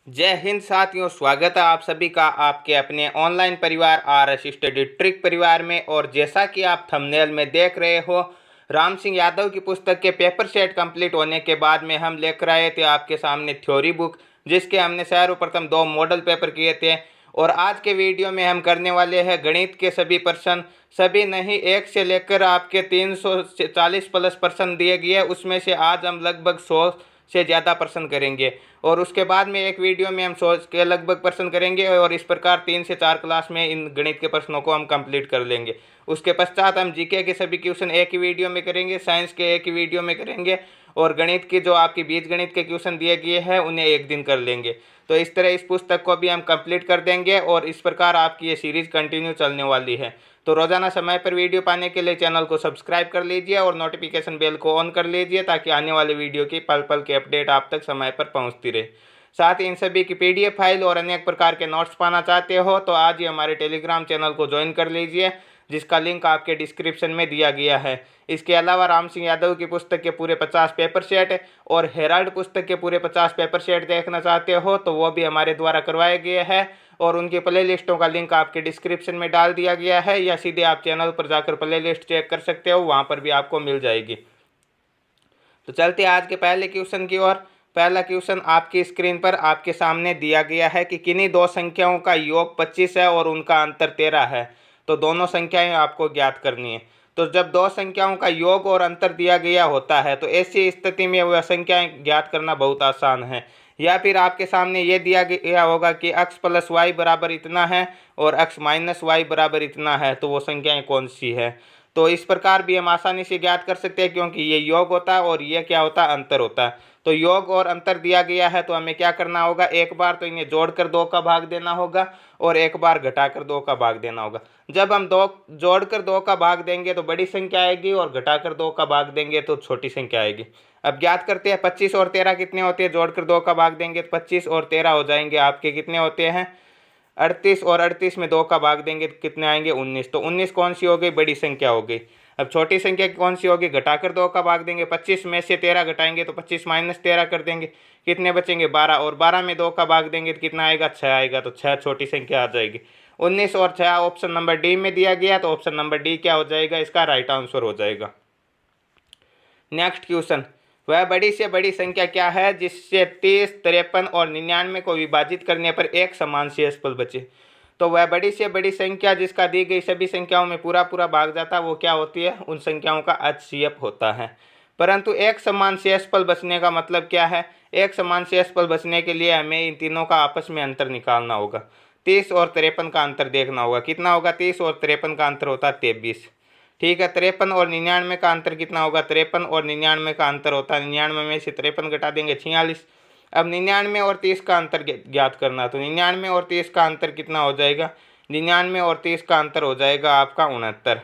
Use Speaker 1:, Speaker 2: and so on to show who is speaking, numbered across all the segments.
Speaker 1: जय हिंद साथियों, स्वागत है आप सभी का आपके अपने ऑनलाइन परिवार आर.एस. स्टडी ट्रिक परिवार में। और जैसा कि आप थंबनेल में देख रहे हो, राम सिंह यादव की पुस्तक के पेपर सेट कंप्लीट होने के बाद में हम लेकर आए थे आपके सामने थ्योरी बुक, जिसके हमने सर्वप्रथम 2 मॉडल पेपर किए थे। और आज के वीडियो में हम करने वाले हैं गणित के सभी प्रश्न, सभी नहीं, 1 से लेकर आपके 340 प्लस प्रश्न दिए गए, उसमें से आज हम लगभग 100 से ज़्यादा प्रश्न करेंगे। और उसके बाद में एक वीडियो में हम 100 के लगभग प्रश्न करेंगे और इस प्रकार 3 से 4 क्लास में इन गणित के प्रश्नों को हम कंप्लीट कर लेंगे। उसके पश्चात हम जीके के सभी क्वेश्चन एक ही वीडियो में करेंगे, साइंस के एक ही वीडियो में करेंगे, और गणित की जो आपकी बीज गणित के क्वेश्चन दिए गए हैं उन्हें एक दिन कर लेंगे। तो इस तरह इस पुस्तक को भी हम कंप्लीट कर देंगे और इस प्रकार आपकी ये सीरीज कंटिन्यू चलने वाली है। तो रोजाना समय पर वीडियो पाने के लिए चैनल को सब्सक्राइब कर लीजिए और नोटिफिकेशन बेल को ऑन कर लीजिए, ताकि आने वाले वीडियो की पल पल के अपडेट आप तक समय पर पहुंचती रहे। साथ ही इन सभी की पीडीएफ फाइल और अनेक प्रकार के नोट्स पाना चाहते हो तो आज ही हमारे टेलीग्राम चैनल को ज्वाइन कर लीजिए, जिसका लिंक आपके डिस्क्रिप्शन में दिया गया है। इसके अलावा राम सिंह यादव की पुस्तक के पूरे 50 पेपर सेट और हेराल्ड पुस्तक के पूरे 50 पेपर सेट देखना चाहते हो तो वो भी हमारे द्वारा करवाए गए हैं, और उनकी प्ले लिस्टों का लिंक आपके डिस्क्रिप्शन में डाल दिया गया है, या सीधे आप चैनल पर जाकर प्ले लिस्ट चेक कर सकते हो, वहाँ पर भी आपको मिल जाएगी। तो चलते आज के पहले क्वेश्चन की ओर। पहला क्वेश्चन आपकी स्क्रीन पर आपके सामने दिया गया है कि किन्हीं 2 संख्याओं का योग 25 है और उनका अंतर 13 है। तो दोनों संख्याएं आपको ज्ञात करनी है। तो जब 2 संख्याओं का योग और अंतर दिया गया होता है तो ऐसी स्थिति में वह संख्याएं ज्ञात करना बहुत आसान है। या फिर आपके सामने ये दिया गया होगा कि x प्लस वाई बराबर इतना है और x माइनस वाई बराबर इतना है, तो वो संख्याएं कौन सी है। तो इस प्रकार भी हम आसानी से ज्ञात कर सकते हैं, क्योंकि ये योग होता है और ये क्या होता है, अंतर होता है। तो योग और अंतर दिया गया है तो हमें क्या करना होगा, एक बार तो इन्हें जोड़कर 2 का भाग देना होगा और एक बार घटाकर 2 का भाग देना होगा। जब हम 2 जोड़कर 2 का भाग देंगे तो बड़ी संख्या आएगी और घटाकर 2 का भाग देंगे तो छोटी संख्या आएगी। अब ज्ञात करते हैं 25 और 13 कितने होते हैं। जोड़कर 2 का भाग देंगे तो 25 और 13 हो जाएंगे आपके कितने होते हैं, 38, और 38 में 2 का भाग देंगे तो कितने आएंगे, 19। तो 19 कौन सी हो गई, बड़ी संख्या हो गई। अब छोटी संख्या कौन सी होगी, घटाकर 2 का भाग देंगे, 25 में से 13 घटाएंगे तो 25 माइनस 13 कर देंगे, कितने बचेंगे, 12, और 12 में 2 का भाग देंगे तो कितना आएगा, 6 आएगा। तो 6 छोटी संख्या आ जाएगी। 19 और 6 ऑप्शन नंबर डी में दिया गया, तो ऑप्शन नंबर डी क्या हो जाएगा, इसका राइट आंसर हो जाएगा। नेक्स्ट क्वेश्चन, वह बड़ी से बड़ी संख्या क्या है जिससे 30, 53 और 99 को विभाजित करने पर एक समान शेषफल बचे। तो वह बड़ी से बड़ी संख्या जिसका दी गई सभी संख्याओं में पूरा पूरा भाग जाता है वो क्या होती है, उन संख्याओं का HCF होता है। परंतु एक समान शेषफल बचने का मतलब क्या है, एक समान शेषफल बचने के लिए हमें इन तीनों का आपस में अंतर निकालना होगा। 30 और 53 का अंतर देखना होगा, कितना होगा, 30 और 53 का अंतर होता है 23। ठीक है, 53 और 99 का अंतर कितना होगा, 53 और 99 का अंतर होता है, 99 में से 53 घटा देंगे 46। अब 99 और 30 का अंतर ज्ञात करना, तो 99 और 30 का अंतर कितना हो जाएगा, 99 और 30 का अंतर हो जाएगा आपका 69।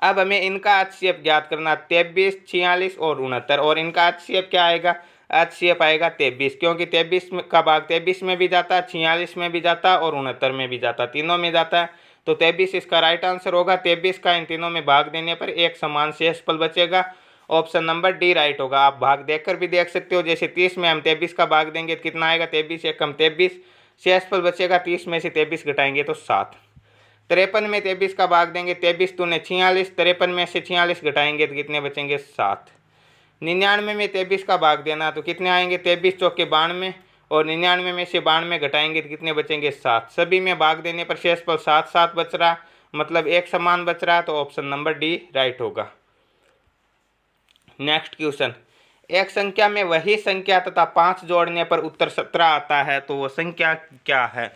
Speaker 1: अब हमें इनका HCF ज्ञात करना, 23, 46 और 69, और इनका HCF क्या आएगा, HCF आएगा 23, क्योंकि 23 का भाग 23 में भी जाता है, 46 में भी जाता है और 69 में भी जाता है, तीनों में जाता है। तो 23 इसका राइट आंसर होगा। 23 का इन तीनों में भाग देने पर एक समान शेषफल बचेगा, ऑप्शन नंबर डी राइट होगा। आप भाग देखकर भी देख सकते हो, जैसे 30 में हम 23 का भाग देंगे तो कितना आएगा, 23 एकम 23, शेषफल बचेगा, 30 में से 23 घटाएंगे तो 7। 53 में 23 का भाग देंगे, 23 दूने 46, 53 में से 46 घटाएंगे तो कितने बचेंगे, 7। 99 में 23 का भाग देना तो कितने आएंगे, 23 चौके 92, और 99 में से 92 घटाएंगे तो कितने बचेंगे, 7। सभी में भाग देने पर शेषफल 7 7 बच रहा, मतलब एक समान बच रहा, तो ऑप्शन नंबर डी राइट होगा। नेक्स्ट क्वेश्चन, एक संख्या में वही संख्या तथा 5 जोड़ने पर उत्तर 17 आता है, तो वो संख्या क्या है।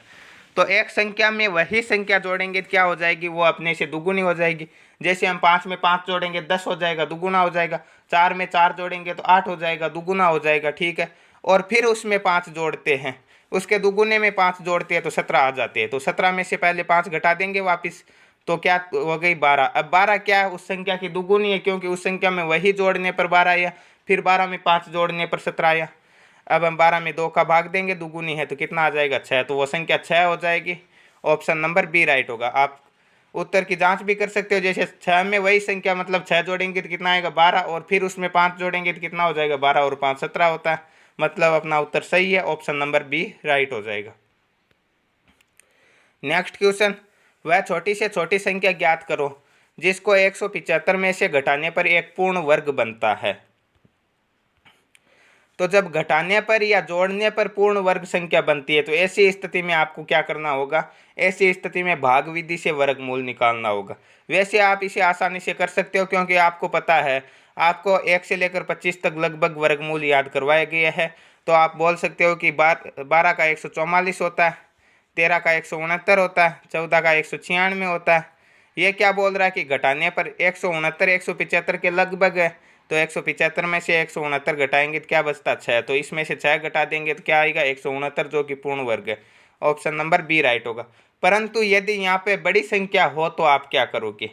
Speaker 1: तो एक संख्या में वही संख्या जोड़ेंगे तो क्या हो जाएगी, वो अपने से दुगुनी हो जाएगी। जैसे हम 5 में 5 जोड़ेंगे 10 हो जाएगा, दुगुना हो जाएगा। 4 में 4 जोड़ेंगे तो 8 हो जाएगा, दुगुना हो जाएगा। ठीक है, और फिर उसमें 5 जोड़ते हैं, उसके दुगुने में 5 जोड़ते हैं तो 17 आ जाते हैं। तो 17 में से पहले 5 घटा देंगे वापस, तो क्या हो गई, 12। अब 12 क्या है, उस संख्या की दुगुनी है, क्योंकि उस संख्या में वही जोड़ने पर 12 आया, फिर 12 में 5 जोड़ने पर 17 आया। अब हम 12 में 2 का भाग देंगे, दुगुनी है तो कितना आ जाएगा, 6। तो वो संख्या 6 हो जाएगी, ऑप्शन नंबर बी राइट होगा। आप उत्तर की जांच भी कर सकते हो, जैसे 6 में वही संख्या, मतलब 6 जोड़ेंगे तो कितना आएगा, 12, और फिर उसमें 5 जोड़ेंगे तो कितना हो जाएगा, 12 और 5 17 होता है। मतलब अपना उत्तर सही है, ऑप्शन नंबर बी राइट हो जाएगा। नेक्स्ट क्वेश्चन, वह छोटी से छोटी संख्या ज्ञात करो जिसको 175 में से घटाने पर एक पूर्ण वर्ग बनता है। तो जब घटाने पर या जोड़ने पर पूर्ण वर्ग संख्या बनती है तो ऐसी स्थिति में आपको क्या करना होगा, ऐसी स्थिति में भाग विधि से वर्गमूल निकालना होगा। वैसे आप इसे आसानी से कर सकते हो क्योंकि आपको पता है, आपको 1 से लेकर 25 तक लगभग वर्गमूल याद करवाए गए हैं। तो आप बोल सकते हो कि 12 का 144 होता है, 13 का 169 होता है, 14 का 196 होता है। ये क्या बोल रहा है कि घटाने पर 169 175 के लगभग है, तो 175 में से 169 घटाएंगे तो क्या बचता 6, तो इसमें से 6 घटा देंगे तो क्या आएगा 169 जो कि पूर्ण वर्ग है। ऑप्शन नंबर बी राइट होगा। परंतु यदि यहाँ पे बड़ी संख्या हो तो आप क्या करोगे,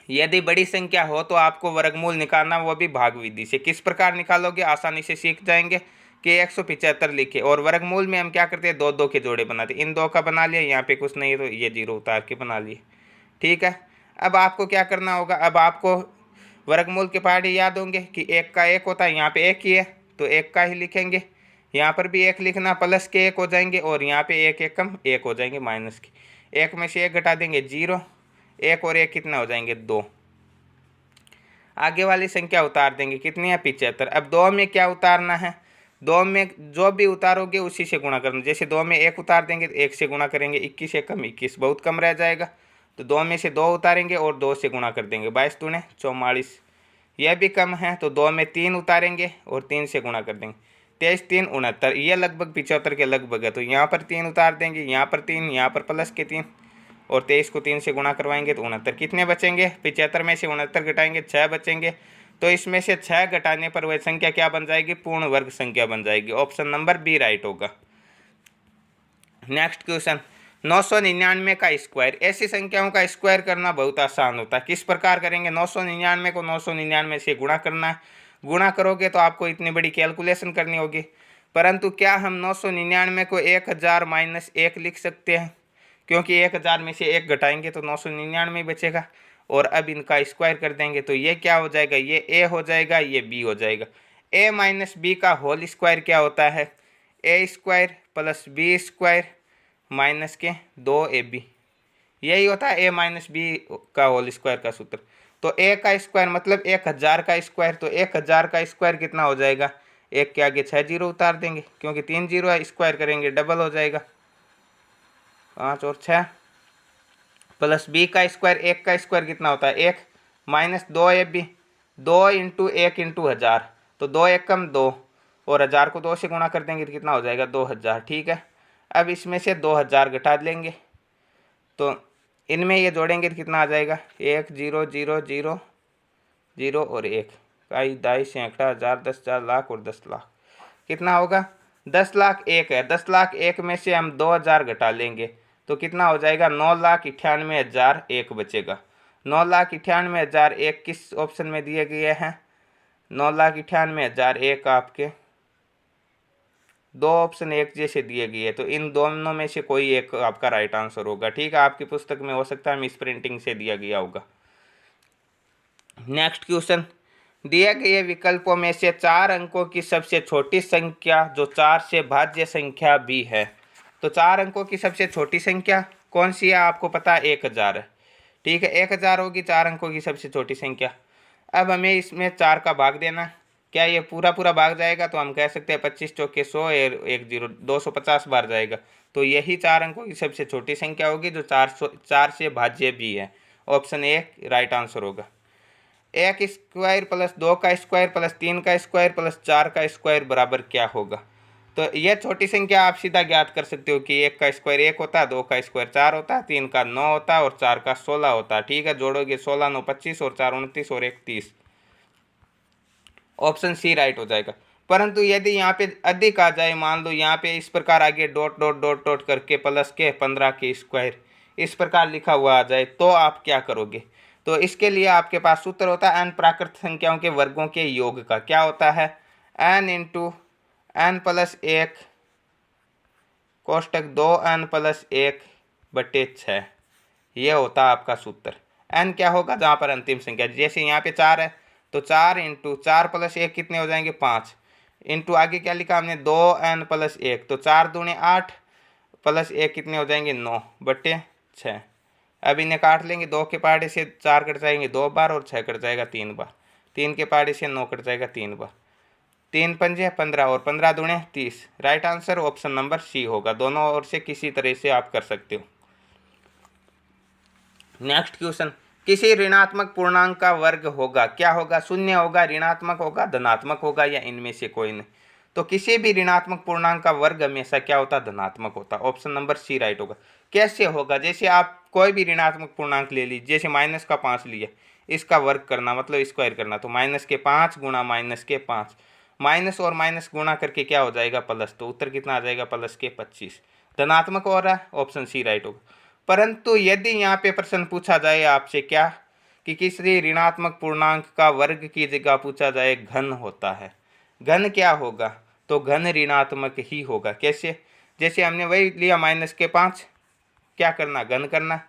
Speaker 1: यदि बड़ी संख्या हो तो आपको वर्गमूल निकालना, वो भी भाग विधि से। किस प्रकार निकालोगे आसानी से सीख जाएंगे कि 175 लिखे और वर्गमूल में हम क्या करते हैं, दो दो के जोड़े बनाते, इन दो का बना लिया, यहाँ पे कुछ नहीं है तो ये 0 उतार के बना लिए। ठीक है, अब आपको क्या करना होगा, अब आपको वर्गमूल के पहाड़ी याद होंगे कि 1 का 1 होता है, यहाँ पे 1 ही है तो 1 का ही लिखेंगे, यहाँ पर भी 1 लिखना, प्लस के 1 हो जाएंगे और यहाँ पे 1 1 कम 1 हो जाएंगे माइनस के। 1 में से 1 घटा देंगे 0, 1 और 1 कितना हो जाएंगे 2। आगे वाली संख्या उतार देंगे, कितनी है 75। अब 2 में क्या उतारना है, 2 में जो भी उतारोगे उसी से गुणा करना। जैसे 2 में 1 उतार देंगे तो 1 से गुणा करेंगे, 21 से कम 21 बहुत कम रह जाएगा, तो 2 में से 2 उतारेंगे और 2 से गुणा कर देंगे, 22 दूने 44, यह भी कम है तो 2 में 3 उतारेंगे और 3 से गुणा कर देंगे, 23 3 69, ये लगभग 75 के लगभग है, तो यहाँ पर 3 उतार देंगे, यहाँ पर 3, यहाँ पर प्लस के 3 और 23 को 3 से गुणा करवाएंगे तो 69। कितने बचेंगे, 75 में से 69 घटाएंगे 6 बचेंगे, तो इसमें से 6 घटाने पर वह संख्या क्या बन जाएगी, पूर्ण वर्ग संख्या बन जाएगी। ऑप्शन नंबर बी राइट होगा। नेक्स्ट क्वेश्चन, 999 का स्क्वायर। ऐसी संख्याओं का स्क्वायर करना बहुत आसान होता है। किस प्रकार करेंगे, 999 को 999 से गुणा करना है, गुणा करोगे तो आपको इतनी बड़ी कैलकुलेशन करनी होगी। परंतु क्या हम 999 को 1000 माइनस 1 लिख सकते हैं, क्योंकि 1000 में से 1 घटाएंगे तो 999 बचेगा, और अब इनका स्क्वायर कर देंगे तो ये क्या हो जाएगा, ये ए हो जाएगा, ये बी हो जाएगा। ए माइनस बी का होल स्क्वायर क्या होता है, A square plus B square minus के 2ab, यही होता है ए माइनस बी का होल स्क्वायर का सूत्र। तो ए का स्क्वायर मतलब 1000 का स्क्वायर, तो 1000 का स्क्वायर कितना हो जाएगा, 1 के आगे 6 जीरो उतार देंगे क्योंकि 3 जीरो है, स्क्वायर करेंगे डबल हो जाएगा 5 और 6, प्लस बी का स्क्वायर, 1 का स्क्वायर कितना होता है 1 माइनस 2ab, 2 इंटू 1 इंटू 1000, तो 2 1 कम 2 और 1000 को 2 से गुणा कर देंगे तो कितना हो जाएगा 2000। ठीक है, अब इसमें से 2000 घटा लेंगे तो इनमें ये जोड़ेंगे तो कितना आ जाएगा 1 0 0 0 0 और 1, कई दाई सैकड़ा 1000 10,000 लाख और 10 लाख, कितना होगा 10 लाख 1 है, 10 लाख 1 में से हम 2000 घटा लेंगे तो कितना हो जाएगा 9,98,001 बचेगा। 9,98,001 किस ऑप्शन में दिए गए हैं, 9,98,001 आपके दो ऑप्शन एक जैसे दिए गए, तो इन दोनों में से कोई एक आपका राइट आंसर होगा। ठीक है, आपकी पुस्तक में हो सकता है मिस प्रिंटिंग से दिया गया होगा। नेक्स्ट क्वेश्चन, दिए गए विकल्पों में से 4 अंकों की सबसे छोटी संख्या जो 4 से भाज्य संख्या भी है, तो 4 अंकों की सबसे छोटी संख्या कौन सी है, आपको पता है 1000 है। ठीक है, 1000 होगी 4 अंकों की सबसे छोटी संख्या। अब हमें इसमें 4 का भाग देना, क्या ये पूरा पूरा भाग जाएगा, तो हम कह सकते हैं 25 चौके 100 और 1 0 250 बार जाएगा, तो यही 4 अंकों की सबसे छोटी संख्या होगी जो 4 से भाज्य भी है। ऑप्शन ए राइट आंसर होगा। 1 स्क्वायर प्लस 2 का स्क्वायर प्लस 3 का स्क्वायर प्लस 4 का स्क्वायर बराबर क्या होगा, तो यह छोटी संख्या आप सीधा ज्ञात कर सकते हो कि 1 का स्क्वायर 1 होता है, 2 का स्क्वायर 4 होता है, 3 का 9 होता है और 4 का 16 होता है। ठीक है, जोड़ोगे 16 9 25 और 4 29 और 1 30, ऑप्शन सी राइट हो जाएगा। परंतु यदि यहाँ पे अधिक आ जाए, मान लो यहाँ पे इस प्रकार आगे डॉट डॉट डॉट डॉट करके प्लस के 15 के स्क्वायर इस प्रकार लिखा हुआ आ जाए तो आप क्या करोगे, तो इसके लिए आपके पास सूत्र होता है n प्राकृत संख्याओं के वर्गों के योग का। क्या होता है, n into n plus 1 कोष्टक 2n plus 1 बटे 6, ये होता है आपका सूत्र। n क्या होगा, जहाँ पर अंतिम संख्या, जैसे यहाँ पे 4 है तो 4 इंटू 4 प्लस 1 कितने हो जाएंगे 5, इंटू आगे क्या लिखा हमने 2n+1, तो 4 दूने 8 प्लस 1 कितने हो जाएंगे 9/6। अब इन्हें काट लेंगे, 2 के पहाड़े से 4 कट जाएंगे 2 बार और 6 कट जाएगा 3 बार, 3 के पहाड़े से 9 कट जाएगा 3 बार, 3 पंजे 15 और 15 दूने 30। Right answer option number C होगा। दोनों ओर से किसी तरह से आप कर सकते हो। नेक्स्ट क्वेश्चन, किसी ऋणात्मक पूर्णांक का वर्ग होगा, क्या होगा? शून्य होगा, ऋणात्मक होगा, धनात्मक होगा या इनमें से कोई नहीं। तो किसी भी ऋणात्मक पूर्णांक का वर्ग हमेशा क्या होता? धनात्मक होता। ऑप्शन नंबर सी राइट होगा। कैसे होगा? जैसे आप कोई भी ऋणात्मक पूर्णांक ले लीजिए, जैसे -5 लिया, इसका वर्ग करना मतलब स्क्वायर करना, तो -5 गुणा -5, माइनस और माइनस गुणा करके क्या हो जाएगा? प्लस। तो उत्तर कितना आ जाएगा? +25। धनात्मक हो रहा है, ऑप्शन सी राइट होगा। परंतु यदि यहाँ पे प्रश्न पूछा जाए आपसे क्या कि किसी ऋणात्मक पूर्णांक का वर्ग की जगह पूछा जाए घन होता है, घन क्या होगा? तो घन ऋणात्मक ही होगा। कैसे? जैसे हमने वही लिया -5, क्या करना? घन करना।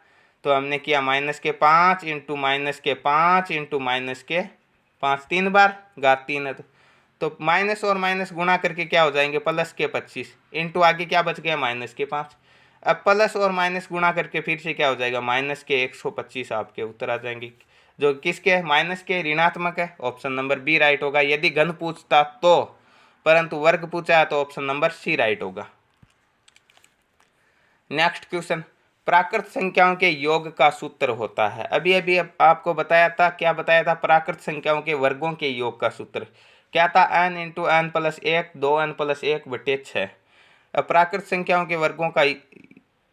Speaker 1: तो हमने किया -5 इंटू -5 इंटू -5, 3 बार, घात 3 है तो माइनस और माइनस गुणा करके क्या हो जाएंगे? +25 इंटू आगे क्या बच गया? -5। अब प्लस और माइनस गुणा करके फिर से क्या हो जाएगा? -125 आपके उत्तर आ जाएंगे, जो किसके? माइनस के, ऋणात्मक है। ऑप्शन नंबर बी राइट होगा यदि घन पूछता तो, परंतु वर्ग पूछा है तो ऑप्शन नंबर सी राइट होगा। नेक्स्ट क्वेश्चन, प्राकृत संख्याओं के योग का सूत्र होता है। अभी अभी आपको बताया था, क्या बताया था? प्राकृत संख्याओं के वर्गों के योग का सूत्र क्या था? n into n+1, 2n+1/6। अब प्राकृत संख्याओं के वर्गों का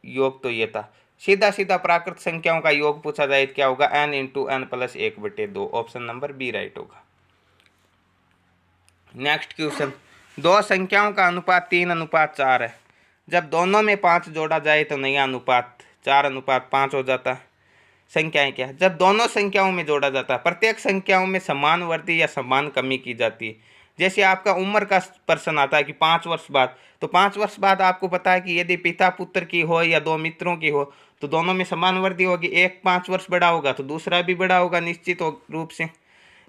Speaker 1: योग तो ये था। सीधा सीधा प्राकृत संख्याओं का योग पूछा जाए क्या होगा? n into n+1/2। Option number B right होगा। नेक्स्ट क्वेश्चन, दो संख्याओं का अनुपात 3:4 है। जब दोनों में 5 जोड़ा जाए तो नया अनुपात 4:5 हो जाता है। संख्याएं क्या है? जब दोनों संख्याओं में जोड़ा जाता है, प्रत्येक संख्याओं में समान वृद्धि या समान कमी की जाती है। जैसे आपका उम्र का प्रश्न आता है कि 5 वर्ष बाद, तो 5 वर्ष बाद आपको पता है कि यदि पिता पुत्र की हो या दो मित्रों की हो तो दोनों में समान वृद्धि होगी। एक 5 वर्ष बड़ा होगा तो दूसरा भी बड़ा होगा निश्चित रूप से।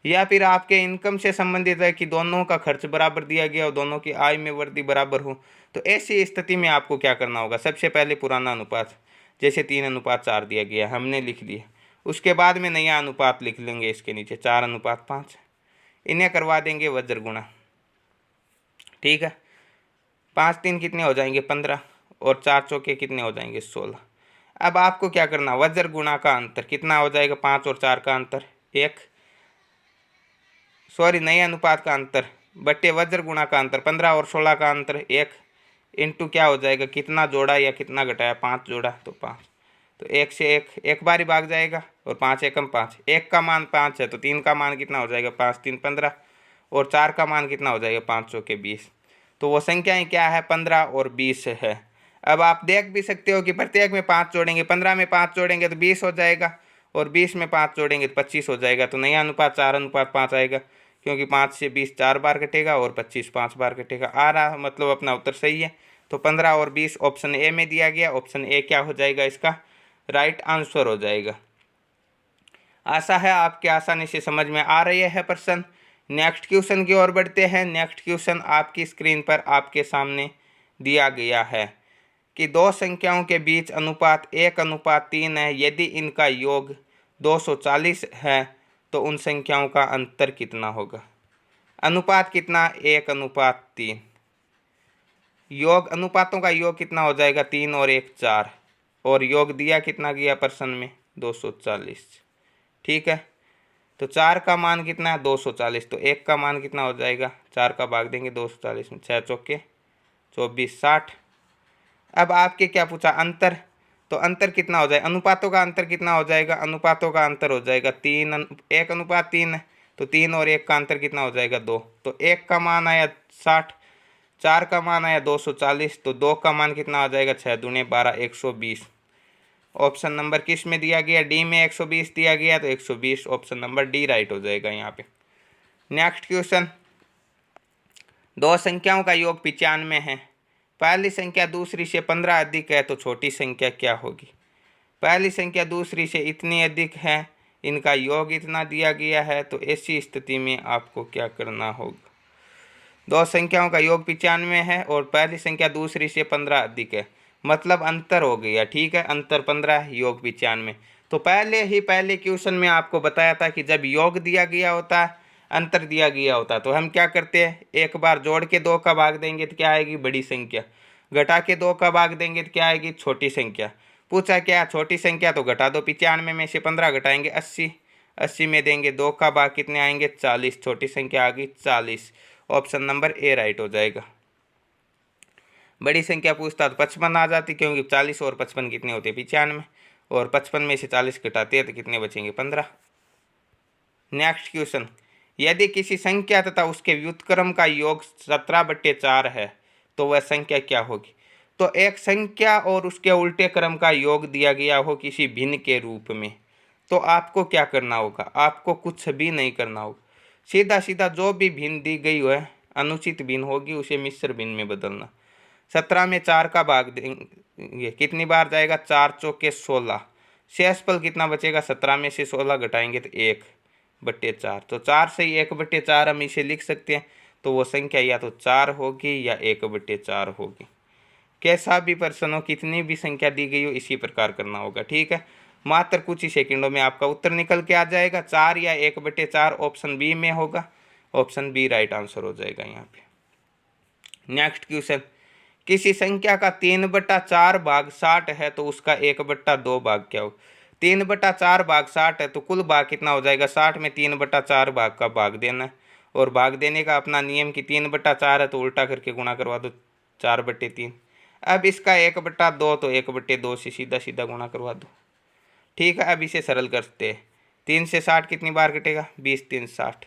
Speaker 1: या फिर आपके इनकम से संबंधित है कि दोनों का खर्च बराबर दिया गया और दोनों की आय में वृद्धि बराबर हो, तो ऐसी स्थिति में आपको क्या करना होगा? सबसे पहले पुराना अनुपात, जैसे 3:4 दिया गया हमने लिख लिया, उसके बाद में नया अनुपात लिख लेंगे इसके नीचे 4:5, इन्हें करवा देंगे वज्र गुणा। ठीक है, 5 3 कितने हो जाएंगे? 15 और 4 चौके कितने हो जाएंगे? 16। अब आपको क्या करना? वज्र गुणा का अंतर कितना हो जाएगा? 5 और 4 का अंतर 1, सॉरी नए अनुपात का अंतर बट्टे वज्र गुणा का अंतर 15 और 16 का अंतर 1 इंटू क्या हो जाएगा? कितना जोड़ा या कितना घटाया? 5 जोड़ा तो 5, तो 1 से 1 बार ही भाग जाएगा और 5 एकम 5, 1 का मान 5 है तो 3 का मान कितना हो जाएगा? 5 3 15 और 4 का मान कितना हो जाएगा? 5 चौके 20। तो वो संख्याएं क्या है? 15 और 20 है। अब आप देख भी सकते हो कि प्रत्येक में 5 जोड़ेंगे, 15 में 5 जोड़ेंगे तो 20 हो जाएगा और 20 में 5 जोड़ेंगे तो 25 हो जाएगा। तो नया अनुपात 4:5 आएगा, क्योंकि 5 से 20 4 बार कटेगा और 25 5 बार कटेगा। आ रहा मतलब अपना उत्तर सही है। तो 15 और 20 ऑप्शन ए में दिया गया। ऑप्शन ए क्या हो जाएगा? इसका राइट आंसर हो जाएगा। आशा है आपके आसानी से समझ में आ रही है प्रश्न। नेक्स्ट क्वेश्चन की ओर बढ़ते हैं। नेक्स्ट क्वेश्चन आपकी स्क्रीन पर आपके सामने दिया गया है कि दो संख्याओं के बीच अनुपात 1:3 है। यदि इनका योग 240 है तो उन संख्याओं का अंतर कितना होगा? अनुपात कितना? 1:3। योग, अनुपातों का योग कितना हो जाएगा? 3 और 1 4, और योग दिया कितना गया प्रश्न में? 240। ठीक है, तो 4 का मान कितना है? 240। तो 1 का मान कितना हो जाएगा? 4 का भाग देंगे 240 में, 6 चौके 24 60। अब आपके क्या पूछा? अंतर। तो अंतर कितना हो जाएगा? अनुपातों का अंतर कितना हो जाएगा? अनुपातों का अंतर हो जाएगा 1:3 है तो 3 और 1 का अंतर कितना हो जाएगा? 2। तो 1 का मान आया 60, 4 का मान आया 240, तो 2 का मान कितना हो जाएगा? 6 दूने 12 120। ऑप्शन नंबर किस में दिया गया? डी में 120 दिया गया, तो 120 ऑप्शन नंबर डी राइट हो जाएगा यहाँ पे। नेक्स्ट क्वेश्चन, दो संख्याओं का योग 95 है। पहली संख्या दूसरी से 15 अधिक है तो छोटी संख्या क्या होगी? पहली संख्या दूसरी से इतनी अधिक है, इनका योग इतना दिया गया है, तो ऐसी स्थिति में आपको क्या करना होगा? दो संख्याओं का योग 95 है और पहली संख्या दूसरी से 15 अधिक है, मतलब अंतर हो गया। ठीक है, अंतर 15 योग 95। तो पहले क्वेश्चन में आपको बताया था कि जब योग दिया गया होता है, अंतर दिया गया होता, तो हम क्या करते हैं, एक बार जोड़ के 2 का भाग देंगे तो क्या आएगी, बड़ी संख्या। घटा के 2 का भाग देंगे तो क्या आएगी, छोटी संख्या। पूछा क्या, छोटी संख्या, तो घटा दो। 95 में से 15 घटाएंगे 80, 80 में देंगे 2 का भाग, कितने आएंगे, 40। छोटी संख्या आ गई 40। ऑप्शन नंबर ए राइट हो जाएगा। बड़ी संख्या पूछता तो 55 आ जाती, क्योंकि 40 और 55 कितने होते हैं, 95, और 55 में से 40 घटाते हैं तो कितने बचेंगे, 15। नेक्स्ट क्वेश्चन, यदि किसी संख्या तथा उसके व्युत्क्रम का योग 17/4 है तो वह संख्या क्या होगी। तो एक संख्या और उसके उल्टे क्रम का योग दिया गया हो किसी भिन्न के रूप में, तो आपको क्या करना होगा, आपको कुछ भी नहीं करना होगा। सीधा सीधा जो भी भिन्न दी गई है अनुचित भिन्न होगी, उसे मिश्र भिन्न में बदलना। 17 में 4 का भाग देंगे, कितनी बार जाएगा, 4 चौके 16। शेषफल कितना बचेगा, 17 में से 16 घटाएंगे तो 1/4। तो 4 से 1/4 हम इसे लिख सकते हैं। तो वो संख्या या तो 4 होगी या 1/4 होगी। कैसा भी प्रश्न हो, कितनी भी संख्या दी गई हो, इसी प्रकार करना होगा। ठीक है, मात्र कुछ ही सेकंडों में आपका उत्तर निकल के आ जाएगा। 4 या 1/4 ऑप्शन बी में होगा। ऑप्शन बी राइट आंसर हो जाएगा यहाँ पे। नेक्स्ट क्वेश्चन, किसी संख्या का 3/4 भाग 60 है तो उसका 1/2 भाग क्या हो। 3/4 भाग 60 है तो कुल भाग कितना हो जाएगा, 60 में 3/4 भाग का भाग देना है। और भाग देने का अपना नियम कि 3/4 है तो उल्टा करके गुणा करवा दो, 4/3। अब इसका 1/2 तो 1/2 से सीधा सीधा गुणा करवा दो। ठीक है, अब इसे सरल करते हैं। 3 से 60 कितनी बार कटेगा, 20 3 60।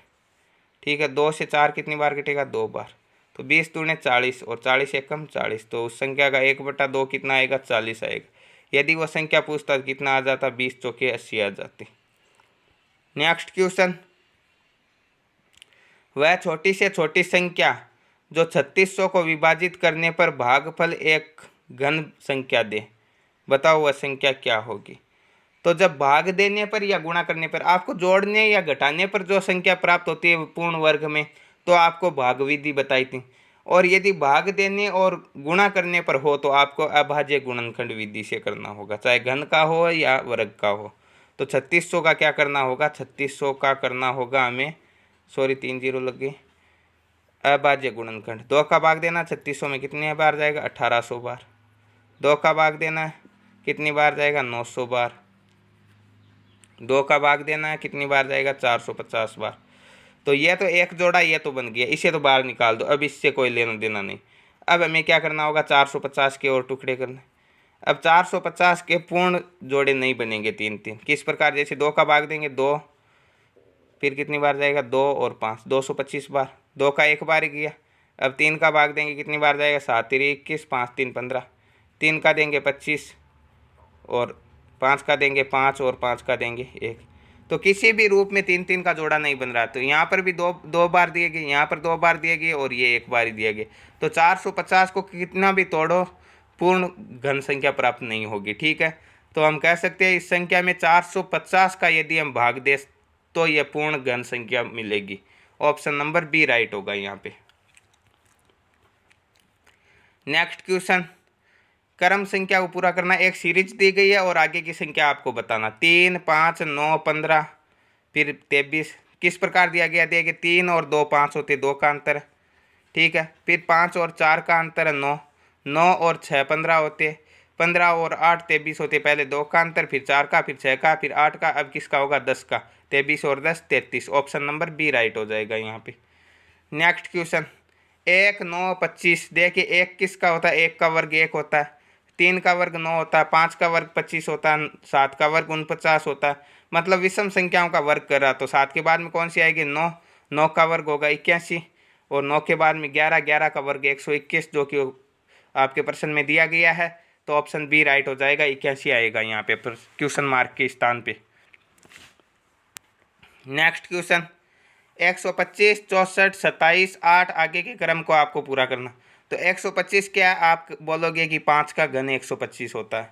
Speaker 1: ठीक है, 2 से 4 कितनी बार कटेगा, 2 बार। तो 20 दूने 40 और 40 एकम 40। तो उस संख्या का 1/2 कितना आएगा, 40 आएगा। यदि वह संख्या पूछता तो कितना आ जाता, 20 चौके 80 आ जाती। नेक्स्ट क्वेश्चन, वह छोटी से छोटी संख्या जो 3600 को विभाजित करने पर भागफल एक घन संख्या दे, बताओ वह संख्या क्या होगी। तो जब भाग देने पर या गुणा करने पर, आपको जोड़ने या घटाने पर जो संख्या प्राप्त होती है पूर्ण वर्ग में, तो आपको भाग विधि बताई थी। और यदि भाग देने और गुणा करने पर हो तो आपको अभाज्य गुणनखंड विधि से करना होगा, चाहे घन का हो या वर्ग का हो। तो 3600 का क्या करना होगा, 3600 का करना होगा हमें, सॉरी 3 0 लग गई, अभाज्य गुणनखंड। 2 का भाग देना, 3600 में कितनी बार जाएगा, 1800 बार। 2 का भाग देना है, कितनी बार जाएगा, 900 बार। 2 का भाग देना है, कितनी बार जाएगा, 450 बार। तो ये तो एक जोड़ा, ये तो बन गया, इसे तो बाहर निकाल दो, अब इससे कोई लेना देना नहीं। अब हमें क्या करना होगा, 450 के और टुकड़े करने। अब 450 के पूर्ण जोड़े नहीं बनेंगे, 3 3। किस प्रकार, जैसे 2 का भाग देंगे 2, फिर कितनी बार जाएगा, 2 और 5, 225 बार। 2 का एक बार ही गया। अब 3 का भाग देंगे, कितनी बार जाएगा, 7 3 21, 5 3 15। 3 का देंगे 25 और 5 का देंगे 5 और 5 का देंगे 1। तो किसी भी रूप में 3 3 का जोड़ा नहीं बन रहा। तो यहाँ पर भी दो बार दिए गए, यहाँ पर 2 बार दिए गए और ये एक बार ही दिया गया। तो 450 को कितना भी तोड़ो पूर्ण घन संख्या प्राप्त नहीं होगी। ठीक है, तो हम कह सकते हैं इस संख्या में 450 का यदि हम भाग दें तो यह पूर्ण घन संख्या मिलेगी। ऑप्शन नंबर बी राइट होगा यहाँ पे। नेक्स्ट क्वेश्चन, क्रम संख्या को पूरा करना। एक सीरीज दी गई है और आगे की संख्या आपको बताना, 3 5 9 15 फिर 23। किस प्रकार दिया गया, 3 और 2 5 होते, 2 का अंतर है। ठीक है, फिर 5 और 4 का अंतर है 9, 9 और 6 15 होते, 15 और 8 23 होते। पहले 2 का अंतर, फिर 4 का, फिर 6 का, फिर 8 का, अब किसका होगा, 10 का। 23 और 10 33। ऑप्शन नंबर बी राइट हो जाएगा यहाँ पे। Next question, 1 9 25। देखिए 1 किसका होता है, 1 का वर्ग 1 होता है, 3 का वर्ग 9 होता है, 5 का वर्ग 25 होता है, 7 का वर्ग 49 होता है। मतलब विषम संख्याओं का वर्ग कर रहा, तो 7 के बाद में कौन सी आएगी, 9। 9 का वर्ग होगा 81 और 9 के बाद में 11, 11 का वर्ग 121, जो कि आपके प्रश्न में दिया गया है। तो ऑप्शन बी राइट हो जाएगा, 81 आएगा यहाँ पे क्वेश्चन मार्क के स्थान पे। नेक्स्ट क्वेश्चन, 125 64 27 8 आगे के क्रम को आपको पूरा करना। तो 125 क्या, आप बोलोगे कि 5 का घन 125 होता है,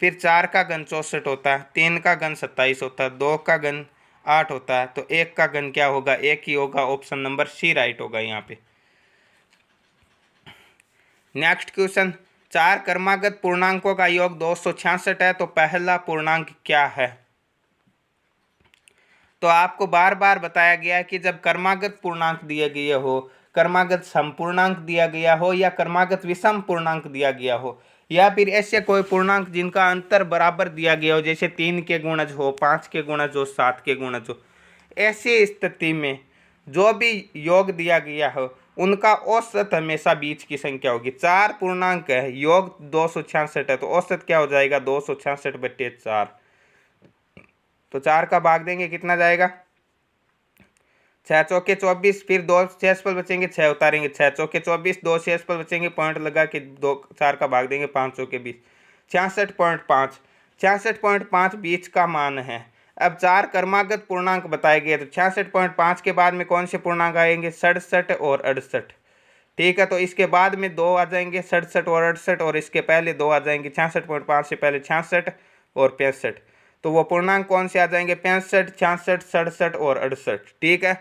Speaker 1: फिर 4 का घन 64 होता है, 3 का घन 27 होता है, 2 का घन 8 होता है, तो 1 का घन क्या होगा, 1 ही होगा। ऑप्शन नंबर सी राइट होगा यहाँ पे। नेक्स्ट क्वेश्चन, 4 क्रमागत पूर्णांकों का योग 266 है, तो पहला पूर्णांक क्या है? तो आपको बार बार बताया गया है कि जब क्रमागत पूर्णांक दिए गए हो, क्रमागत समपूर्णांक दिया गया हो या क्रमागत विषम पूर्णांक दिया गया हो, या फिर ऐसे कोई पूर्णांक जिनका अंतर बराबर दिया गया हो, जैसे 3 के गुणज हो, 5 के गुणज हो, 7 के गुणज हो, ऐसी स्थिति में जो भी योग दिया गया हो उनका औसत हमेशा बीच की संख्या होगी। 4 पूर्णांक है, योग 266 है, तो औसत क्या हो जाएगा? 266/4। तो 4 का भाग देंगे, कितना जाएगा? 6 चौके 24, फिर 2 शेषफल बचेंगे, 6 उतारेंगे, 6 चौके 24, 2 शेषफल बचेंगे, पॉइंट लगा के 4 का भाग देंगे, 5 चौके 20, 66.5। 66.5 बीच का मान है। अब 4 क्रमागत पूर्णांक बताए गए, तो 66.5 के बाद में कौन से पूर्णांक आएंगे? 67 और 68। ठीक है, तो इसके बाद में 2 आ जाएंगे, 67 और 68, और इसके पहले 2 आ जाएंगे, 66.5 से पहले 66 और 65। तो वो पूर्णांक कौन से आ जाएंगे? 65, 66, 67 और 68। ठीक है,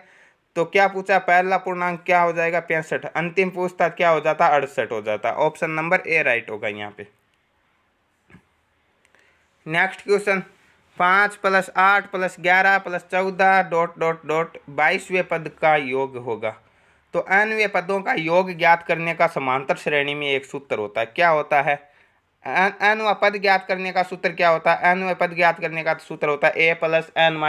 Speaker 1: तो क्या पूछा? पहला पूर्णांक क्या हो जाएगा? 65। अंतिम पूछता क्या हो जाता? 68 हो जाता। ऑप्शन नंबर ए राइट होगा यहाँ पे। नेक्स्ट क्वेश्चन, 5 + 8 + 11 + 14 ... 22वें पद का योग होगा। तो nवें पदों का योग ज्ञात करने का समांतर श्रेणी में एक सूत्र होता है। क्या होता है? nवा पद ज्ञात करने का सूत्र क्या होता है? nवें पद ज्ञात करने का सूत्र होता है a + n -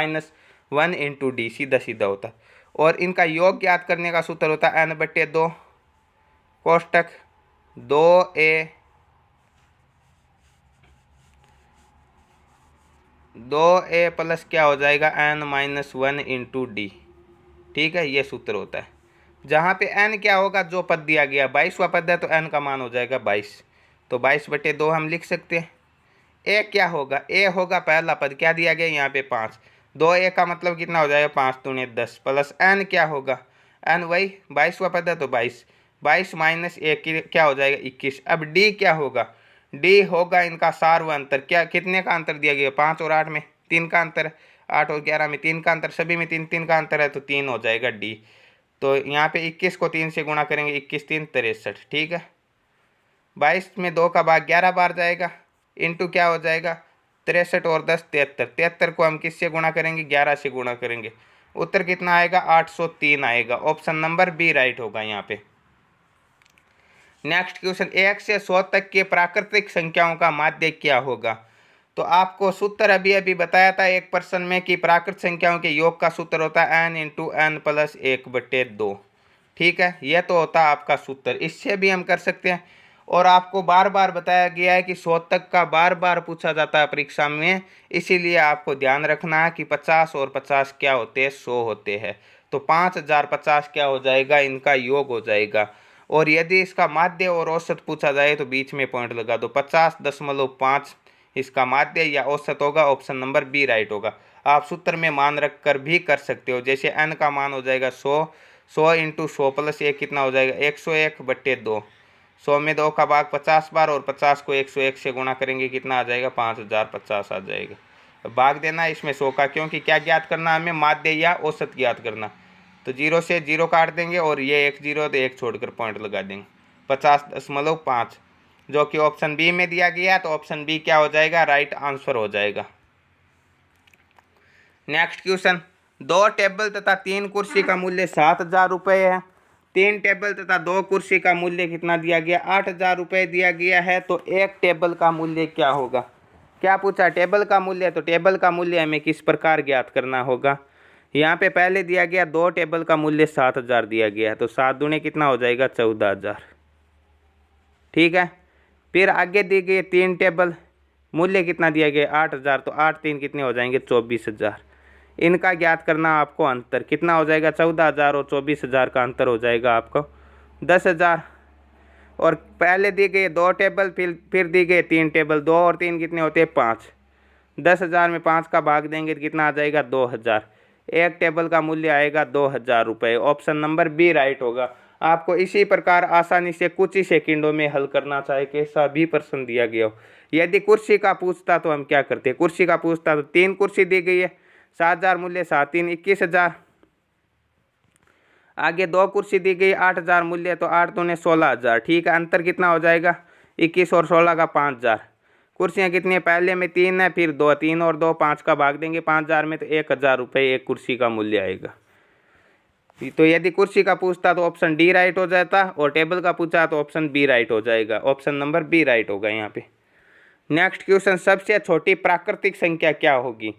Speaker 1: 1 × d। सीधा सीधा होता है। और इनका योग ज्ञात करने का सूत्र होता है n/2 कोष्टक 2a प्लस क्या हो जाएगा? n - 1 × d। ठीक है, ये सूत्र होता है। जहाँ पे n क्या होगा? जो पद दिया गया 22वां पद है, तो n का मान हो जाएगा 22। तो 22/2 हम लिख सकते हैं। a क्या होगा? a होगा पहला पद, क्या दिया गया यहाँ पे? 5। 2a का मतलब कितना हो जाएगा? 5 दूनी 10 प्लस n क्या होगा? n वही 22वां पद है, तो 22। 22 - 1 क्या हो जाएगा? 21। अब d क्या होगा? d होगा इनका सार्व अंतर। क्या कितने का अंतर दिया गया? 5 और 8 में 3 का अंतर, 8 और 11 में 3 का अंतर, सभी में 3 3 का अंतर है, तो 3 हो जाएगा d। तो यहाँ पे 21 को 3 से गुणा करेंगे, 21 3 63। ठीक है, 22 में 2 का भाग 11 बार जाएगा, इंटू क्या हो जाएगा? 63 और 10 73। 73 को हम किससे गुणा करेंगे? 11 से गुणा करेंगे। उत्तर कितना आएगा? 803 आएगा। ऑप्शन नंबर बी राइट होगा यहाँ पे। नेक्स्ट क्वेश्चन, 1 से 100 तक के प्राकृतिक संख्याओं का माध्य क्या होगा? तो आपको सूत्र अभी अभी बताया था एक प्रश्न में कि प्राकृत संख्याओं के योग का सूत्र होता है n × n + 1/2। ठीक है, यह तो होता है आपका सूत्र। इससे भी हम कर सकते हैं। और आपको बार बार बताया गया है कि 100 तक का बार बार पूछा जाता है परीक्षा में, इसीलिए आपको ध्यान रखना है कि 50 और 50 क्या होते हैं? 100 होते हैं। तो 5050 क्या हो जाएगा? इनका योग हो जाएगा। और यदि इसका माध्य और औसत पूछा जाए तो बीच में पॉइंट लगा दो। 50.5 इसका माध्य या औसत होगा। ऑप्शन नंबर बी राइट होगा। आप सूत्र में मान रख कर भी कर सकते हो। जैसे n का मान हो जाएगा 100, 100 × 100 + 1 कितना हो जाएगा? 101/2। 100 में 2 का भाग 50 बार, और 50 को 101 से गुणा करेंगे, कितना आ जाएगा? 5050 आ जाएगा। भाग देना इसमें 100 का, क्योंकि क्या ज्ञात करना हमें? माध्य या औसत ज्ञात करना। तो 0 से 0 काट देंगे, और ये 1 0 तो 1 छोड़कर पॉइंट लगा देंगे। 50.5 जो कि ऑप्शन बी में दिया गया है, तो ऑप्शन बी क्या हो जाएगा? राइट आंसर हो जाएगा। नेक्स्ट क्वेश्चन, 2 टेबल तथा 3 कुर्सी का मूल्य 7000 रुपये है। 3 टेबल तथा 2 कुर्सी का मूल्य कितना दिया गया? 8000 रुपये दिया गया है। तो एक टेबल का मूल्य क्या होगा? क्या पूछा? टेबल का मूल्य। तो टेबल का मूल्य हमें किस प्रकार ज्ञात करना होगा? यहाँ पे पहले दिया गया 2 टेबल का मूल्य 7000 दिया गया है, तो 7 दूनी कितना हो जाएगा? 14000। ठीक है, फिर आगे दी गई 3 टेबल, मूल्य कितना दिया गया? 8000। तो 8 3 कितने हो जाएंगे? 24000। इनका ज्ञात करना आपको अंतर कितना हो जाएगा? 14000 और 24000 का अंतर हो जाएगा आपको 10000। और पहले दी गई 2 टेबल, फिर दी गई 3 टेबल, 2 और 3 कितने होते हैं? 5। 10000 में 5 का भाग देंगे तो कितना आ जाएगा? 2000। एक टेबल का मूल्य आएगा 2000 रुपये। ऑप्शन नंबर बी राइट होगा। आपको इसी प्रकार आसानी से कुछ ही सेकंडों में हल करना चाहे कैसा भी प्रश्न दिया गया हो। यदि कुर्सी का पूछता तो हम क्या करते? कुर्सी का पूछता तो 3 कुर्सी दी गई है, 7000 मूल्य, 7 3 21000। आगे 2 कुर्सी दी गई, 8,000 मूल्य, तो 8 दूने 16,000। ठीक है, अंतर कितना हो जाएगा? 21 और 16 का 5,000। कुर्सियाँ कितनी है? पहले में 3 है, फिर 2, 3 और 2, 5 का भाग देंगे 5,000 में, तो 1,000 रुपये एक कुर्सी का मूल्य आएगा। तो यदि कुर्सी का पूछता तो ऑप्शन डी राइट हो जाता, और टेबल का पूछा तो ऑप्शन बी राइट हो जाएगा। ऑप्शन नंबर बी राइट होगा यहाँ पे। नेक्स्ट क्वेश्चन, सबसे छोटी प्राकृतिक संख्या क्या होगी?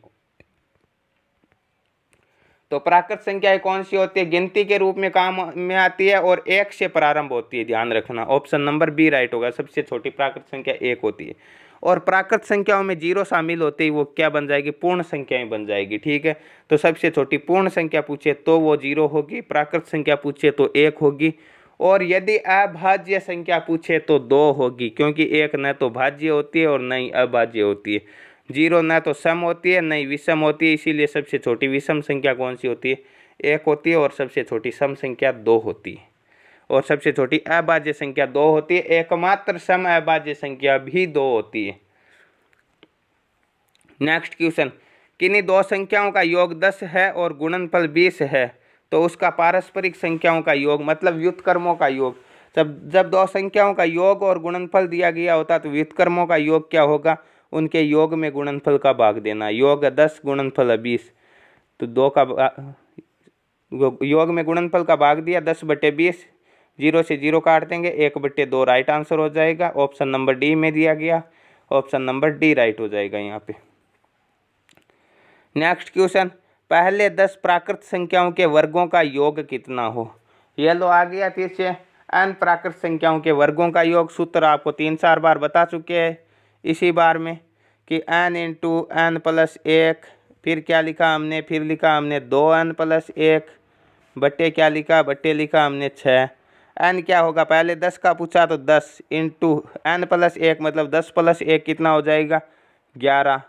Speaker 1: तो प्राकृत संख्याएं कौन सी होती है? गिनती के रूप में काम में आती है और 1 से प्रारंभ होती है, ध्यान रखना। ऑप्शन नंबर बी राइट होगा, सबसे छोटी प्राकृत संख्या 1 होती है। और प्राकृत संख्याओं में 0 शामिल होते ही वो क्या बन जाएगी? पूर्ण संख्याएं बन जाएगी। ठीक है, तो सबसे छोटी पूर्ण संख्या पूछे तो वो 0 होगी, प्राकृत संख्या पूछे तो 1 होगी, और यदि अभाज्य संख्या पूछे तो 2 होगी, क्योंकि 1 न तो भाज्य होती है और न ही अभाज्य होती है। 0 न तो सम होती है, न ही विषम होती है, इसीलिए सबसे छोटी विषम संख्या कौन सी होती है? 1 होती है, और सबसे छोटी सम संख्या 2 होती है, और सबसे छोटी अभाज्य संख्या 2 होती है। एकमात्र सम अभाज्य संख्या भी 2 होती है। नेक्स्ट क्वेश्चन, किन्हीं 2 संख्याओं का योग 10 है और गुणनफल 20 है, तो उसका पारस्परिक संख्याओं का योग, मतलब व्युत्क्रमों का योग, जब 2 संख्याओं का योग और गुणनफल दिया गया होता तो व्युत्क्रमों का योग क्या होगा? उनके योग में गुणनफल का भाग देना। योग 10 गुणनफल 20, तो 2 का योग में गुणनफल का भाग दिया, 10/20, 0 से 0 काट देंगे, 1/2 राइट आंसर हो जाएगा। ऑप्शन नंबर डी में दिया गया, ऑप्शन नंबर डी राइट हो जाएगा यहाँ पे। नेक्स्ट क्वेश्चन, पहले 10 प्राकृत संख्याओं के वर्गों का योग कितना हो? ये लो आ गया फिर से n प्राकृत संख्याओं के वर्गों का योग। सूत्र आपको 3-4 बार बता चुके हैं इसी बार में कि n × n + 1, फिर क्या लिखा हमने? फिर लिखा हमने 2n + 1 बट्टे क्या लिखा? बट्टे लिखा हमने 6। n क्या होगा? पहले 10 का पूछा तो 10 × n + 1 मतलब 10 + 1 कितना हो जाएगा? 11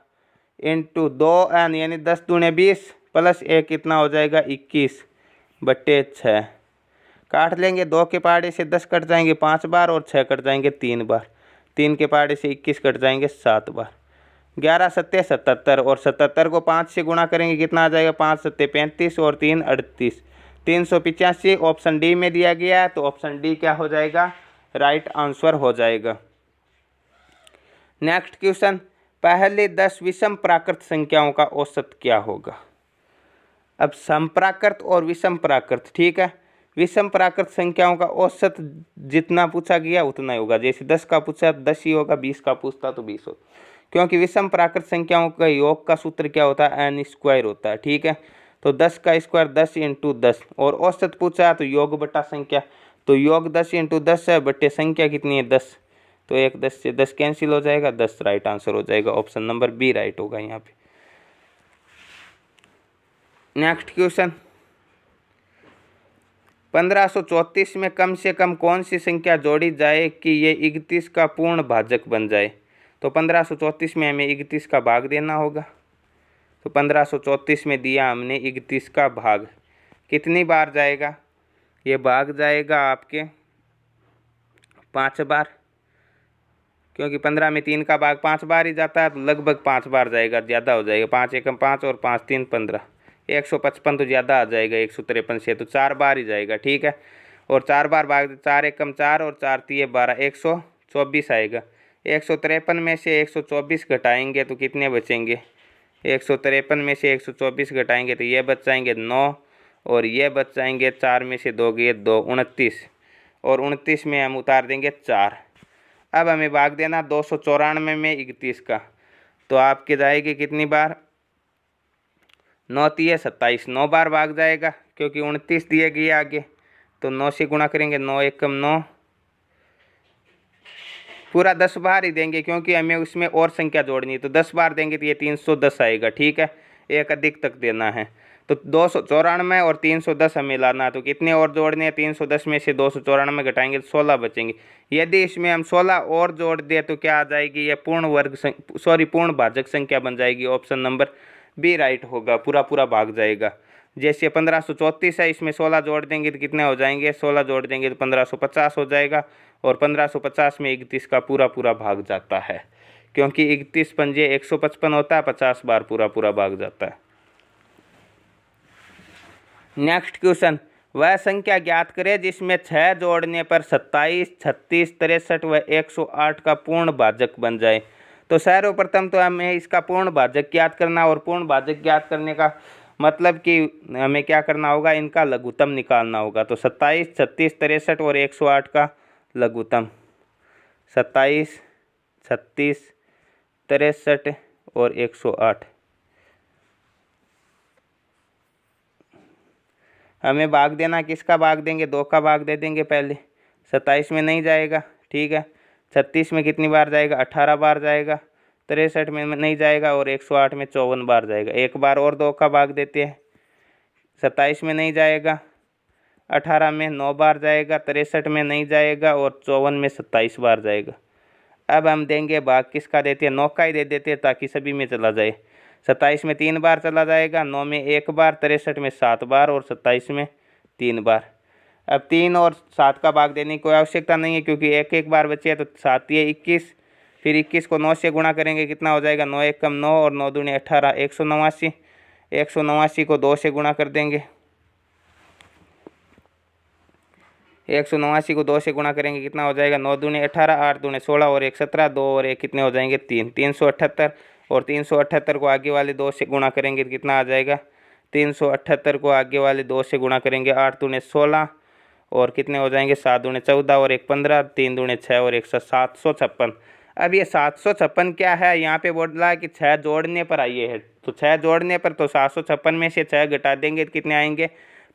Speaker 1: × 2n यानी 10 दूने 20 + 1 कितना हो जाएगा? 21 बट्टे 6। काट लेंगे, 2 के पहाड़े से 10 कट जाएंगे 5 बार, और 6 कट जाएंगे 3 बार। 3 के पहाड़े से 21 कट जाएंगे 7 बार। 11 सत्ते 77, और 77 को 5 से गुणा करेंगे कितना आ जाएगा? 5 सत्ते 35 और 3 38, 385। ऑप्शन डी में दिया गया है, तो ऑप्शन डी क्या हो जाएगा? राइट आंसर हो जाएगा। नेक्स्ट क्वेश्चन, पहले 10 विषम प्राकृत संख्याओं का औसत क्या होगा? अब समप्राकृत और विषम प्राकृत, ठीक है। विषम प्राकृत संख्याओं का औसत जितना पूछा गया उतना ही होगा। जैसे 10 का पूछा 10 ही होगा, 20 का पूछता तो 20 होगा, क्योंकि विषम प्राकृत संख्याओं का योग का सूत्र क्या होता है? n² होता है, ठीक है। तो 10 का स्क्वायर 10 × 10, और औसत पूछा तो योग बटा संख्या, तो योग 10 × 10 है, बटे संख्या कितनी है? 10, तो 1 10 से 10 कैंसिल हो जाएगा, 10 राइट आंसर हो जाएगा। ऑप्शन नंबर बी राइट होगा यहाँ पे। नेक्स्ट क्वेश्चन, 1534 में कम से कम कौन सी संख्या जोड़ी जाए कि ये 31 का पूर्ण भाजक बन जाए? तो 1534 में हमें 31 का भाग देना होगा। तो 1534 में दिया हमने 31 का भाग, कितनी बार जाएगा? ये भाग जाएगा आपके 5 बार, क्योंकि 15 में 3 का भाग 5 बार ही जाता है, तो लगभग 5 बार जाएगा, ज़्यादा हो जाएगा। 5 एकम 5 और 5 3 15, 155 तो ज़्यादा आ जाएगा 153 से, तो 4 बार ही जाएगा, ठीक है। और 4 बार भाग, 4 एकम 4 और 4 3 12, 124 आएगा। 153 में से 124 घटाएंगे तो कितने बचेंगे? 153 में से 124 घटाएंगे तो ये बच जाएंगे 9, और ये बच जाएंगे 4 में से 2 गए 2, 29, और 29 में हम उतार देंगे 4। अब हमें भाग देना 294 में 31 का, तो आपके जाएगी कितनी बार? 9 3 27, 9 बार भाग जाएगा, क्योंकि 29 दिए गए आगे, तो 9 से गुणा करेंगे, 9 एकम 9, पूरा 10 बार ही देंगे, क्योंकि हमें उसमें और संख्या जोड़नी है, तो 10 बार देंगे तो ये 310 आएगा, ठीक है। एक अधिक तक देना है, तो 294 और 310 हमें लाना है, तो कितने और जोड़ने हैं? 310 में से 294 घटाएंगे तो 16 बचेंगे। यदि इसमें हम 16 और जोड़ दें तो क्या आ जाएगी? ये पूर्ण भाजक संख्या बन जाएगी। ऑप्शन नंबर बी राइट होगा, पूरा भाग जाएगा। जैसे 1534 है, इसमें 16 जोड़ देंगे तो कितने हो जाएंगे? 16 जोड़ देंगे तो 1550 हो जाएगा, और 1550 में 31 का पूरा भाग जाता है, क्योंकि 31 पंजे 155 होता है, 50 बार पूरा भाग जाता है। नेक्स्ट क्वेश्चन, वह संख्या ज्ञात करें जिसमें 6 जोड़ने पर 27, 36, 63 व 108 का पूर्ण भाजक बन जाए। तो सर्वप्रथम तो हमें इसका पूर्ण भाजक ज्ञात करना, और पूर्ण भाजक ज्ञात करने का मतलब कि हमें क्या करना होगा, इनका लघुत्तम निकालना होगा। तो 27, 36, 63 और 108 का लघुत्तम 27, 36, 63 और 108। हमें भाग देना, किसका भाग देंगे, 2 का भाग दे देंगे पहले। 27 में नहीं जाएगा, ठीक है। 36 में कितनी बार जाएगा, 18 बार जाएगा। 63 में नहीं जाएगा, और 108 में 54 बार जाएगा। एक बार और 2 का भाग देते हैं। 27 में नहीं जाएगा, 18 में 9 बार जाएगा, 63 में नहीं जाएगा, और 54 में 27 बार जाएगा। अब हम देंगे भाग, किसका देते हैं, 9 का ही दे देते हैं ताकि सभी में चला जाए। 27 में 3 बार चला जाएगा, 9 में 1 बार, 63 में 7 बार, और 27 में 3 बार। अब 3 और 7 का भाग देने की कोई आवश्यकता नहीं है, क्योंकि एक एक बार बचे है, तो 7 ये 21, फिर 21 को 9 से गुणा करेंगे, कितना हो जाएगा, 9 1 कम 9 और 9 दूनी 18, 189। 189 को 2 से गुणा कर देंगे। 189 को 2 से गुणा करेंगे, कितना हो जाएगा, 9 दूनी 18, 8 दूनी 16 और 1 17, 2 और 1 कितने हो जाएंगे, 3, 378। और 378 को आगे वाले 2 से गुणा करेंगे तो कितना आ जाएगा, 378 को आगे वाले 2 से गुणा करेंगे, 8 दूनी 16 और कितने हो जाएंगे, 7 दूनी 14 और 1 15, 3 दूनी 6 और 1 756। अब ये 756 क्या है, यहाँ पे बोल रहा है कि 6 जोड़ने पर आई है। तो 6 जोड़ने पर, तो 756 में से 6 घटा देंगे तो कितने आएंगे,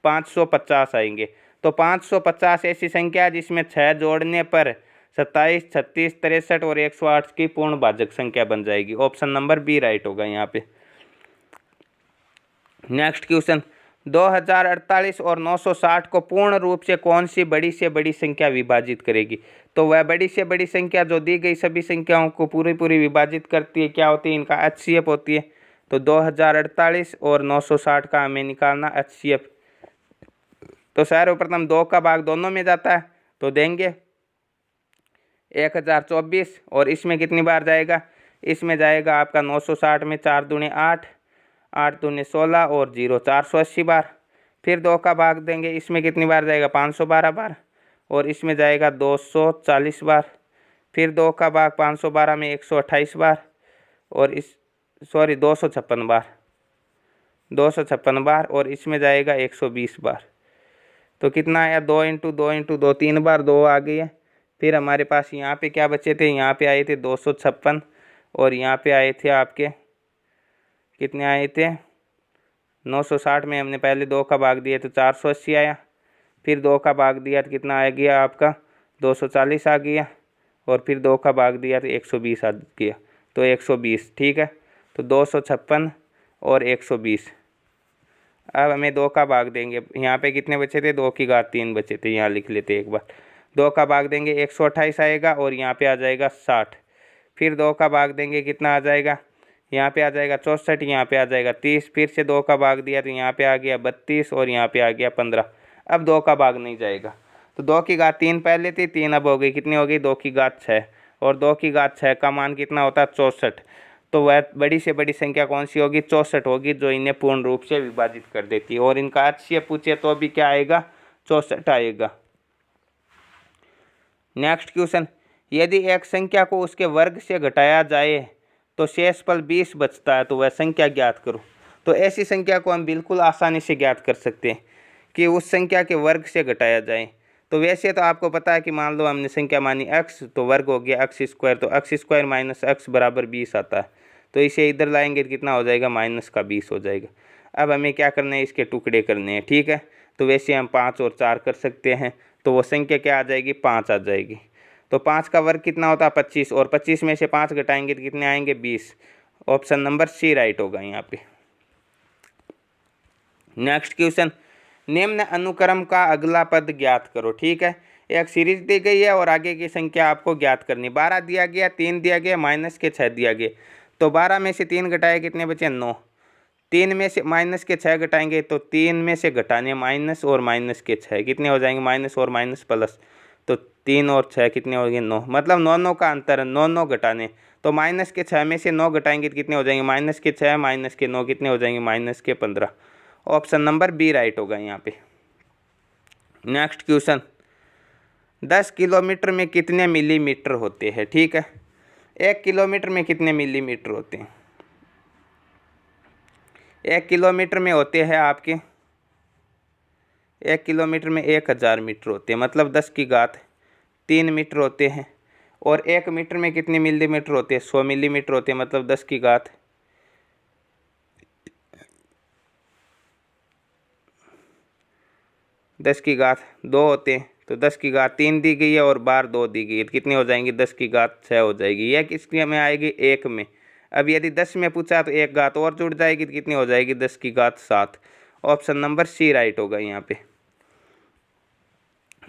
Speaker 1: 550 आएंगे। तो 550 ऐसी संख्या जिसमें 6 जोड़ने पर 27, 36, 63 और 108 की पूर्ण भाजक संख्या बन जाएगी। ऑप्शन नंबर बी राइट होगा यहाँ पे। नेक्स्ट क्वेश्चन, 2048 और 960 को पूर्ण रूप से कौन सी बड़ी से बड़ी संख्या विभाजित करेगी। तो वह बड़ी से बड़ी संख्या जो दी गई सभी संख्याओं को पूरी विभाजित करती है, क्या होती है, इनका HCF होती है। तो 2048 और 960 का हमें निकालना HCF। तो सर्वप्रथम 2 का भाग दोनों में जाता है, तो देंगे 1024, और इसमें कितनी बार जाएगा, इसमें जाएगा आपका 960 में 4 दूनी 8, 8 दूनी 16 और 0 480 बार। फिर 2 का भाग देंगे, इसमें कितनी बार जाएगा, 512 बार, और इसमें जाएगा 240 बार। फिर 2 का भाग 512 में 128 बार, और 256 बार, 256 बार, और इसमें जाएगा 120 बार। तो कितना आया, 2 × 2 × 2 3 बार 2 आ गई है। फिर हमारे पास यहाँ पे क्या बचे थे, यहाँ पे आए थे 256, और यहाँ पे आए थे आपके कितने आए थे, 960 में हमने पहले 2 का भाग दिया तो 480 आया। फिर 2 का भाग दिया तो कितना आ गया आपका, 240 आ गया, और फिर 2 का भाग दिया तो 120 आ गया, तो 120, ठीक है। तो 256 और 120। अब हमें 2 का भाग देंगे, यहाँ पे कितने बचे थे, 2 की घात 3 बचे थे, यहाँ लिख लेते एक बार। 2 का भाग देंगे 128 आएगा, और यहाँ पे आ जाएगा 60। फिर 2 का भाग देंगे, कितना आ जाएगा, यहाँ पे आ जाएगा 64, यहाँ पे आ जाएगा 30। फिर से 2 का भाग दिया तो यहाँ पे आ गया 32, और यहाँ पे आ गया 15। अब 2 का भाग नहीं जाएगा, तो 2 की घात 3 पहले थी, 3 अब हो गई, कितनी हो गई, 2 की घात 6, और 2 की घात 6 का मान कितना होता है, 64। तो वह बड़ी से बड़ी संख्या कौन सी होगी, 64 होगी, जो इन्हें पूर्ण रूप से विभाजित कर देती है। और इनका HCF पूछे तो भी क्या आएगा, 64 आएगा। नेक्स्ट क्वेश्चन, यदि एक संख्या को उसके वर्ग से घटाया जाए तो शेषफल 20 बचता है, तो वह संख्या ज्ञात करो। तो ऐसी संख्या को हम बिल्कुल आसानी से ज्ञात कर सकते हैं कि उस संख्या के वर्ग से घटाया जाए। तो वैसे तो आपको पता है कि मान लो हमने संख्या मानी x, तो वर्ग हो गया x², तो x² माइनस x बराबर 20 आता है। तो इसे इधर लाएंगे तो कितना हो जाएगा, -20 हो जाएगा। अब हमें क्या करना है, इसके टुकड़े करने हैं, ठीक है। तो वैसे हम 5 और 4 कर सकते हैं, तो वो संख्या क्या आ जाएगी, 5 आ जाएगी। तो 5 का वर्ग कितना होता है, 25, और 25 में से 5 घटाएंगे तो कितने आएंगे, 20। ऑप्शन नंबर सी राइट होगा यहाँ पे। नेक्स्ट क्वेश्चन, निम्न अनुक्रम का अगला पद ज्ञात करो, ठीक है। एक सीरीज दी गई है और आगे की संख्या आपको ज्ञात करनी। 12 दिया गया, 3 दिया गया, -6 दिया गया। तो 12 में से 3 घटाए कितने बचे, 9। 3 में से -6 घटाएंगे तो 3 में से घटाने माइनस और -6 कितने हो जाएंगे, माइनस और माइनस प्लस। तो 3 और 6 कितने हो गए, 9। मतलब 9 का अंतर है, 9 घटाने। तो -6 में से 9 घटाएंगे तो कितने हो जाएंगे, -6 -9 कितने हो जाएंगे, -15। ऑप्शन नंबर बी राइट होगा यहाँ पे। नेक्स्ट क्वेश्चन, 10 किलोमीटर में कितने मिलीमीटर होते हैं? ठीक है, 1 किलोमीटर में कितने मिलीमीटर होते हैं? 1 किलोमीटर में होते हैं आपके 1 किलोमीटर में 1000 मीटर होते हैं, मतलब 10 की घात 3 मीटर होते हैं। और 1 मीटर में कितने मिलीमीटर होते हैं? 100 मिलीमीटर होते हैं, मतलब 10 की घात 2 होते हैं। तो 10 की घात 3 दी गई है और बार 2 दी गई है, तो कितनी हो जाएंगी? 10 की घात 6 हो जाएगी। यह किसके में आएगी? 1 में। अब यदि 10 में पूछा तो 1 घात और जुड़ जाएगी, तो कितनी हो जाएगी? 10 की घात 7। ऑप्शन नंबर सी राइट होगा यहाँ पे।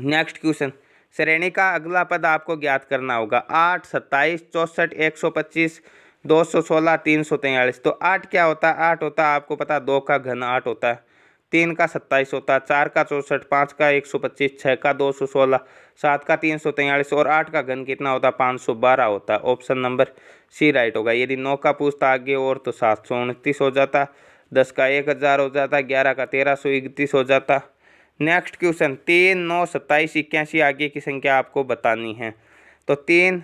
Speaker 1: नेक्स्ट क्वेश्चन, श्रेणी का अगला पद आपको ज्ञात करना होगा। 8, 27, 64, 125, 216, 343। तो 8 क्या होता है? 8 होता है, आपको पता, 2 का घन 8 होता है, 3 का 27 होता है, 4 का 64, 5 का 125, 6 का 216, 7 का 343 और 8 का घन कितना होता है? 512 होता है। ऑप्शन नंबर सी राइट होगा। यदि 9 का पूछता आगे और तो 729 हो जाता, 10 का 1000 हो जाता, 11 का 1331 हो जाता। नेक्स्ट क्वेश्चन, 3, 9, 27, 81 आगे की संख्या आपको बतानी है। तो 3,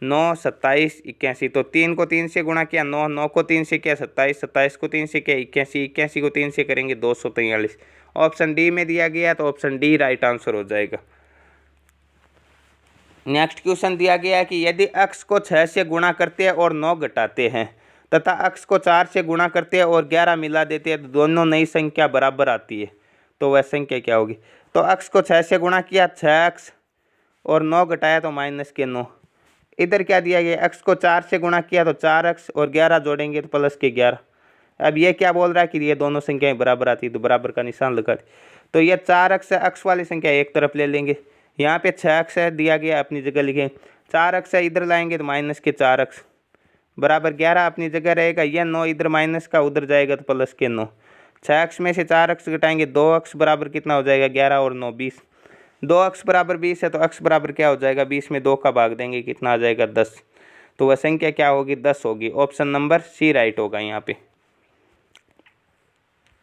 Speaker 1: 9, 27, 81। तो 3 को 3 से गुणा किया 9, 9 को 3 से किया 27, 27 को 3 से किया 81, 81 को 3 से करेंगे 243। ऑप्शन डी में दिया गया, तो ऑप्शन डी राइट आंसर हो जाएगा। नेक्स्ट क्वेश्चन दिया गया है कि यदि x को 6 से गुणा करते हैं और 9 घटाते हैं तथा x को 4 से गुणा करते हैं और 11 मिला देते हैं, तो दोनों नई संख्या बराबर आती है, तो वह संख्या क्या होगी? तो x को 6 से गुणा किया 6x और 9 घटाया तो -9। इधर क्या दिया गया? x को 4 से गुणा किया तो 4x और 11 जोड़ेंगे तो +11। अब ये क्या बोल रहा है कि ये दोनों संख्याएं बराबर आती है, तो बराबर का निशान लगा दे। तो ये 4x है, x वाली संख्या एक तरफ ले लेंगे, यहाँ पे 6x है दिया गया, अपनी जगह लिखें। 4x है, इधर लाएंगे तो -4x बराबर 11 अपनी जगह रहेगा। यह 9 इधर माइनस का उधर जाएगा तो +9। 6x में से 4x घटाएंगे 2x बराबर कितना हो जाएगा? 11 और 9 20। 2x बराबर 20 है, तो x बराबर क्या हो जाएगा? 20 में 2 का भाग देंगे, कितना आ जाएगा? 10। तो वह संख्या क्या होगी? 10 होगी। ऑप्शन नंबर सी राइट होगा यहाँ पे।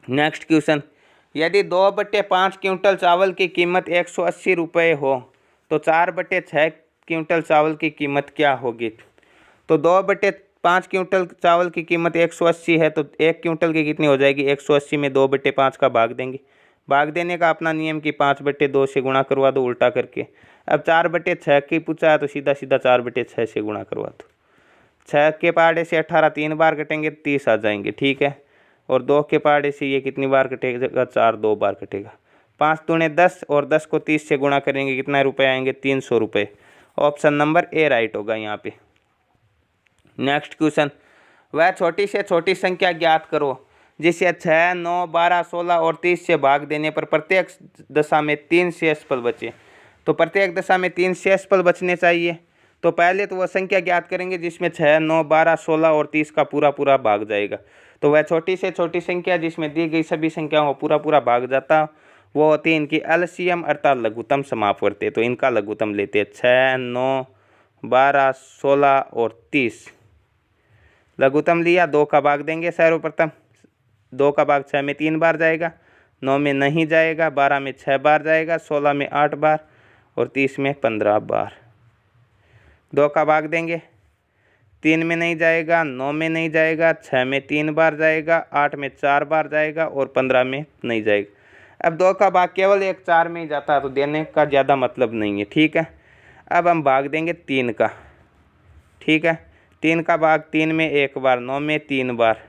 Speaker 1: नेक्स्ट क्वेश्चन, यदि 2/5 क्विंटल चावल की कीमत 180 रुपये हो तो 4/6 क्विंटल चावल की कीमत क्या होगी? तो 2/5 क्विंटल चावल की कीमत 180 है, तो 1 क्विंटल की कितनी हो जाएगी? 180 में 2/5 का भाग देंगे। भाग देने का अपना नियम कि 5/2 से गुणा करवा दो उल्टा करके। अब 4/6 की पूछा है तो सीधा सीधा 4/6 से गुणा करवा दो। 6 के पहाड़े से 18 3 बार कटेंगे 30 आ जाएंगे, ठीक है। और 2 के पहाड़े से ये कितनी बार कटेगा? 4 2 बार कटेगा। 5 दूने 10 और 10 को 30 से गुणा करेंगे, कितना रुपए आएंगे? 300 रुपये। ऑप्शन नंबर ए राइट होगा यहाँ पे। नेक्स्ट क्वेश्चन, वह छोटी से छोटी संख्या ज्ञात करो जिसे 6, 9, 12, 16 और 30 से भाग देने पर प्रत्येक दशा में 3 शेषफल बचे। तो प्रत्येक दशा में 3 शेषफल बचने चाहिए। तो पहले तो वह संख्या ज्ञात करेंगे जिसमें 6, 9, 12, 16 और 30 का पूरा पूरा भाग जाएगा। तो वह छोटी से छोटी संख्या जिसमें दी गई सभी संख्याओं का पूरा पूरा भाग जाता, वो होती है इनकी एलसीएम अर्थात लघुत्तम समापवर्ती। तो इनका लघुत्तम लेते हैं 6, 9, 12, 16 और 30। लघुत्तम लिया, 2 का भाग देंगे सर्वप्रथम। 2 का भाग 6 में 3 बार जाएगा, 9 में नहीं जाएगा, 12 में 6 बार जाएगा, 16 में 8 बार और 30 में 15 बार। 2 का भाग देंगे, 3 में नहीं जाएगा, 9 में नहीं जाएगा, 6 में 3 बार जाएगा, 8 में 4 बार जाएगा और 15 में नहीं जाएगा। अब 2 का भाग केवल 1 4 में ही जाता है, तो देने का ज़्यादा मतलब नहीं है, ठीक है। अब हम भाग देंगे 3 का, ठीक है। 3 का भाग 3 में 1 बार, 9 में 3 बार,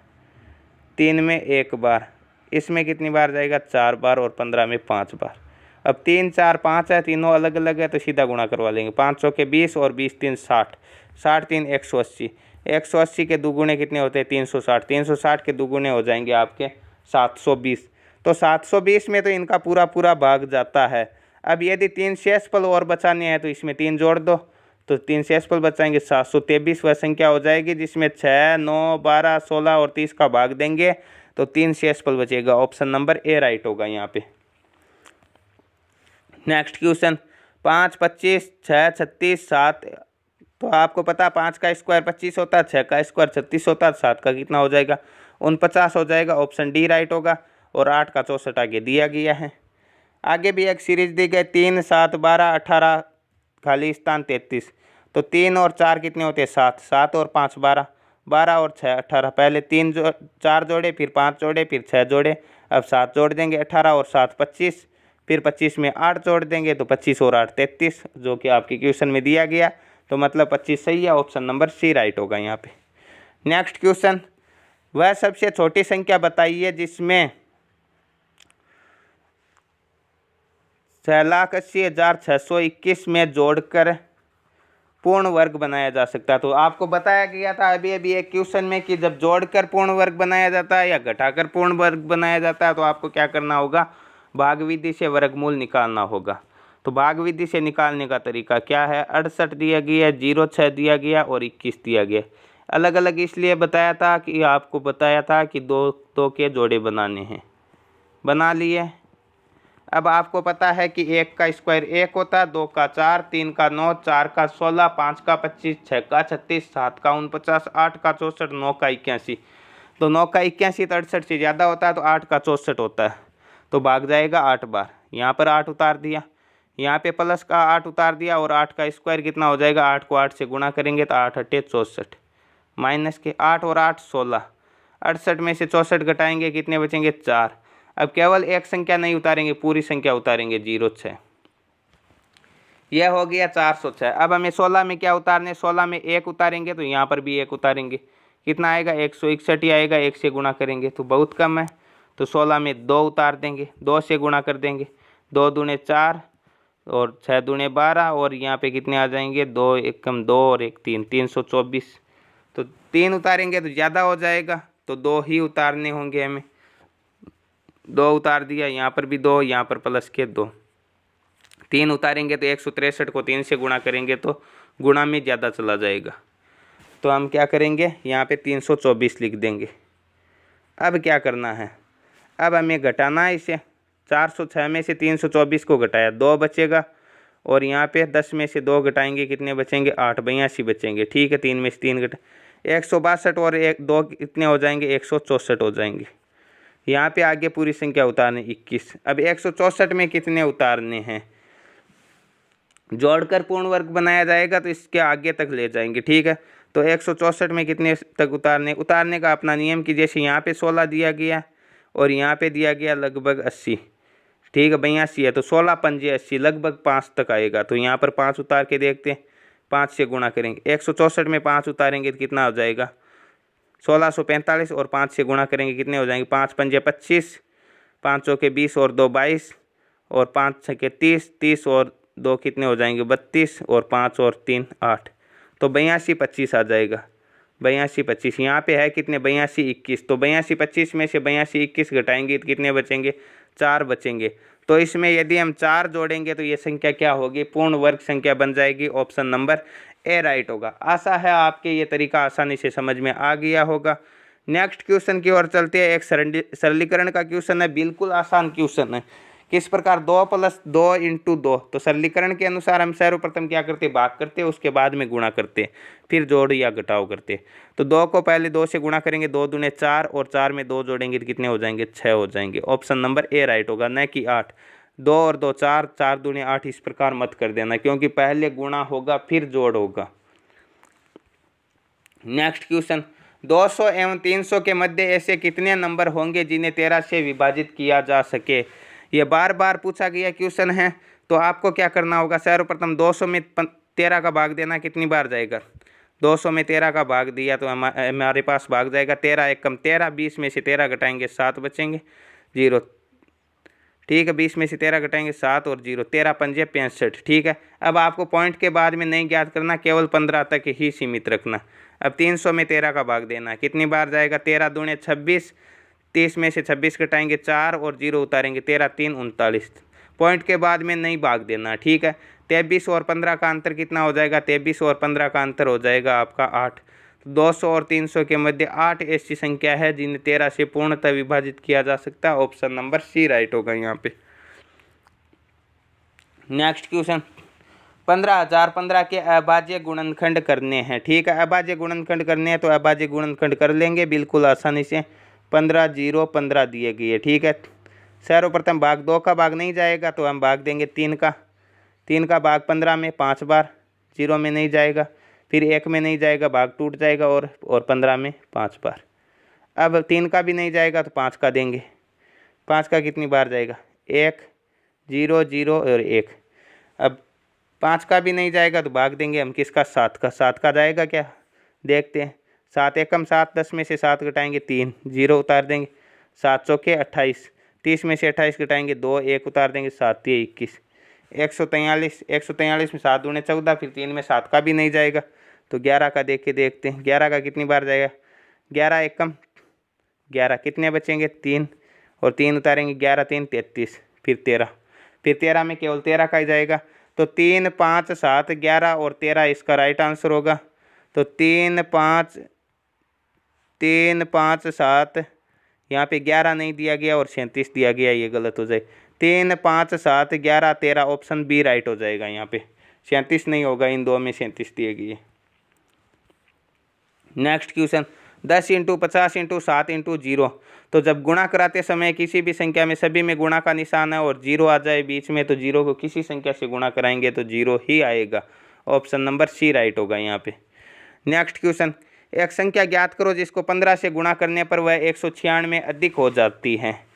Speaker 1: 3 में 1 बार, इसमें कितनी बार जाएगा? 4 बार और 15 में 5 बार। अब 3 4 5 है, तीनों अलग अलग है, तो सीधा गुणा करवा लेंगे। 5 के 20 और 20 3 60, 60 3 180। 180 के दुगुने कितने होते हैं? 360। 360 के दुगुने हो जाएंगे आपके 720। तो 720 में तो इनका पूरा पूरा भाग जाता है। अब यदि 3 शेषफल और बचाने हैं तो इसमें 3 जोड़ दो, तो 3 शेषफल बचाएंगे 723 वह संख्या हो जाएगी जिसमें 6, 9, 12, 16 और 30 का भाग देंगे तो 3 शेषफल बचेगा। ऑप्शन नंबर ए राइट होगा यहाँ पे। Next question, 5, 25, 6, 36, 7। तो आपको पता 5 का स्क्वायर 25 होता है, 6 का स्क्वायर 36 होता है, 7 का कितना हो जाएगा? 49 हो जाएगा। ऑप्शन डी राइट होगा। और 8 का 64 आगे दिया गया है। आगे भी एक सीरीज दी गई 3, 7, 12, 18 खाली स्थान 33। तो 3 और 4 कितने होते हैं 7, 7 और 5 12, 12 और 6 18। पहले 4 जोड़े, फिर 5 जोड़े, फिर 6 जोड़े, अब 7 जोड़ देंगे, 18 और 7 25, फिर 25 में 8 जोड़ देंगे तो 25 और 8 33, जो कि आपके क्वेश्चन में दिया गया। तो मतलब 25 सही है, ऑप्शन नंबर सी राइट होगा यहाँ पे। नेक्स्ट क्वेश्चन, वह सबसे छोटी संख्या बताइए जिसमें 6,80,621 में जोड़कर पूर्ण वर्ग बनाया जा सकता है। तो आपको बताया गया था अभी अभी एक क्वेश्चन में कि जब जोड़कर पूर्ण वर्ग बनाया जाता है या घटाकर पूर्ण वर्ग बनाया जाता है तो आपको क्या करना होगा, भाग विधि से वर्गमूल निकालना होगा। तो भाग विधि से निकालने का तरीका क्या है, 68 दिया गया, 06 दिया गया और 21 दिया गया। अलग अलग इसलिए बताया था कि आपको बताया था कि दो के जोड़े बनाने हैं, बना लिए। अब आपको पता है कि 1 का स्क्वायर 1 होता है, 2 का 4, 3 का 9, 4 का 16, 5 का 25, 6 का 36, 7 का 49, 8 का 64, 9 का 81। तो 9 का 81 तो 68 से ज़्यादा होता है, तो 8 का 64 होता है, तो भाग जाएगा 8 बार। यहाँ पर 8 उतार दिया, यहाँ पे प्लस का 8 उतार दिया, और 8 का स्क्वायर कितना हो जाएगा, 8 को 8 से गुणा करेंगे तो 8 8 64, माइनस के 8 और 8 16, 68 में से 64 घटाएंगे कितने बचेंगे 4। अब केवल एक संख्या नहीं उतारेंगे, पूरी संख्या उतारेंगे 06। यह हो गया 406। अब हमें 16 में क्या उतारने, 16 में 1 उतारेंगे तो यहाँ पर भी 1 उतारेंगे, कितना आएगा 161 ही आएगा, 1 से गुणा करेंगे तो बहुत कम है, तो 16 में 2 उतार देंगे, 2 से गुणा कर देंगे, 2 दूने 4 और 6 दूने 12, और यहाँ पे कितने आ जाएंगे 2 1 कम 2 और 1 3, 324। तो 3 उतारेंगे तो ज़्यादा हो जाएगा, तो 2 ही उतारने होंगे हमें, 2 उतार दिया, यहाँ पर भी 2, यहाँ पर प्लस के 2। 3 उतारेंगे तो 163 को 3 से गुणा करेंगे तो गुणा में ज़्यादा चला जाएगा, तो हम क्या करेंगे यहाँ पे 324 लिख देंगे। अब क्या करना है, अब हमें घटाना है इसे, 406 में से 324 को घटाया 2 बचेगा, और यहाँ पे 10 में से 2 घटाएंगे कितने बचेंगे 8, 82 बचेंगे, ठीक है। 3 में से 3 घटा 162 और 2 कितने हो जाएंगे 164 हो जाएंगे। यहाँ पे आगे पूरी संख्या उतारने 21। अब 164 में कितने उतारने हैं, जोड़कर पूर्ण वर्ग बनाया जाएगा तो इसके आगे तक ले जाएंगे, ठीक है। तो 164 में कितने तक उतारने का अपना नियम कि जैसे यहाँ पे 16 दिया गया और यहाँ पे दिया गया लगभग 80, ठीक है 82 है, तो 16 पंजे 80, लगभग 5 तक आएगा। तो यहाँ पर 5 उतार के देखते हैं, 5 से गुणा करेंगे, 164 में 5 उतारेंगे तो कितना हो जाएगा 1645, और 5 से गुणा करेंगे कितने हो जाएंगे 5 पंजे 25, 5 चौके 20 और 2 22, और 5 छके 30, 30 और 2 कितने हो जाएंगे 32, और 5 और 3 8, तो 82 25 आ जाएगा। 82 25 यहाँ पे है कितने 82 21, तो 82 25 में से 82 21 घटाएंगे तो कितने बचेंगे 4 बचेंगे। तो इसमें यदि हम 4 जोड़ेंगे तो ये संख्या क्या होगी, पूर्ण वर्ग संख्या बन जाएगी, ऑप्शन नंबर ए राइट होगा। आशा है आपके ये तरीका आसानी से समझ में आ गया होगा। नेक्स्ट क्वेश्चन की ओर चलते हैं। एक सरलीकरण का क्वेश्चन है, बिल्कुल आसान क्वेश्चन है। किस प्रकार 2 + 2 × 2, तो सरलीकरण के अनुसार हम सर्वप्रथम क्या करते हैं, भाग करते हैं, उसके बाद में गुणा करते हैं, फिर जोड़ या घटाव करते हैं। तो 2 को पहले 2 से गुणा करेंगे, 2 दूने 4, और 4 में 2 जोड़ेंगे तो कितने हो जाएंगे 6 हो जाएंगे। ऑप्शन नंबर ए राइट होगा, न कि 8। 2 और 2 4, 4 दूने 8, इस प्रकार मत कर देना, क्योंकि पहले गुणा होगा फिर जोड़ होगा। नेक्स्ट क्वेश्चन, 200 एवं 300 के मध्य ऐसे कितने नंबर होंगे जिन्हें 13 से विभाजित किया जा सके। ये बार बार पूछा गया क्वेश्चन है, तो आपको क्या करना होगा, सर्वप्रथम 200 में 13 का भाग देना, कितनी बार जाएगा 200 में 13 का भाग दिया तो हमारे पास भाग जाएगा 13 1 कम 13, 20 में से 13 घटाएंगे 7 बचेंगे 0, ठीक है। 20 में से 13 घटाएंगे 7 और 0, 13 पंजे 65, ठीक है। अब आपको पॉइंट के बाद में नहीं ज्ञात करना, केवल 15 तक ही सीमित रखना। अब 300 में 13 का भाग देना, कितनी बार जाएगा 13 दूने 26, 30 में से 26 घटाएंगे 4 और 0 उतारेंगे 13 3 39, पॉइंट के बाद में नहीं भाग देना, ठीक है। 23 और 15 का अंतर कितना हो जाएगा, 23 और 15 का अंतर हो जाएगा आपका 8। 200 और 300 के मध्य 8 ऐसी संख्या है जिन्हें 13 से पूर्णतः विभाजित किया जा सकता है। ऑप्शन नंबर सी राइट होगा यहाँ पे। नेक्स्ट क्वेश्चन, 15,015 के अभाज्य गुणनखंड करने हैं, ठीक है। अभाज्य गुणनखंड करने हैं तो अभाज्य गुणनखंड कर लेंगे बिल्कुल आसानी से। 15 0 15 दिए गए, ठीक है। सर्वप्रथम भाग 2 का भाग नहीं जाएगा तो हम भाग देंगे 3 का। 3 का भाग 15 में 5 बार, 0 में नहीं जाएगा। फिर 1 में नहीं जाएगा, भाग टूट जाएगा और 15 में 5 बार। अब 3 का भी नहीं जाएगा तो 5 का देंगे। 5 का कितनी बार जाएगा? 1, 0, 0 और 1। अब 5 का भी नहीं जाएगा तो भाग देंगे हम किसका? 7 का। 7 का जाएगा क्या? देखते हैं। 7 एकम 7, 10 में से 7 घटाएंगे 3, 0 उतार देंगे। 7 चौके 28, 30 में से 28 घटाएंगे 2, 1 उतार देंगे, 7 तिये 21। 143, 143 में 7 दूने 14, फिर 3 में 7 का भी नहीं जाएगा तो 11 का देख के देखते हैं। 11 का कितनी बार जाएगा? 11 एकम 11, कितने बचेंगे? 3 और 3 उतारेंगे, 11 3 33, फिर 13। फिर 13 में केवल 13 का ही जाएगा तो 3, 5, 7, 11 और 13 इसका राइट आंसर होगा। तो 3, 5, 7, यहाँ पे 11 नहीं दिया गया और 37 दिया गया, ये गलत हो जाए। 3, 5, 7, 11, 13 ऑप्शन बी राइट हो जाएगा। यहाँ पे 37 नहीं होगा, इन दो में 37 दिए गए। Next question, 10 × 50 × 7 × 0। तो जब गुणा कराते समय किसी भी संख्या में सभी में गुणा का निशान है और 0 आ जाए बीच में तो 0 को किसी संख्या से गुणा कराएंगे तो 0 ही आएगा। ऑप्शन नंबर सी राइट होगा यहाँ पे। नेक्स्ट क्वेश्चन, एक संख्या ज्ञात करो जिसको 15 से गुणा करने पर वह 196 में अधिक हो जाती है।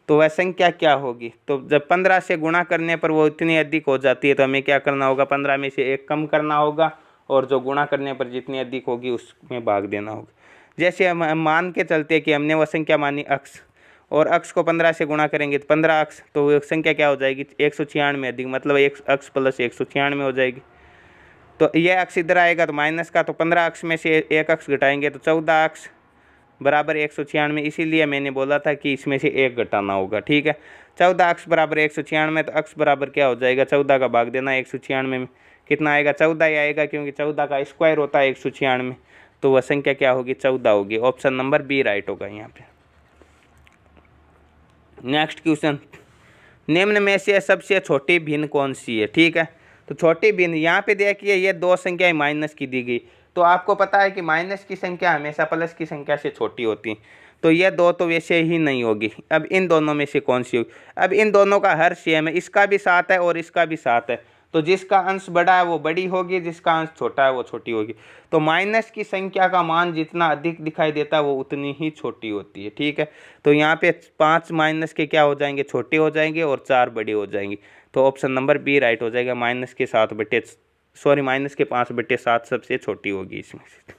Speaker 1: तो वह संख्या क्या होगी? तो जब 15 से गुणा करने पर वो इतनी अधिक हो जाती है तो हमें क्या करना होगा? 15 में से 1 कम करना होगा और जो गुणा करने पर जितनी अधिक होगी उसमें भाग देना होगा। जैसे हम मान के चलते हैं कि हमने वह संख्या मानी अक्स, और अक्स को 15 से गुणा करेंगे तो 15 अक्स, तो वो संख्या क्या हो जाएगी? 196 में अधिक, मतलब 1 अक्स प्लस 196 में हो जाएगी। तो यह अक्स इधर आएगा तो माइनस का, तो 15 अक्स में से 1 अक्स घटाएंगे तो 14 अक्स बराबर 196 में। इसीलिए मैंने बोला था कि इसमें से 1 घटाना होगा। ठीक है, 14 अक्स बराबर 196 में, तो अक्स बराबर क्या हो जाएगा? 14 का भाग देना 196 में कितना आएगा? 14 ही आएगा, क्योंकि 14 का स्क्वायर होता है 196 में। तो वह संख्या क्या होगी? 14 होगी। ऑप्शन नंबर बी राइट होगा यहाँ पे। नेक्स्ट क्वेश्चन, निम्न में से सबसे छोटी भिन्न कौन सी है? ठीक है, तो छोटी भिन्न यहाँ पे देखिए, ये दो संख्याएं माइनस की दी गई। तो आपको पता है कि माइनस की संख्या हमेशा प्लस की संख्या से छोटी होती है, तो ये दो तो वैसे ही नहीं होगी। अब इन दोनों में से कौन सी होगी? अब इन दोनों का हर सेम है, इसका भी 7 है और इसका भी 7 है, तो जिसका अंश बड़ा है वो बड़ी होगी, जिसका अंश छोटा है वो छोटी होगी। तो माइनस की संख्या का मान जितना अधिक दिखाई देता है वो उतनी ही छोटी होती है। ठीक है, तो यहाँ पे 5 माइनस के क्या हो जाएंगे? छोटे हो जाएंगे और 4 बड़े हो जाएंगे। तो ऑप्शन नंबर बी राइट हो जाएगा। माइनस के 5/7 सबसे छोटी होगी इसमें से।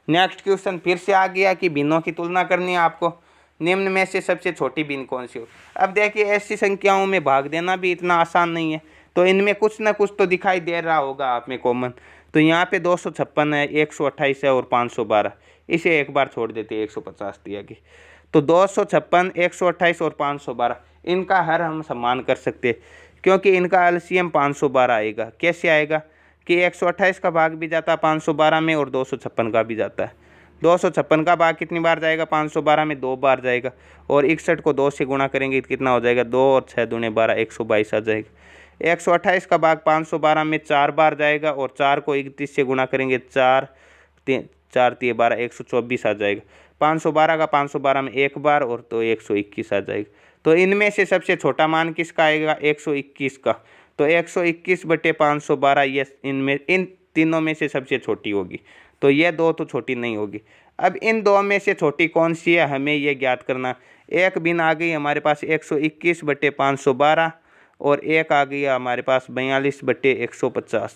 Speaker 1: नेक्स्ट क्वेश्चन फिर से आ गया कि भिन्नों की तुलना करनी है आपको। निम्न में से सबसे छोटी भिन्न कौन सी हो? अब देखिए, ऐसी संख्याओं में भाग देना भी इतना आसान नहीं है, तो इनमें कुछ ना कुछ तो दिखाई दे रहा होगा आप में कॉमन। तो यहाँ पे 256 है, 128 है और 512। इसे एक बार छोड़ देते हैं, 150 दिया गया। तो 256, 128 और 512 इनका हर हम सम्मान कर सकते हैं, क्योंकि इनका एलसीएम 512 आएगा। कैसे आएगा कि 128 का भाग भी जाता है 512 में और 256 का भी जाता है। 256 का भाग कितनी बार जाएगा? 512 में 2 बार जाएगा, और 61 को 2 से गुणा करेंगे तो कितना हो जाएगा? 2 और 6 दूने 12, 122 आ जाएगा। 128 का भाग 512 में 4 बार जाएगा, और 4 को 31 से गुणा करेंगे 4 3 12, 124 आ जाएगा। 512 का 512 में 1 बार और तो 121 आ जाएगा। तो इनमें से सबसे छोटा मान किसका आएगा? 121 का। तो 121/512 ये इन तीनों में से सबसे छोटी होगी। तो ये दो तो छोटी नहीं होगी। अब इन दो में से छोटी कौन सी है हमें ये ज्ञात करना। एक भिन्न आ गई हमारे पास 121/512 और एक आ गई हमारे पास 42/150।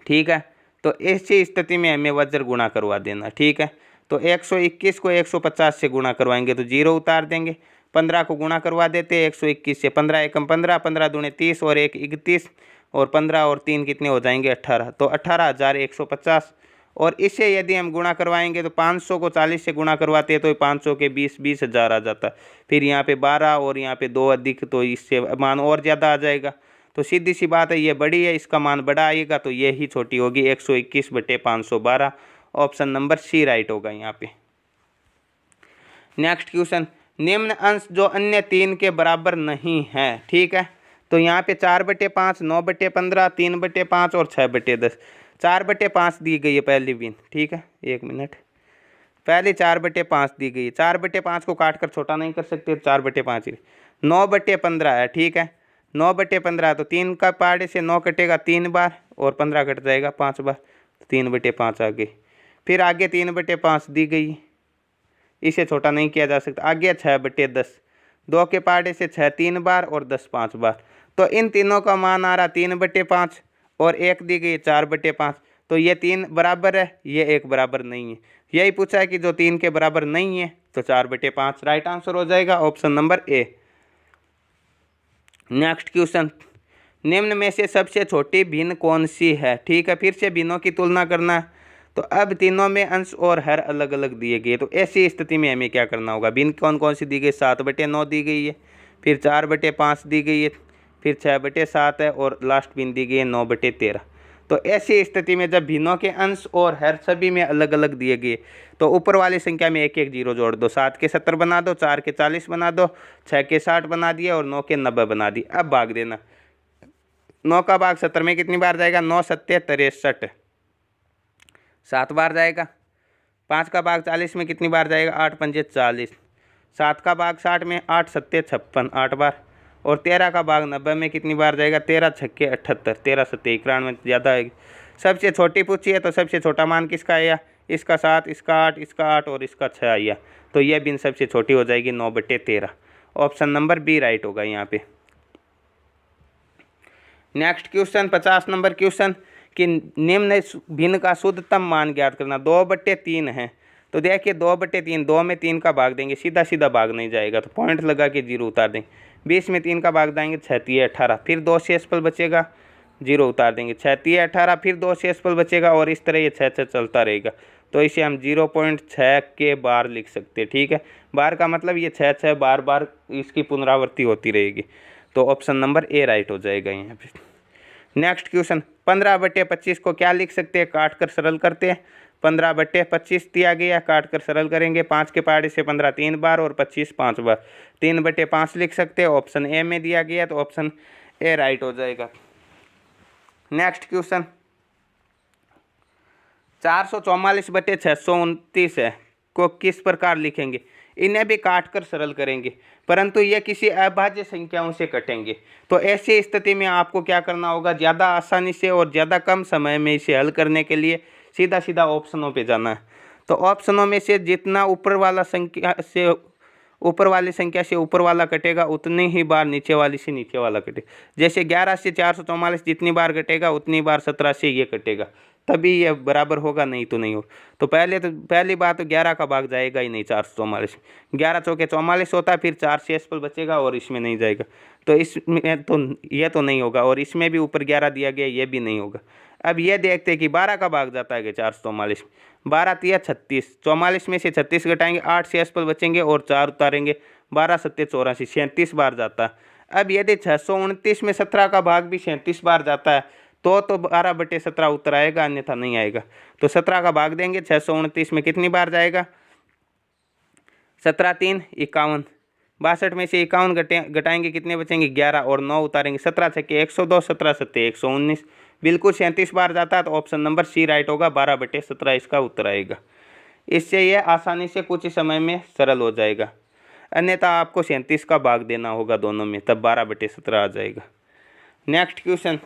Speaker 1: ठीक है, तो ऐसी स्थिति में हमें वज्र गुणा करवा देना। ठीक है, तो 121 को 150 से गुणा करवाएंगे तो 0 उतार देंगे। 15 को गुणा करवा देते हैं 121 से। 15 एकम 15, 15 दूने 30 और 1 31, और 15 और 3 कितने हो जाएंगे? 18। तो 18,150। और इसे यदि हम गुणा करवाएंगे तो 500 को 40 से गुणा करवाते हैं तो 500 के 20,000 आ जाता। फिर यहाँ पे 12 और यहाँ पे 2 अधिक, तो इससे मान और ज़्यादा आ जाएगा। तो सीधी सी बात है, ये बड़ी है, इसका मान बड़ा आएगा, तो ये ही छोटी होगी 121/512। ऑप्शन नंबर सी राइट होगा यहाँ पे। नेक्स्ट क्वेश्चन, निम्न अंश जो अन्य 3 के बराबर नहीं है। ठीक है, तो यहाँ पे 4/5, 9/15, 3/5 और 6/10। 4/5 दी गई है पहली भिन्न। ठीक है, एक मिनट, पहले 4/5 दी गई है, 4/5 को काट कर छोटा नहीं कर सकते, 4/5 ही। 9/15 है, ठीक है, 9/15 तो 3 का पार्ट से 9 कटेगा 3 बार और 15 कट जाएगा 5 बार, 3/5 आ गई। फिर आगे 3/5 दी गई, इसे छोटा नहीं किया जा सकता। आगे 6/10, 2 के पार्ट से 6 3 बार और 10 5 बार। तो इन तीनों का मान आ रहा 3/5 और एक दी गई 4/5। तो ये 3 बराबर है, ये 1 बराबर नहीं है। यही पूछा है कि जो 3 के बराबर नहीं है, तो 4/5 राइट आंसर हो जाएगा, option number A. Next question, निम्न में से सबसे छोटी भिन्न कौन सी है? ठीक है, फिर से भिन्नों की तुलना करना है। तो अब तीनों में अंश और हर अलग अलग दिए गए, तो ऐसी स्थिति में हमें क्या करना होगा? भिन्न कौन कौन सी दी गई? 7/9 दी गई है, फिर 4/5 दी गई है, फिर 6/7 है और लास्ट भिन्न दी गई है 9/13। तो ऐसी स्थिति में जब भिन्नों के अंश और हर सभी में अलग अलग दिए गए, तो ऊपर वाली संख्या में एक एक जीरो जोड़ दो। 7 के 70 बना दो, 4 के 40 बना दो, 6 के 60 बना दिए और 9 के 90 बना दिए। अब भाग देना, 9 का भाग 70 में कितनी बार जाएगा? 9 सत्ते 63, 7 बार जाएगा। 5 का भाग 40 में कितनी बार जाएगा? 8 पंजे 40। 7 का भाग 60 में 8 सत्ते 56, 8 बार। और 13 का भाग 90 में कितनी बार जाएगा? 13 छक्के 78, 13 सत्ते 91, ज़्यादा आएगी। सबसे छोटी पूछी है तो सबसे छोटा मान किसका आया? इसका 7, इसका 8, इसका 8 और इसका 6 आया। तो यह भिन्न सबसे छोटी हो जाएगी 9/13। ऑप्शन नंबर बी राइट होगा यहाँ पे। नेक्स्ट क्वेश्चन 50 नंबर क्वेश्चन कि निम्न भिन्न का शुद्धतम मान ज्ञात करना। 2/3 है, तो देखिए 2/3, 2 में 3 का भाग देंगे, सीधा सीधा भाग नहीं जाएगा, तो पॉइंट लगा के 0 उतार देंगे। 20 में 3 का भाग देंगे, 6 18, फिर 2 शेषफल बचेगा, 0 उतार देंगे। 6 18, फिर 2 शेषफल बचेगा और इस तरह ये 6 चलता रहेगा। तो इसे हम 0.6 के बार लिख सकते हैं। ठीक है, बार का मतलब ये 6 बार बार इसकी पुनरावृत्ति होती रहेगी। तो ऑप्शन नंबर ए राइट हो जाएगा यहाँ पे। नेक्स्ट क्वेश्चन 15/25 को क्या लिख सकते हैं? काट कर सरल करते हैं। 15/25 दिया गया, काट कर सरल करेंगे। 5 के पहाड़े से 15 3 बार और 25 5 बार, 3/5 लिख सकते हैं। ऑप्शन ए में दिया गया, तो ऑप्शन ए राइट हो जाएगा। नेक्स्ट क्वेश्चन 444/629 है को किस प्रकार लिखेंगे? इन्हें भी काट कर सरल करेंगे, परंतु ये किसी अभाज्य संख्याओं से कटेंगे। तो ऐसी स्थिति में आपको क्या करना होगा? ज़्यादा आसानी से और ज़्यादा कम समय में इसे हल करने के लिए सीधा सीधा ऑप्शनों पे जाना है। तो ऑप्शनों में से जितना ऊपर वाली संख्या से ऊपर वाला कटेगा, उतनी ही बार नीचे वाली से नीचे वाला कटेगा। जैसे 11 से 444 जितनी बार कटेगा, उतनी बार 17 से ये कटेगा, तभी ये बराबर होगा, नहीं तो नहीं होगा। तो पहली बात तो 11 का भाग जाएगा ही नहीं 444। 11 चौके 44 होता है, फिर 4 शेषफल बचेगा और इसमें नहीं जाएगा, तो इसमें तो ये तो नहीं होगा। और इसमें भी ऊपर 11 दिया गया, ये भी नहीं होगा। अब ये देखते हैं कि 12 का भाग जाता है कि 444, 12 तिया 36, 44 में से 36 घटाएंगे, 8 शेषफल बचेंगे और 4 उतारेंगे, 12 सत्ते 84, 37 बार जाता है। अब यदि 629 में 17 का भाग भी 37 बार जाता है, तो 12/17 उत्तर आएगा, अन्यथा नहीं आएगा। तो 17 का भाग देंगे, 629 में कितनी बार जाएगा? 17 3 51, 62 में से 51 घटाएंगे, कितने बचेंगे? 11 और 9 उतारेंगे, 17 छक्के 102, 17 सत्ते 119, बिल्कुल 37 बार जाता है। तो ऑप्शन नंबर सी राइट होगा, 12/17 इसका उत्तर आएगा। इससे यह आसानी से कुछ ही समय में सरल हो जाएगा, अन्यथा आपको 37 का भाग देना होगा दोनों में, तब 12/17 आ जाएगा। नेक्स्ट क्वेश्चन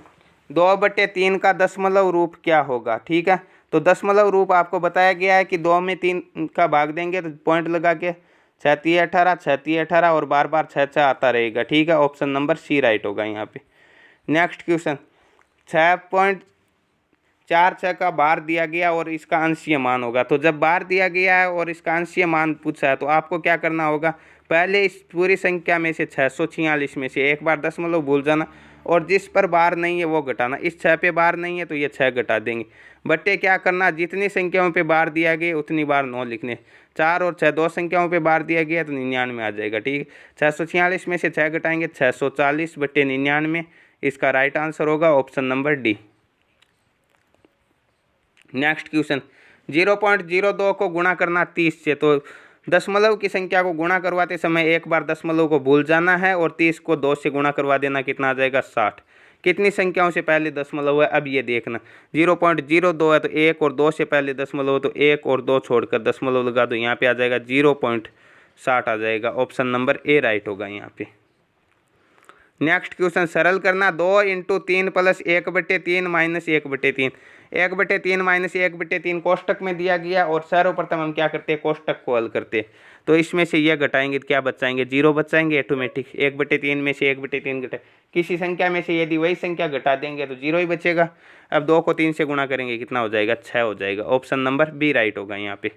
Speaker 1: 2/3 का दशमलव रूप क्या होगा? ठीक है, तो दशमलव रूप आपको बताया गया है कि 2 में 3 का भाग देंगे, तो पॉइंट लगा के 6 18, 6 18 और बार बार 6 आता रहेगा। ठीक है, ऑप्शन नंबर सी राइट होगा यहाँ पे। नेक्स्ट क्वेश्चन 6.46 का बार दिया गया और इसका अंशीय मान होगा। तो जब बार दिया गया है और इसका अंशीय मान पूछा है, तो आपको क्या करना होगा? पहले इस पूरी संख्या में से 646 में से एक बार दशमलव भूल जाना और जिस पर बार नहीं है वो घटाना। इस 6 पे बार नहीं है तो ये 6 घटा देंगे, बट्टे क्या करना? जितनी संख्याओं पे बार दिया गया उतनी बार 9 लिखने। 4 और 6 दो संख्याओं पे बार दिया गया तो 99 आ जाएगा। ठीक है, 646 में से 6 घटाएंगे, 640/99, इसका राइट आंसर होगा option number D. Next question 0.02 को गुणा करना 30 से। तो दशमलव की संख्या को गुणा करवाते समय एक बार दशमलव को भूल जाना है और 30 को 2 से गुणा करवा देना, कितना आ जाएगा? 60। कितनी संख्याओं से पहले दशमलव है, अब ये देखना 0.02 है तो 1 और 2 से पहले दशमलव, तो 1 और 2 छोड़कर दशमलव लगा दो, यहाँ पे आ जाएगा 0.60 आ जाएगा। ऑप्शन नंबर ए राइट होगा यहाँ पे। नेक्स्ट क्वेश्चन सरल करना, 2 × 3 + 1/3 - 1/3, 1/3 - 1/3 कोष्टक में दिया गया और सर्वप्रथम हम क्या करते हैं, कोष्टक को हल करते हैं। तो इसमें से ये घटाएंगे तो क्या बचाएंगे, 0 बचाएंगे ऑटोमेटिक। 1/3 में से 1/3 घटाए, किसी संख्या में से यदि वही संख्या घटा देंगे तो 0 ही बचेगा। अब 2 को 3 से गुणा करेंगे कितना हो जाएगा, 6 हो जाएगा। ऑप्शन नंबर बी राइट होगा यहाँ पे।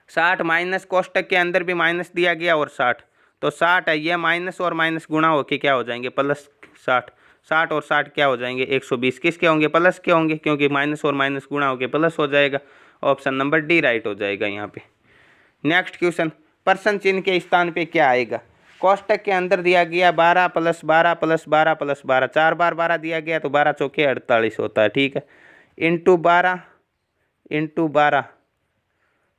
Speaker 1: 60 माइनस, कोष्टक के अंदर भी माइनस दिया गया और 60, तो 60 है, ये माइनस और माइनस गुणा होके क्या हो जाएंगे, प्लस 60। 60 और 60 क्या हो जाएंगे, 120। किसके होंगे, प्लस के होंगे, क्योंकि माइनस और माइनस गुणा होके प्लस हो जाएगा। ऑप्शन नंबर डी राइट हो जाएगा यहाँ पे। नेक्स्ट क्वेश्चन, प्रश्न चिन्ह के स्थान पे क्या आएगा। कोष्टक के अंदर दिया गया 12 + 12 + 12 + 12, 4 बार 12 दिया गया तो 12 चौके 48 होता है, ठीक है। इंटू 12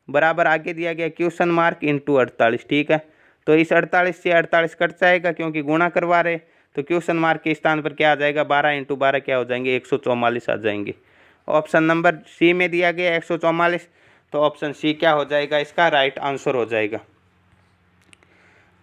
Speaker 1: बराबर आगे दिया गया क्वेश्चन मार्क इंटू 48, ठीक है। तो इस 48 से 48 कट जाएगा क्योंकि गुणा करवा रहे, तो क्वेश्चन मार्क के स्थान पर क्या आ जाएगा, 12 × 12 क्या हो जाएंगे, 144 आ जाएंगे। ऑप्शन नंबर सी में दिया गया 144, तो ऑप्शन सी क्या हो जाएगा, इसका राइट आंसर हो जाएगा।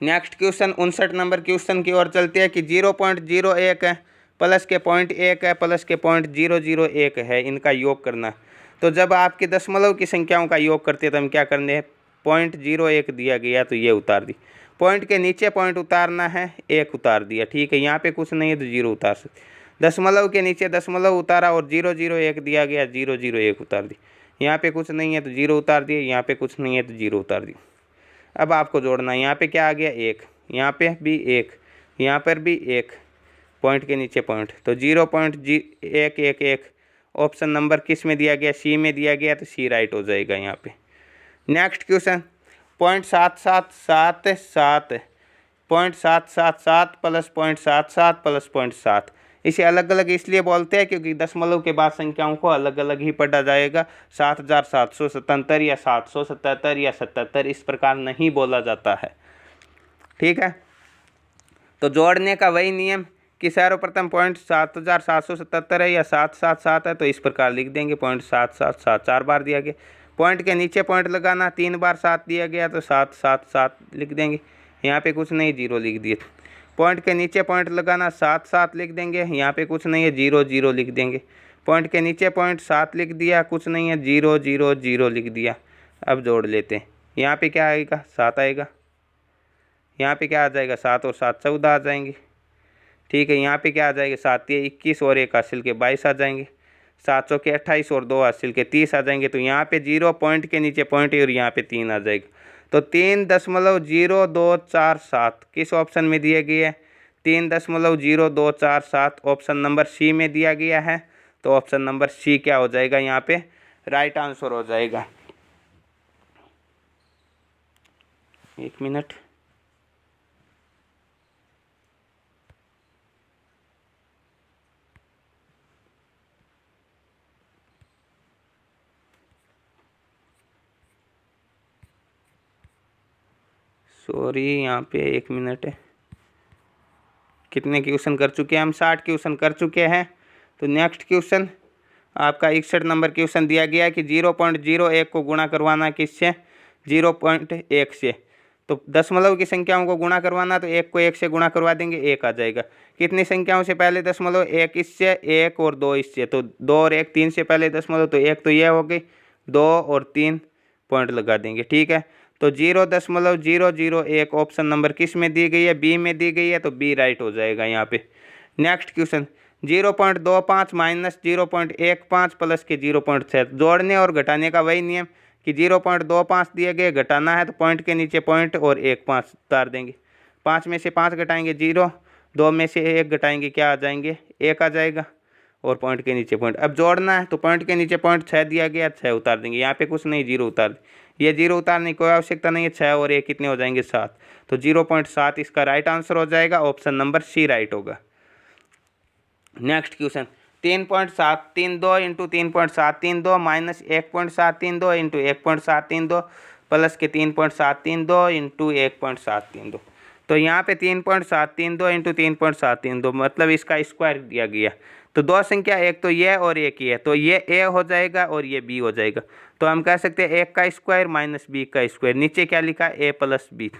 Speaker 1: नेक्स्ट क्वेश्चन 59 नंबर क्वेश्चन की ओर चलते हैं कि 0.01 है, प्लस के 0.1 है, प्लस के 0.001 है, इनका योग करना। तो जब आपके दशमलव की संख्याओं का योग करते हैं तो हम क्या करने हैं, 0.01 दिया गया तो ये उतार दी, पॉइंट के नीचे पॉइंट उतारना है, 1 उतार दिया, ठीक है। यहाँ पे कुछ नहीं है तो 0 उतार सकते, दशमलव के नीचे दशमलव उतारा और 001 दिया गया, 001 उतार दी। यहाँ पे कुछ नहीं है तो 0 उतार दिए, यहाँ पे कुछ नहीं है तो 0 उतार दी। अब आपको जोड़ना है, यहाँ पे क्या आ गया, 1, यहाँ पे भी 1, यहाँ पर भी 1, पॉइंट के नीचे पॉइंट, तो 0.111। ऑप्शन नंबर किस में दिया गया, सी में दिया गया, तो सी राइट हो जाएगा यहाँ पे। नेक्स्ट क्वेश्चन 0.777 0.777 + 0.77 + 0.7, इसे अलग अलग इसलिए बोलते हैं क्योंकि दशमलव के बाद संख्याओं को अलग अलग ही पढ़ा जाएगा। 7777 या 777 या 77 इस प्रकार नहीं बोला जाता है, ठीक है। तो जोड़ने का वही नियम कि सर्वप्रथम 0.7777 है या 777 है, तो इस प्रकार लिख देंगे 0.777, 4 बार दिया गया, पॉइंट के नीचे पॉइंट लगाना, 3 बार 7 दिया गया तो 777 लिख देंगे, यहाँ पे कुछ नहीं 0 लिख दिए। पॉइंट के नीचे पॉइंट लगाना, 7 लिख देंगे, यहाँ पे कुछ नहीं है 0 लिख देंगे। पॉइंट के नीचे पॉइंट 7 लिख दिया, कुछ नहीं है 0 लिख दिया। अब जोड़ लेते हैं, यहाँ पे क्या आएगा, 7 आएगा, यहाँ पे क्या आ जाएगा, 7 और 7 14 आ जाएंगे, ठीक है। यहाँ पे क्या आ जाएगा, 7 ये 21 और 1 हासिल के 22 आ जाएंगे, 7 चौके 28 और 2 हासिल के 30 आ जाएंगे। तो यहाँ पे 0 पॉइंट के नीचे पॉइंट और यहाँ पे 3 आ जाएगा, तो 3.0247 किस ऑप्शन में दिए गए है, 3.0247 ऑप्शन नंबर सी में दिया गया है। तो ऑप्शन नंबर सी क्या हो जाएगा, यहाँ पे राइट आंसर हो जाएगा। 1 मिनट, सॉरी यहाँ पे 1 मिनट है। कितने क्वेश्चन कर चुके हैं हम, 60 क्वेश्चन कर चुके हैं। तो नेक्स्ट क्वेश्चन आपका 61 नंबर क्वेश्चन दिया गया है कि 0.01 को गुणा करवाना किससे, 0.1 से। तो दशमलव की संख्याओं को गुणा करवाना, तो 1 को 1 से गुणा करवा देंगे, 1 आ जाएगा। कितनी संख्याओं से पहले दशमलव, 1 इससे, 1 और 2 इससे, तो 2 और 1 3 से पहले दशमलव, तो 1 तो यह हो गई, 2 और 3 पॉइंट लगा देंगे, ठीक है। तो 0.001 ऑप्शन नंबर किस में दी गई है, बी में दी गई है, तो बी राइट हो जाएगा यहाँ पे। नेक्स्ट क्वेश्चन 0.25 - 0.15 प्लस के 0.6, जोड़ने और घटाने का वही नियम कि 0.25 दिए गए, घटाना है तो पॉइंट के नीचे पॉइंट और 1 5 उतार देंगे, 5 में से 5 घटाएंगे 0, 2 में से 1 घटाएंगे क्या आ जाएंगे, 1 आ जाएगा, और पॉइंट के नीचे पॉइंट। अब जोड़ना है तो पॉइंट के नीचे पॉइंट 6 दिया गया, 6 उतार देंगे, यहाँ पे कुछ नहीं 0 उतार, ये 0 उतारने की कोई आवश्यकता नहीं है, 6 और 1 कितने हो जाएंगे 7, तो 0.7 इसका राइट आंसर हो जाएगा। ऑप्शन नंबर सी राइट होगा। नेक्स्ट क्वेश्चन 3.732 × 3.732 माइनस 1.732 × 1.732 प्लस के 3.732 × 1.732। तो यहाँ पे 3.732 इंटू 3.732 मतलब इसका स्क्वायर दिया गया। तो दो संख्या, एक तो ये और एक ये, तो ये ए हो जाएगा और ये बी हो जाएगा। तो हम कह सकते हैं एक का स्क्वायर माइनस बी का स्क्वायर। नीचे क्या लिखा, ए प्लस बी।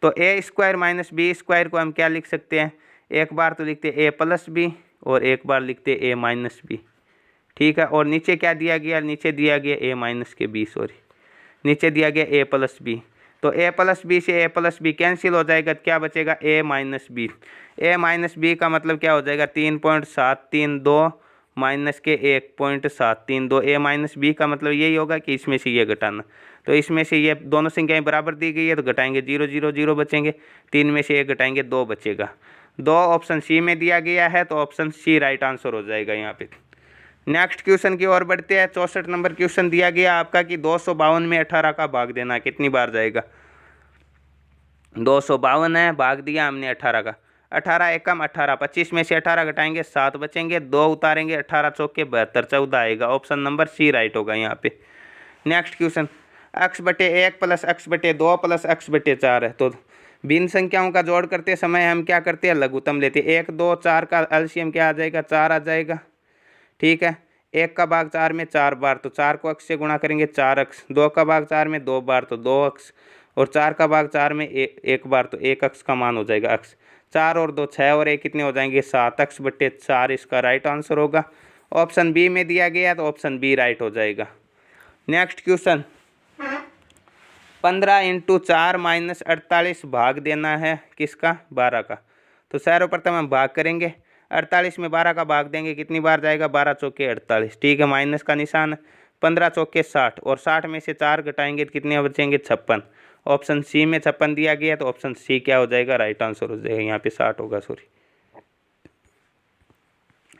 Speaker 1: तो A square minus B square को हम क्या लिख सकते हैं, एक बार तो लिखते ए प्लस बी और एक बार लिखते ए माइनस बी। ठीक है, और नीचे क्या दिया गया, नीचे दिया गया ए माइनस के बी, सॉरी नीचे दिया गया ए प्लस बी। तो ए प्लस बी से ए प्लस बी कैंसिल हो जाएगा, क्या बचेगा ए माइनस बी। ए माइनस बी का मतलब क्या हो जाएगा 3.732 माइनस के 1.732। ए माइनस बी का मतलब यही होगा कि इसमें से ये घटाना। तो इसमें से ये दोनों संख्याएं बराबर दी गई है तो घटाएंगे 0 0 0 बचेंगे, 3 में से 1 घटाएंगे 2 बचेगा। 2 ऑप्शन सी में दिया गया है, तो ऑप्शन सी राइट आंसर हो जाएगा यहाँ पे। नेक्स्ट क्वेश्चन की ओर बढ़ते हैं। 64 नंबर क्वेश्चन दिया गया आपका कि 252 में 18 का भाग देना कितनी बार जाएगा। 252 है, भाग दिया हमने 18 का। 18 एकम 18, 25 में से 18 घटाएंगे 7 बचेंगे, 2 उतारेंगे, 18 चौके 72, 14 आएगा। ऑप्शन नंबर सी राइट होगा यहाँ पे। Next question, x/1 plus x/2 plus x/4 है। तो भिन्न संख्याओं का जोड़ करते समय हम क्या करते हैं, लघुत्तम लेते हैं। 1 2 4 का एलसीएम क्या आ जाएगा, 4 आ जाएगा। ठीक है, 1 का भाग 4 में 4 बार, तो 4 को अक्स से गुणा करेंगे 4 अक्स। 2 का भाग 4 में 2 बार, तो 2 अक्स। और 4 का भाग 4 में 1 बार, तो 1 अक्स का मान हो जाएगा अक्स। 4 और 2 6 और 1 कितने हो जाएंगे, 7 x/4 इसका राइट आंसर होगा। ऑप्शन बी में दिया गया तो ऑप्शन बी राइट हो जाएगा। नेक्स्ट क्वेश्चन, 15 इंटू 4 माइनस 48 भाग देना है किसका, 12 का। तो सर्वप्रथम हम भाग करेंगे, 48 में 12 का भाग देंगे, कितनी बार जाएगा, 12 चौके 48। ठीक है, माइनस का निशान, 15 चौके 60 और 60 में से 4 घटाएंगे तो कितने बचेंगे, 56। ऑप्शन सी में 56 दिया गया तो ऑप्शन सी क्या हो जाएगा, राइट आंसर हो जाएगा। यहाँ पे 60 होगा, सॉरी।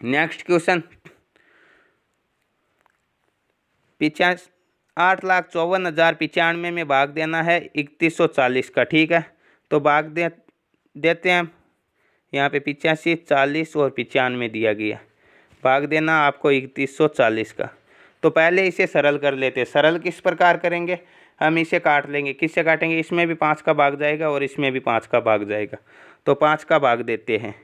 Speaker 1: नेक्स्ट क्वेश्चन, 8,54,095 में भाग देना है 3140 का। ठीक है, तो भाग देते हैं। यहाँ पे 85, 40 और 95 दिया गया। भाग देना आपको 3140 का। तो पहले इसे सरल कर लेते हैं। सरल किस प्रकार करेंगे, हम इसे काट लेंगे। किससे काटेंगे, इसमें भी 5 का भाग जाएगा और इसमें भी 5 का भाग जाएगा। तो 5 का भाग देते हैं।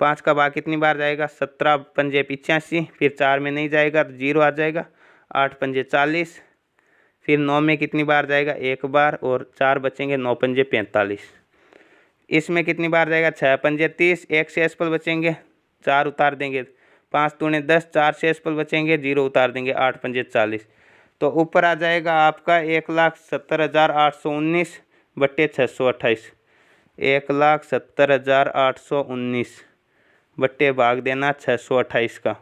Speaker 1: 5 का भाग कितनी बार जाएगा, 17 पंजे 85, फिर 4 में नहीं जाएगा तो 0 आ जाएगा, 8 पंजे 40, फिर 9 में कितनी बार जाएगा, 1 बार, और 4 बचेंगे, 9 पंजे 45। इसमें कितनी बार जाएगा, 6 पंजे 30, 1 शेषफल बचेंगे, 4 उतार देंगे, 5 दूने 10, 4 शेषफल बचेंगे, 0 उतार देंगे, 8 पंजे 40। तो ऊपर आ जाएगा आपका 1,70,819 बट्टे 628। 1,70,819 बट्टे भाग देना 628 का।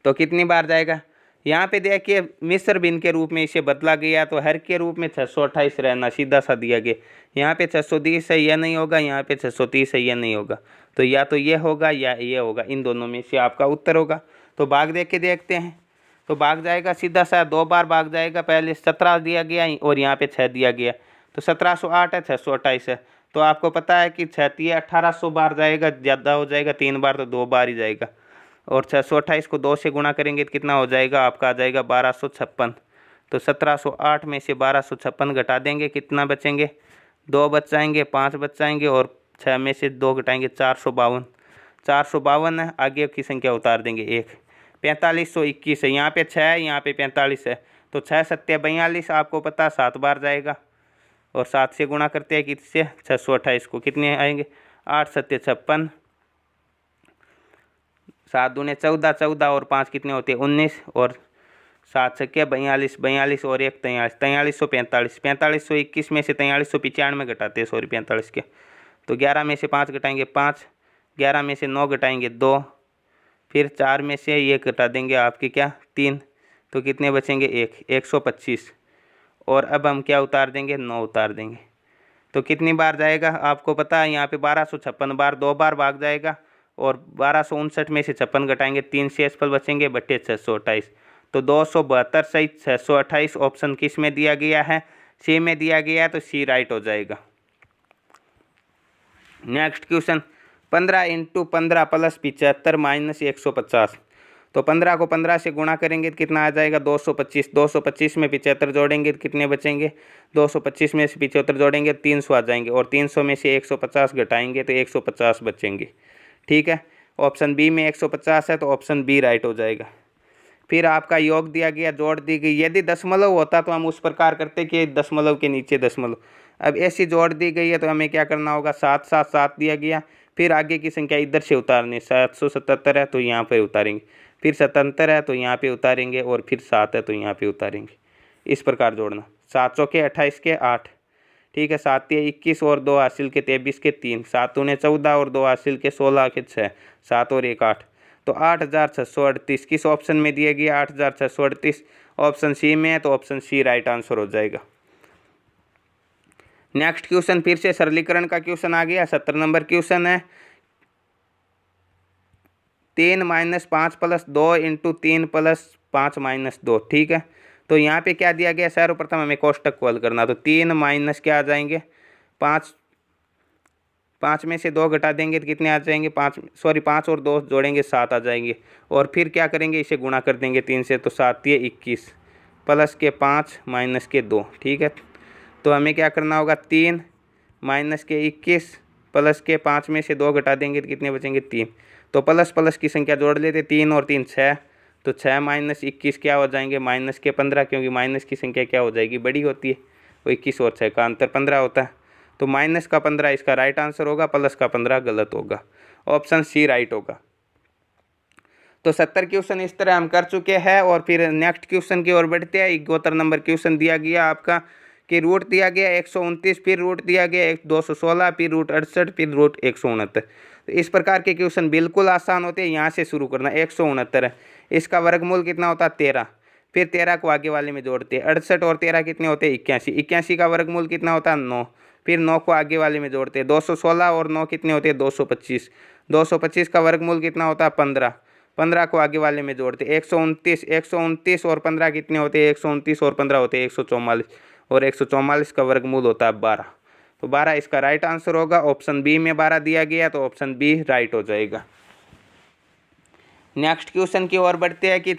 Speaker 1: तो कितनी बार जाएगा, यहाँ पे देखिए मिश्र भिन्न के रूप में इसे बदला गया, तो हर के रूप में 628 रहना सीधा सा दिया गया। यहाँ पे 630 है, यह नहीं होगा, यहाँ पे 630 है, यह नहीं होगा। तो या तो ये होगा या ये होगा, इन दोनों में से आपका उत्तर होगा। तो भाग दे के देखते हैं। तो भाग जाएगा सीधा सा, 2 बार भाग जाएगा। पहले 17 दिया गया और यहाँ पे 6 दिया गया, तो 1708 है, 628 है। तो आपको पता है कि 6 1800 बार जाएगा, ज़्यादा हो जाएगा 3 बार, तो 2 बार ही जाएगा। और 628 को 2 से गुणा करेंगे तो कितना हो जाएगा, आपका आ जाएगा 1256। तो 1708 में से 1256 घटा देंगे, कितना बचेंगे, 2 बच जाएंगे, 5 बच जाएंगे, और 6 में से 2 घटाएंगे, 452। 452 है, आगे की संख्या उतार देंगे 1, 4521 है। यहाँ पे 6 है, यहाँ पे 45 है, तो 6 7 42, आपको पता 7 बार जाएगा। और 7 से गुणा करते हैं किससे, 628 को, कितने आएंगे, 8 7 56, 7 दूने 14, 14 और 5 कितने होते हैं, 19, और 7 छक्के 42, 42 और 1 43, 4345, 4521 में से 4395 घटाते हैं, सॉरी 45 के। तो 11 में से 5 घटाएंगे 5, 11 में से 9 घटाएंगे 2, फिर 4 में से ये घटा देंगे आपके क्या 3, तो कितने बचेंगे 1, 125। और अब हम क्या उतार देंगे, 9 उतार देंगे। तो कितनी बार जाएगा, आपको पता है यहाँ पे 1256 बार, 2 बार भाग जाएगा। और 1259 में से 56 घटाएंगे, 3 शेषफल बचेंगे, बट्टे 628। तो 272 सहित 628 ऑप्शन किस में दिया गया है, सी में दिया गया है, तो सी राइट हो जाएगा। Next question, 15 into 15 plus 75 minus 150। तो 15 को 15 से गुणा करेंगे तो कितना आ जाएगा 225। 225 में 75 जोड़ेंगे तो कितने बचेंगे, 225 में से 75 जोड़ेंगे 300 आ जाएंगे, और 300 में से 150 घटाएंगे तो 150 बचेंगे। ठीक है, ऑप्शन बी में 150 है, तो ऑप्शन बी राइट हो जाएगा। फिर आपका योग दिया गया, जोड़ दी गई। यदि दशमलव होता तो हम उस प्रकार करते कि दशमलव के नीचे दशमलव। अब ऐसी जोड़ दी गई है तो हमें क्या करना होगा, 7 7 7 दिया गया, फिर आगे की संख्या इधर से उतारनी। 777 है तो यहाँ पे उतारेंगे, फिर 77 है तो यहाँ पे उतारेंगे, और फिर 7 है तो यहाँ पे उतारेंगे। इस प्रकार जोड़ना। 7 चौके 28 के 8, ठीक है, 7 तिया 21 और 2 हासिल के 23 के 3, 7 दूने 14 और 2 हासिल के 16 के 6, 7 और 1 8, तो 8638 किस ऑप्शन में दिया गया, 8638 ऑप्शन सी में है, तो ऑप्शन सी राइट आंसर हो जाएगा। नेक्स्ट क्वेश्चन फिर से सरलीकरण का क्वेश्चन आ गया। 70 नंबर क्वेश्चन है। 3 - 5 + 2 × 3 + 5 - 2, ठीक है। तो यहाँ पे क्या दिया गया, सर्वप्रथम हमें कोष्टक को हल करना। तो 3 माइनस क्या आ जाएंगे 5, 5 में से 2 घटा देंगे तो कितने आ जाएंगे 5 और 2 जोड़ेंगे 7 आ जाएंगे, और फिर क्या करेंगे इसे गुणा कर देंगे 3 से, तो 7 तिया 21 प्लस के 5 माइनस के 2, ठीक है। तो हमें क्या करना होगा 3 माइनस के 21 प्लस के 5 में से 2 घटा देंगे तो कितने बचेंगे 3। तो प्लस प्लस की संख्या जोड़ लेते, 3 और 3 6, तो 6 माइनस 21 क्या हो जाएंगे माइनस के 15, क्योंकि माइनस की संख्या क्या हो जाएगी बड़ी होती है, वो 21 और 6 का अंतर 15 होता है। तो माइनस का 15 इसका राइट आंसर होगा, प्लस का 15 गलत होगा, ऑप्शन सी राइट होगा। तो 70 क्वेश्चन इस तरह हम कर चुके हैं, और फिर नेक्स्ट क्वेश्चन की ओर बढ़ते हैं। 71 नंबर क्वेश्चन दिया गया आपका कि रूट दिया गया 129, फिर रूट दिया गया 216, फिर रूट 68, फिर रूट 169। तो इस प्रकार के क्वेश्चन बिल्कुल आसान होते हैं। यहाँ से शुरू करना। 169 है, इसका वर्गमूल कितना होता है 13, फिर 13 को आगे वाले में जोड़ते हैं। 68 और 13 कितने होते हैं 81, 81 का वर्गमूल कितना होता है 9, फिर 9 को आगे वाले में जोड़ते हैं। 216 और 9 कितने होते हैं 225, 225 का वर्गमूल कितना होता है 15, 15 को आगे वाले में जोड़ते हैं। 129, 129 और 15 कितने होते हैं 129 और 15 होते हैं 144, और 144 का वर्गमूल होता है 12। तो 12 इसका राइट आंसर होगा। ऑप्शन बी में 12 दिया गया, तो ऑप्शन बी राइट हो जाएगा। नेक्स्ट क्वेश्चन की ओर बढ़ते हैं कि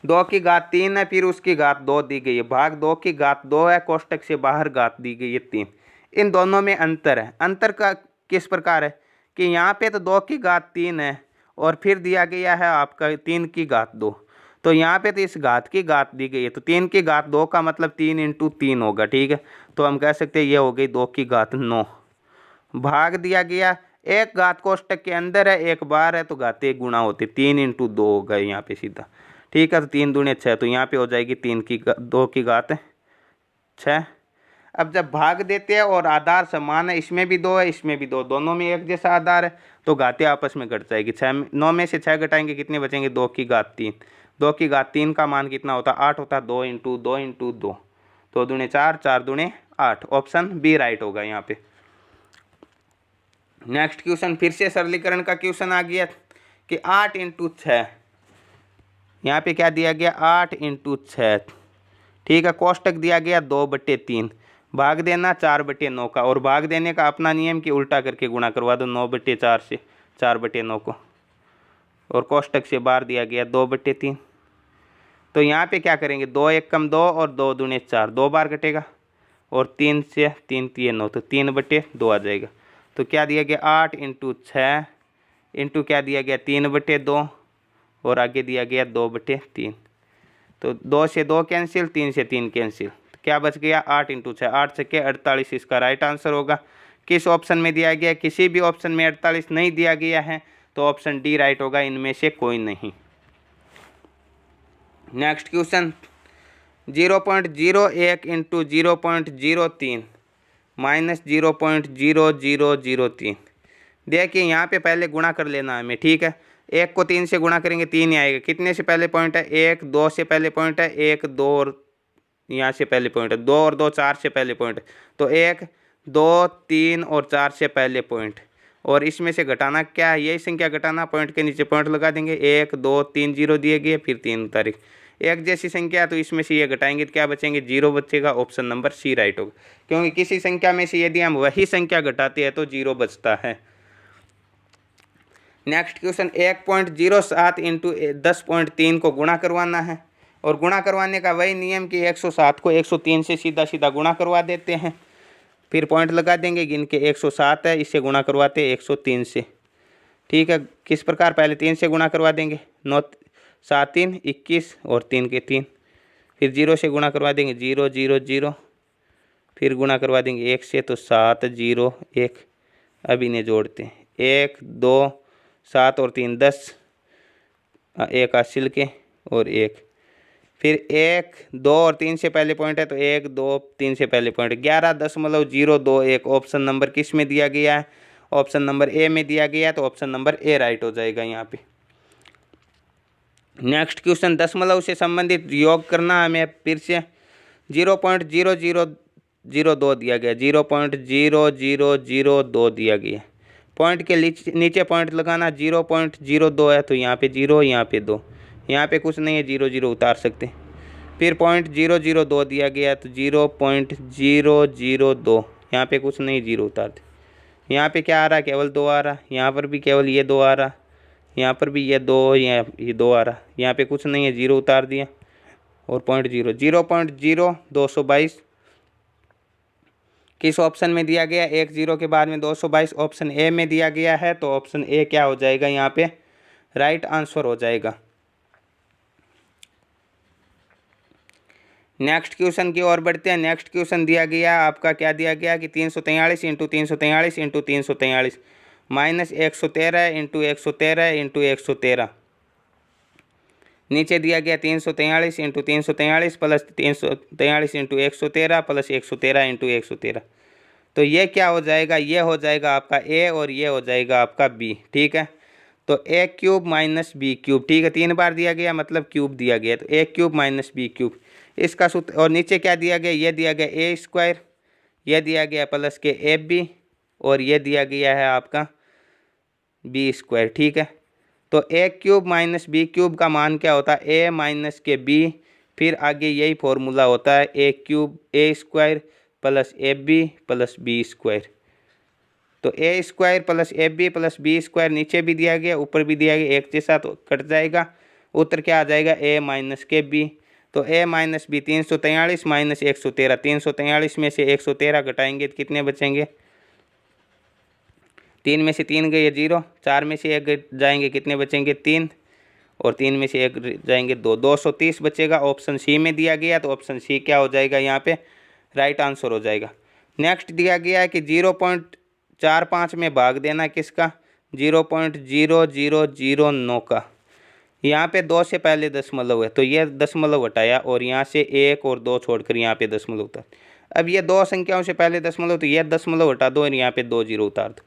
Speaker 1: 2 की घात 3 है, फिर उसकी घात 2 दी गई है, भाग 2 की घात 2 है, कोष्टक से बाहर घात दी गई है 3। इन दोनों में अंतर है। अंतर का किस प्रकार है कि यहाँ पे तो 2 की घात 3 है, और फिर दिया गया है आपका 3 की घात 2। तो यहाँ पे तो इस घात की घात दी गई है, तो 3 की घात 2 का मतलब 3 × 3 होगा, ठीक है। तो हम कह सकते हैं ये हो गई 2 की घात 9। भाग दिया गया, एक घात कोष्टक के अंदर है, एक बाहर है, तो घातें गुणा होती, 3 × 2 होगा यहाँ पे सीधा, ठीक है। तो 3 दूने 6, तो यहाँ पे हो जाएगी 2 की घात 6। अब जब भाग देते हैं और आधार समान है, इसमें भी 2 है, इसमें भी 2, दोनों में एक जैसा आधार है, तो घातें आपस में घट जाएगी। 9 में से 6 घटाएंगे कितने बचेंगे 2 की घात 3, 2 की घात 3 का मान कितना होता है 8 होता है, 2 × 2 × 2, 2 दूने 4, 4 दूने 8, ऑप्शन बी राइट होगा यहाँ पे। नेक्स्ट क्वेश्चन फिर से सरलीकरण का क्वेश्चन आ गया कि 8 × 6, यहाँ पे क्या दिया गया 8 × 6, ठीक है। कोष्टक दिया गया 2/3, भाग देना 4/9 का, और भाग देने का अपना नियम कि उल्टा करके गुणा करवा दो 9/4 से 4/9 को, और कोष्टक से बाहर दिया गया 2/3। तो यहाँ पे क्या करेंगे 2 × 1 = 2 और 2 दूने 4, 2 बार कटेगा, और 3 से 3 × 9, तो 3/2 आ जाएगा। तो क्या दिया गया 8 × 6 इंटू क्या दिया गया 3/2, और आगे दिया गया 2/3। तो 2 से 2 कैंसिल, 3 से 3 कैंसिल, तो क्या बच गया 8 × 6, 8 × 6 48 इसका राइट आंसर होगा। किस ऑप्शन में दिया गया, किसी भी ऑप्शन में 48 नहीं दिया गया है, तो ऑप्शन डी राइट होगा, इनमें से कोई नहीं। Next question 0.01 × 0.03 - 0.0003। देखिए यहाँ पे पहले गुणा कर लेना हमें, ठीक है। 1 को 3 से गुणा करेंगे 3 ही आएगा। कितने से पहले पॉइंट है 1, 2 से पहले पॉइंट है 1, 2 और यहाँ से पहले पॉइंट है 2 और 2 4 से पहले पॉइंट है, तो 1, 2, 3 और 4 से पहले पॉइंट, और इसमें से घटाना क्या है यही संख्या घटाना, पॉइंट के नीचे पॉइंट लगा देंगे। 1, 2, 3 0 दिए गए, फिर 3 तारीख, एक जैसी संख्या, तो इसमें से ये घटाएंगे तो क्या बचेंगे 0 बचेगा, ऑप्शन नंबर सी राइट होगा। क्योंकि किसी संख्या में से यदि हम वही संख्या घटाते हैं तो 0 बचता है। नेक्स्ट क्वेश्चन 1.07 इंटू 10.3 को गुणा करवाना है, और गुणा करवाने का वही नियम कि 107 को 103 से सीधा सीधा गुणा करवा देते हैं, फिर पॉइंट लगा देंगे, गिन के 107 है, इससे गुणा करवाते हैं 103 से। ठीक है, किस प्रकार, पहले 3 से गुणा करवा देंगे, 9 7 3 21 और 3 के 3, फिर 0 से गुणा करवा देंगे 0 0 0, फिर गुणा करवा देंगे 1 से तो 7 0 1। अब इन्हें जोड़ते हैं, 1 2 7 और 3 10, 1 हासिल के और 1, फिर 1 2 और 3 से पहले पॉइंट है तो 1 2 3 से पहले पॉइंट 11.021। ऑप्शन नंबर किस में दिया गया है, ऑप्शन नंबर ए में दिया गया है, तो ऑप्शन नंबर ए राइट हो जाएगा यहाँ पे। नेक्स्ट क्वेश्चन दशमलव से संबंधित योग करना, हमें फिर से 0.0002 दिया गया, 0.0002 दिया गया, पॉइंट के नीचे पॉइंट लगाना, 0.02 है तो यहाँ पे 0 यहाँ पे 2, यहाँ पे कुछ नहीं है 0 0 उतार सकते, फिर 0.002 दिया गया तो 0.002, यहाँ पे कुछ नहीं 0 उतार दे, यहाँ पे क्या आ रहा है, केवल 2 आ रहा, यहाँ पर भी केवल ये 2 आ रहा, यहाँ पर भी ये 2, ये 2 आ रहा, यहाँ पे कुछ नहीं है 0 उतार दिया, और 0.222 किस ऑप्शन में दिया गया, 1 0 के बाद में 222 ऑप्शन ए में दिया गया है, तो ऑप्शन ए क्या हो जाएगा यहाँ पे राइट आंसर हो जाएगा। नेक्स्ट क्वेश्चन की ओर बढ़ते हैं। नेक्स्ट क्वेश्चन दिया गया आपका, क्या दिया गया कि 343 into 343 into 343 minus 113 into 113 into 113, नीचे दिया गया 343 into 343 plus 343 into 113 plus 113 into 113, तो ये क्या हो जाएगा, ये हो जाएगा आपका ए और ये हो जाएगा आपका बी। ठीक है, तो ए क्यूब माइनस बी क्यूब, ठीक है, 3 बार दिया गया मतलब क्यूब दिया गया, तो ए क्यूब माइनस बी क्यूब इसका सूत्र, और नीचे क्या दिया गया, ये दिया गया ए स्क्वायर, ये दिया गया प्लस के ए बी, और ये दिया गया है आपका बी स्क्वायर। ठीक है, तो ए क्यूब माइनस बी क्यूब का मान क्या होता है, ए माइनस के बी, फिर आगे यही फॉर्मूला होता है A cube A square plus A B plus B square, तो A square plus A B plus B square नीचे भी दिया गया ऊपर भी दिया गया, एक जैसा तो कट जाएगा, उत्तर क्या आ जाएगा ए माइनस के बी, तो ए माइनस बी 343 माइनस 113, 343 में से 113 घटाएंगे तो कितने बचेंगे, 3 में से 3 गए 0, 4 में से 1 जाएंगे कितने बचेंगे 3, और 3 में से 1 जाएंगे 2, 230 बचेगा। ऑप्शन सी में दिया गया, तो ऑप्शन सी क्या हो जाएगा यहाँ पे राइट आंसर हो जाएगा। नेक्स्ट दिया गया है कि 0.45 में भाग देना किसका, 0.0009 का, यहाँ पे 2 से पहले दशमलव है तो ये दशमलव हटाया, और यहाँ से 1 और 2 छोड़कर यहाँ पे दशमलव उतार, अब ये 2 संख्याओं से पहले दशमलव, तो ये दशमलव हटा दो और यहाँ पे 2 0 उतार दो,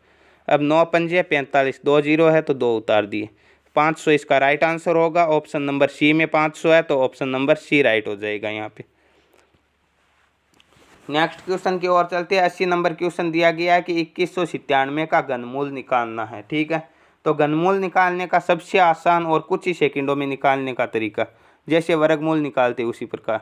Speaker 1: अब 9 पंजे 45, 2 0 है तो 2 उतार दिए, 500 इसका राइट आंसर होगा। ऑप्शन नंबर सी में 500 है, तो ऑप्शन नंबर सी राइट हो जाएगा यहाँ पे। नेक्स्ट क्वेश्चन की ओर चलते हैं। 80 नंबर क्वेश्चन दिया गया है कि 2197 का घनमूल निकालना है। ठीक है, तो घनमूल निकालने का सबसे आसान और कुछ ही सेकंडों में निकालने का तरीका, जैसे वर्गमूल निकालते उसी प्रकार,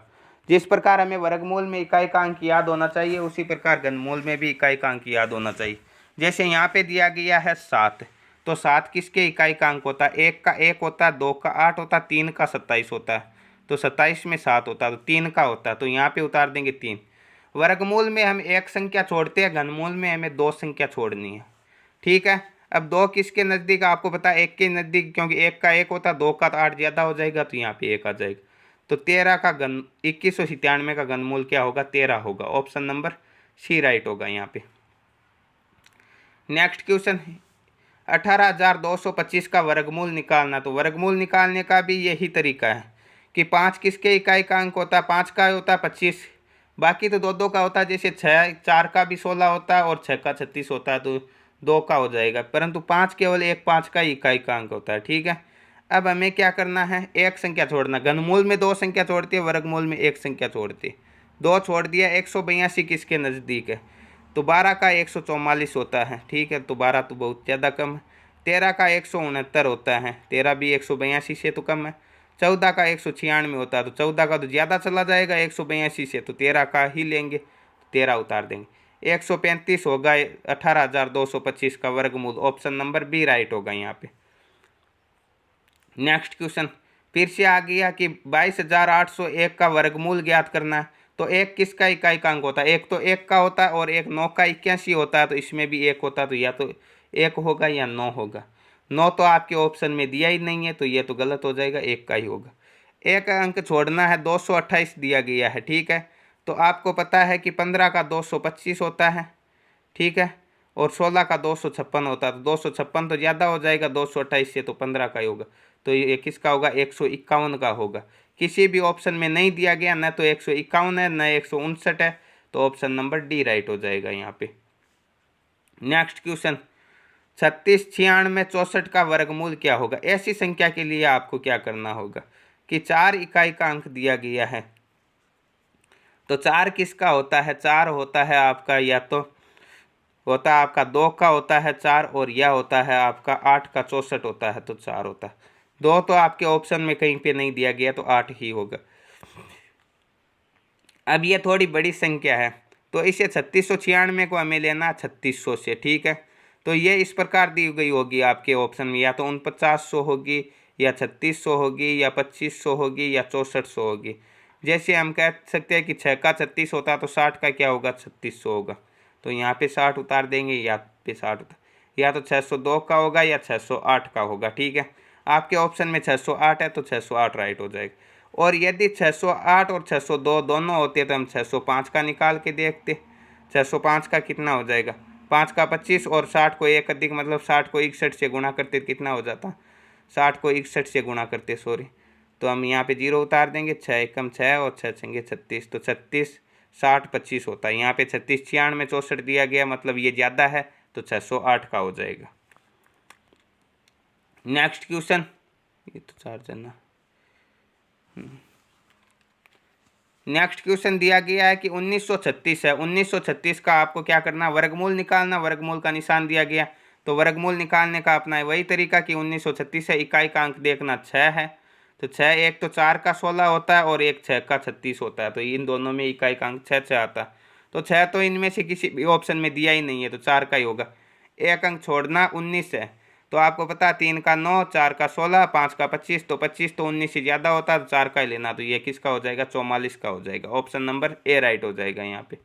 Speaker 1: जिस प्रकार हमें वर्गमूल में इकाइकांक याद होना चाहिए उसी प्रकार घनमूल में भी इकाइकांक याद होना चाहिए। जैसे यहाँ पे दिया गया है 7, तो 7 किसके इकाइकांक होता है, 1 का 1 होता है, 2 का 8 होता है, 3 का 27 होता है, तो 27 में 7 होता है तो 3 का होता है, तो यहाँ पे उतार देंगे 3। वर्गमूल में हम एक संख्या छोड़ते हैं, घनमूल में हमें 2 संख्या छोड़नी है। ठीक है, अब 2 किसके नज़दीक आपको पता है, 1 के नज़दीक, क्योंकि 1 का 1 होता है, 2 का तो 8 ज़्यादा हो जाएगा तो यहाँ पे 1 आ जाएगा, तो 13 का 2197 का घनमूल क्या होगा 13 होगा। ऑप्शन नंबर सी राइट होगा यहाँ पे। नेक्स्ट क्वेश्चन 18,225 का वर्गमूल निकालना, तो वर्गमूल निकालने का भी यही तरीका है कि 5 किसके इकाइकांक होता है, 5 का होता है 25, बाकी तो 2 का होता है, जैसे 6 4 का भी 16 होता है और 6 का 36 होता है तो 2 का हो जाएगा, परंतु 5 केवल एक 5 का इकाइकांक होता है। ठीक है, अब हमें क्या करना है, एक संख्या छोड़ना, घनमूल में 2 संख्या छोड़ती है, वर्गमूल में 1 संख्या छोड़ती है, 2 छोड़ दिया। 182 किसके नज़दीक है, तो 12 का 144 होता है। ठीक है, तो 12 तो बहुत ज़्यादा कम है। 13 का 169 होता है, 13 भी 182 से तो कम है। 14 का 196 होता है, तो 14 का तो ज़्यादा चला जाएगा 182 से, तो 13 का ही लेंगे, 13 उतार देंगे। 135 होगा 18,225 का वर्गमूल। ऑप्शन नंबर बी राइट होगा यहाँ पे। नेक्स्ट क्वेश्चन फिर से आ गया कि 22,801 का वर्गमूल ज्ञात करना है। तो एक किसका इकाई-अंक होता है? एक तो एक का होता है और एक 9 का 81 होता है, तो इसमें भी एक होता है, तो या तो एक होगा या 9 होगा। 9 तो आपके ऑप्शन में दिया ही नहीं है, तो ये तो गलत हो जाएगा, एक का ही होगा। एक अंक छोड़ना है, 228 दिया गया है, ठीक है। तो आपको पता है कि 15 का 225 होता है, ठीक है, और 16 का 256 होता है। तो 256 तो ज़्यादा हो जाएगा 228 से, तो 15 का ही होगा। तो ये किसका होगा? 151 का होगा। किसी भी ऑप्शन में नहीं दिया गया, न तो 151 है न 159 है, तो ऑप्शन नंबर डी राइट हो जाएगा यहाँ पे। नेक्स्ट क्वेश्चन 36, 96, 64 का वर्गमूल क्या होगा? ऐसी संख्या के लिए आपको क्या करना होगा कि 4 इकाई का अंक दिया गया है। तो 4 किसका होता है? 4 होता है आपका, या तो होता है आपका 2 का होता है 4, और यह होता है आपका 8 का 64 होता है, तो 4 होता है। 2 तो आपके ऑप्शन में कहीं पे नहीं दिया गया, तो 8 ही होगा। अब ये थोड़ी बड़ी संख्या है, तो इसे 3696 को हमें लेना 3600 से, ठीक है। तो ये इस प्रकार दी गई होगी आपके ऑप्शन में, या तो 4900 होगी, या 3600 होगी, या 2500 होगी, या 6400 होगी। जैसे हम कह सकते हैं कि 6 का 36 होता है, तो 60 का क्या होगा? 3600 होगा। तो यहाँ पे 60 उतार देंगे, या पे 60 उतार, या तो 602 का होगा या 608 का होगा, ठीक है। आपके ऑप्शन में 608 है, तो 608 राइट हो जाएगा। और यदि 608 और 602 दोनों होते तो हम 605 का निकाल के देखते। 605 का कितना हो जाएगा? 5 का 25, और 60 को एक अधिक मतलब 60 को 61 से गुणा करते तो कितना हो जाता? 60 को 61 से गुणा करते, सॉरी। तो हम यहाँ पे 0 उतार देंगे, 6 एकम 6 और 6 छंगे 36, तो 36 60 25 होता है। यहाँ पे 36 96 64 दिया गया, मतलब ये ज़्यादा है, तो 608 का हो जाएगा। नेक्स्ट क्वेश्चन, ये तो 4 जना। नेक्स्ट क्वेश्चन दिया गया है कि 1936 है। 1936 का आपको क्या करना? वर्गमूल निकालना। वर्गमूल का निशान दिया गया, तो वर्गमूल निकालने का अपना है वही तरीका कि 1936 है, इकाई का अंक देखना 6 है। तो 6, एक तो 4 का 16 होता है और एक 6 का 36 होता है, तो इन दोनों में इकाई का अंक 6 आता है। तो 6 तो इनमें से किसी भी ऑप्शन में दिया ही नहीं है, तो 4 का ही होगा। एक अंक छोड़ना, 19 है। तो आपको पता है 3 का 9, 4 का 16, 5 का 25, तो 25 तो 19 से ज़्यादा होता है, तो 4 का ही लेना। तो ये किसका हो जाएगा? 44 का हो जाएगा। ऑप्शन नंबर ए राइट हो जाएगा यहाँ पे।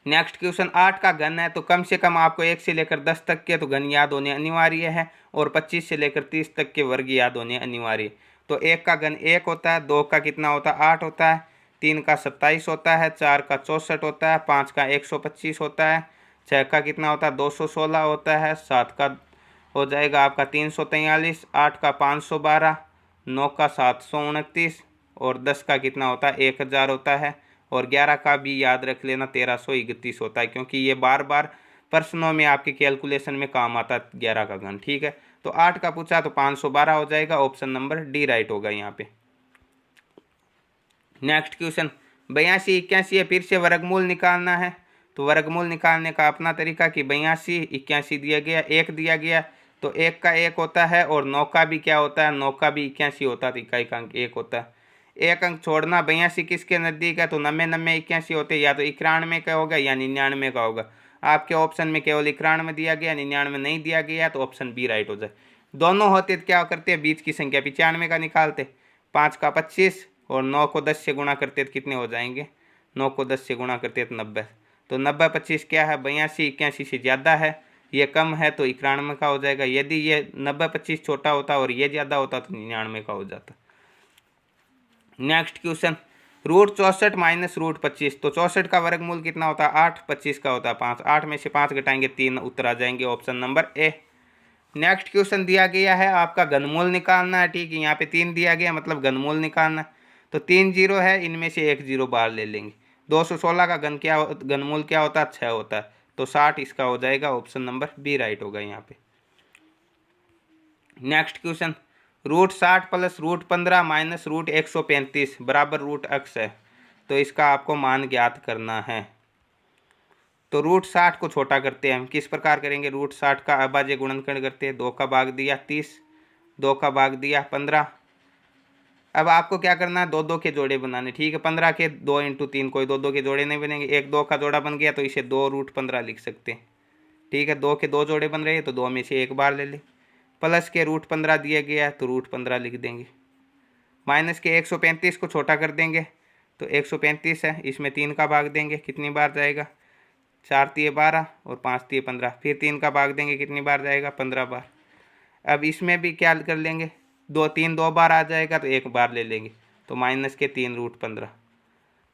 Speaker 1: नेक्स्ट क्वेश्चन 8 का घन है, तो कम से कम आपको 1 से लेकर 10 तक के तो घन याद होने अनिवार्य है, और 25 से लेकर 30 तक के वर्ग याद होने अनिवार्य। तो 1 का घन 1 होता है, 2 का कितना होता है? 8 होता है, 3 का 27 होता है, 4 का 64 होता है, 5 का 125 होता है, 6 का कितना होता है? 216 होता है, 7 का हो जाएगा आपका 343, 8 का 512, 9 का 729, और 10 का कितना होता है? 1000 होता है, और 11 का भी याद रख लेना 1331 होता है, क्योंकि ये बार बार प्रश्नों में आपके कैलकुलेशन में काम आता है 11 का घन, ठीक है। तो 8 का पूछा तो 512 हो जाएगा। ऑप्शन नंबर डी राइट होगा यहाँ पे। नेक्स्ट क्वेश्चन 82, 81 है, फिर से वर्गमूल निकालना है। तो वर्गमूल निकालने का अपना तरीका कि 82, 81 दिया गया, 1 दिया गया, तो 1 का 1 होता है, और 9 का भी क्या होता है? 9 का भी 81 होता है, तो इकाई का अंक 1 होता है। एक अंक छोड़ना, 82 किसके नज़दीक है? तो 90, 90, 81 होते, या तो 91 का होगा या 99 का होगा। आपके ऑप्शन में केवल 91 दिया गया, 99 नहीं दिया गया, तो ऑप्शन बी राइट हो जाए। दोनों होते तो क्या करते हैं? बीच की संख्या 95 का निकालते, 5 का 25, और 9 को 10 से गुणा करते तो कितने हो जाएंगे? 9 को 10 से गुणा करते तो 90। तो 90 25 क्या है? 82 81 से ज़्यादा है, ये कम है, तो 91 का हो जाएगा। यदि ये 90 25 छोटा होता और ये ज़्यादा होता तो 99 का हो जाता। नेक्स्ट क्वेश्चन √64 माइनस √25, तो 64 का वर्गमूल कितना होता है? 8, 25 का होता है 5, 8 में से 5 घटाएंगे 3, उत्तर आ जाएंगे। Option number A. Next question दिया गया है आपका घनमूल निकालना है, ठीक है। यहाँ पे 3 दिया गया, मतलब घनमूल निकालना है। तो 3 जीरो है, इनमें से 1 जीरो बाहर ले लेंगे। 216 का घनमूल क्या होता है? 6 होता है, तो 60 इसका हो जाएगा। ऑप्शन नंबर बी राइट होगा यहाँ पे। नेक्स्ट क्वेश्चन √60 प्लस √15 माइनस √135 बराबर रूट x है, तो इसका आपको मान ज्ञात करना है। तो √60 को छोटा करते हैं हम, किस प्रकार करेंगे? √60 का अभाज्य गुणनखंड करते हैं, 2 का भाग दिया 30, 2 का भाग दिया 15। अब आपको क्या करना है? 2 2 के जोड़े बनाने, ठीक है। 15 के 2 × 3, कोई 2 2 के जोड़े नहीं बनेंगे। 1 2 का जोड़ा बन गया, तो इसे 2 √15 लिख सकते हैं, ठीक है। 2 के 2 जोड़े बन रहे हैं, तो 2 में से 1 बार ले ले। प्लस के √15 दिया गया है तो √15 लिख देंगे। माइनस के 135 को छोटा कर देंगे तो 135 है, इसमें 3 का भाग देंगे, कितनी बार जाएगा? 4 तिये 12 और 5 तिये 15, फिर 3 का भाग देंगे, कितनी बार जाएगा? 15 बार। अब इसमें भी क्या कर लेंगे? 2 बार आ जाएगा तो 1 बार ले लेंगे, तो माइनस के 3√15।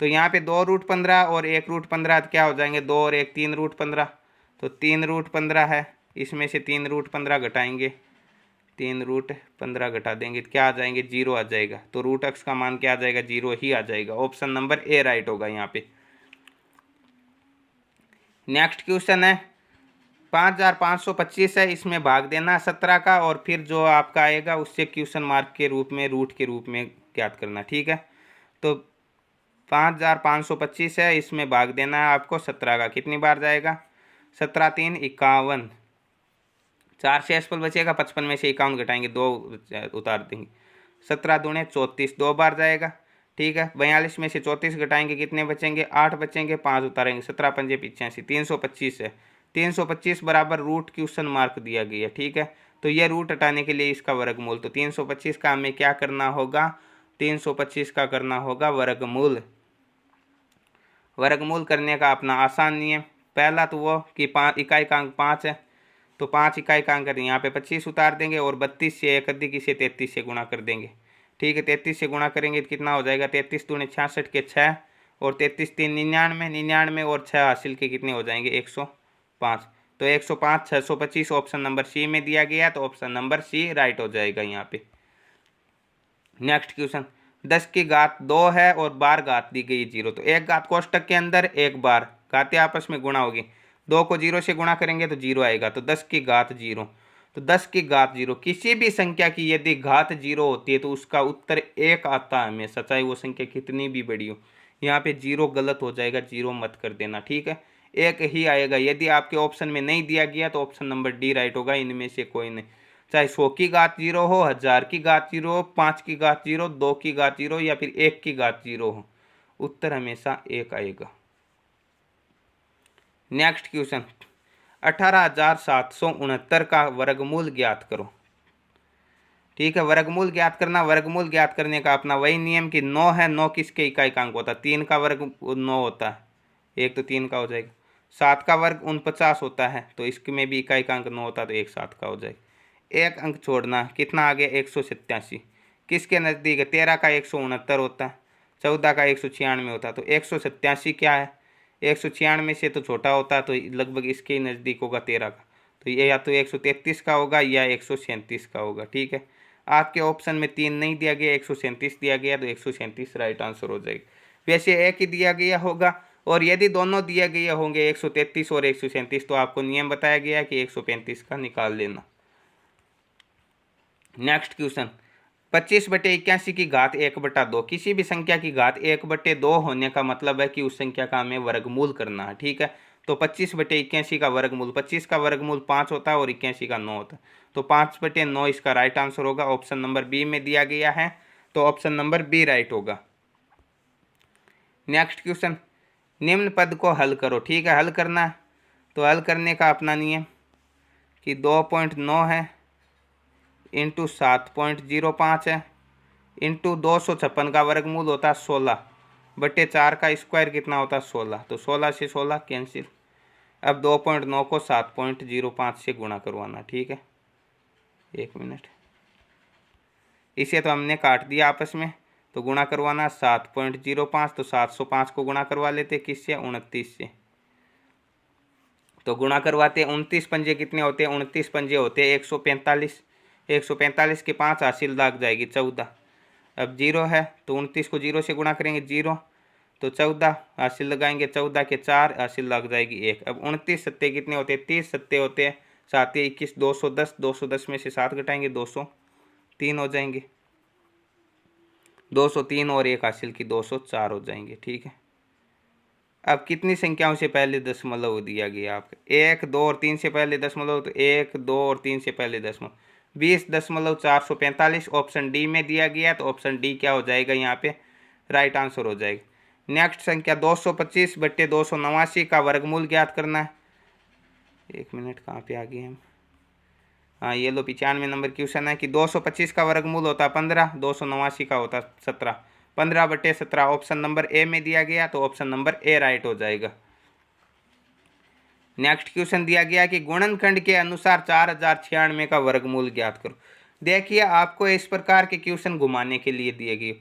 Speaker 1: तो यहाँ पे 2√15 और 1√15 क्या हो जाएंगे? 2 और 1 3√15, तो 3√15 है, इसमें से 3√15 घटाएंगे, 3√15 घटा देंगे तो क्या आ जाएंगे? 0 आ जाएगा। तो रूट एक्स का मान क्या आ जाएगा? 0 ही आ जाएगा। ऑप्शन नंबर ए राइट होगा यहाँ पे। नेक्स्ट क्वेश्चन है 5525 है, इसमें भाग देना 17 का और फिर जो आपका आएगा उससे क्वेश्चन मार्क के रूप में, रूट के रूप में ज्ञात करना। ठीक है, तो 5525 है, इसमें भाग देना है आपको 17 का, कितनी बार जाएगा? 17 3 51, 4 से एसपल बचेगा, 55 में से 51 घटाएंगे, 2 उतार देंगे, 17 दूने 34, 2 बार जाएगा। ठीक है, 42 में से 34 घटाएंगे, कितने बचेंगे? 8 बचेंगे, 5 उतारेंगे, 17 पंजे 85, 325 है। 325 बराबर रूट क्वेश्चन मार्क दिया गया। ठीक है, तो ये रूट हटाने के लिए इसका वर्गमूल, तो 325 का हमें क्या करना होगा? 325 का करना होगा वर्गमूल। वर्गमूल करने का अपना आसान नियम, पहला तो वो कि 5 इकाई का अंक 5 है, तो 5 इकाई का अंक है, यहाँ पे 25 उतार देंगे और 32 से 1 अधिक इसे 33 से गुणा कर देंगे। ठीक है, 33 से गुणा करेंगे तो कितना हो जाएगा? 33 दूने 66 के 6 और 33 3 99, 99 और 6 हासिल के कितने हो जाएंगे? 105। तो 105 625 ऑप्शन नंबर सी में दिया गया, तो ऑप्शन नंबर सी राइट हो जाएगा यहाँ पे। नेक्स्ट क्वेश्चन 10 की घात 2 है और बार घात दी गई 0, तो एक घात कोष्टक के अंदर एक बार घातें आपस में गुणा होगी, 2 को 0 से गुणा करेंगे तो 0 आएगा, तो 10 की घात 0। तो 10 की घात 0, किसी भी संख्या की यदि घात 0 होती है तो उसका उत्तर 1 आता है हमेशा, चाहे वो संख्या कितनी भी बड़ी हो। यहाँ पे 0 गलत हो जाएगा, 0 मत कर देना। ठीक है, 1 ही आएगा। यदि आपके ऑप्शन में नहीं दिया गया तो ऑप्शन नंबर डी राइट होगा, इनमें से कोई नहीं, चाहे 100 की घात 0 हो, 1000 की घात 0 हो, 5 की घात 0, 2 की घात 0 या फिर 1 की घात 0 हो, उत्तर हमेशा 1 आएगा। नेक्स्ट क्वेश्चन 18,769 का वर्गमूल ज्ञात करो। ठीक है, वर्गमूल ज्ञात करना, वर्गमूल ज्ञात करने का अपना वही नियम कि 9 है, 9 किसके इकाई का अंक होता है? 3 का वर्ग 9 होता है, एक तो 3 का हो जाएगा। 7 का वर्ग 49 होता है, तो इसमें भी इकाई का अंक 9 होता है, तो 1 7 का हो जाएगा। एक अंक छोड़ना, कितना आ गया? 187, किसके नज़दीक है? 13 का 169 होता है, 14 का 196 होता है, तो 187 क्या है? 196 से तो छोटा होता है, तो लगभग इसके ही नज़दीक होगा 13 का, तो ये या तो 133 का होगा या 137 का होगा। ठीक है, आपके ऑप्शन में 3 नहीं दिया गया, 137 दिया गया, तो 137 राइट आंसर हो जाएगा। वैसे एक ही दिया गया होगा, और यदि दोनों दिए गए होंगे 133 और 137, तो आपको नियम बताया गया है कि 135 का निकाल लेना। नेक्स्ट क्वेश्चन 25/81 की घात 1/2, किसी भी संख्या की घात 1/2 होने का मतलब है कि उस संख्या का हमें वर्गमूल करना है। ठीक है, तो 25/81 का वर्गमूल, 25 का वर्गमूल 5 होता है और 81 का 9 होता है, तो 5/9 इसका राइट आंसर होगा। ऑप्शन नंबर बी में दिया गया है, तो ऑप्शन नंबर बी राइट होगा। नेक्स्ट क्वेश्चन निम्न पद को हल करो। ठीक है, हल करना है, तो हल करने का अपना नियम कि 2.9 है इंटू 7.05 है इंटू 256 का वर्गमूल होता है 16/4 का स्क्वायर कितना होता है? 16, तो 16 से 16 कैंसिल। अब 2.9 को 7.05 से गुणा करवाना। ठीक है, 1 मिनट, इसे तो हमने काट दिया आपस में, तो गुणा करवाना 7.05, तो 705 को गुणा करवा लेते किससे? 29 से, तो गुणा करवाते 29 पंजे कितने होते हैं? 29 पंजे होते हैं 145, 145 के 5 हासिल लग जाएगी 14। अब 0 है तो 29 को 0 से गुणा करेंगे 0, तो 14 हासिल लगाएंगे, 14 के 4 हासिल लग जाएगी 1। अब 29 सत्ते कितने होते हैं? 30 सत्ते होते हैं 7 21, 210, 210 में से 7 घटाएंगे 203 हो जाएंगे, 203 और 1 हासिल की 204 हो जाएंगे। ठीक है, अब कितनी संख्याओं से पहले दशमलव दिया गया आपका? 1 2 और 3 से पहले दशमलव, तो 1 2 और 3 से पहले दशमलव, 20.445 ऑप्शन डी में दिया गया, तो ऑप्शन डी क्या हो जाएगा? यहाँ पे राइट आंसर हो जाएगा। नेक्स्ट संख्या 225/289 का वर्गमूल ज्ञात करना है। 1 मिनट, कहाँ पे आ गए हम? हाँ ये लो 95 नंबर क्वेश्चन है कि 225 का वर्गमूल होता है 15, 289 का होता 17, 15/17 ऑप्शन नंबर ए में दिया गया, तो ऑप्शन नंबर ए राइट हो जाएगा। नेक्स्ट क्वेश्चन दिया गया कि गुणनखंड के अनुसार 4096 का वर्गमूल ज्ञात करो। देखिए आपको इस प्रकार के क्वेश्चन घुमाने के लिए दिए गए,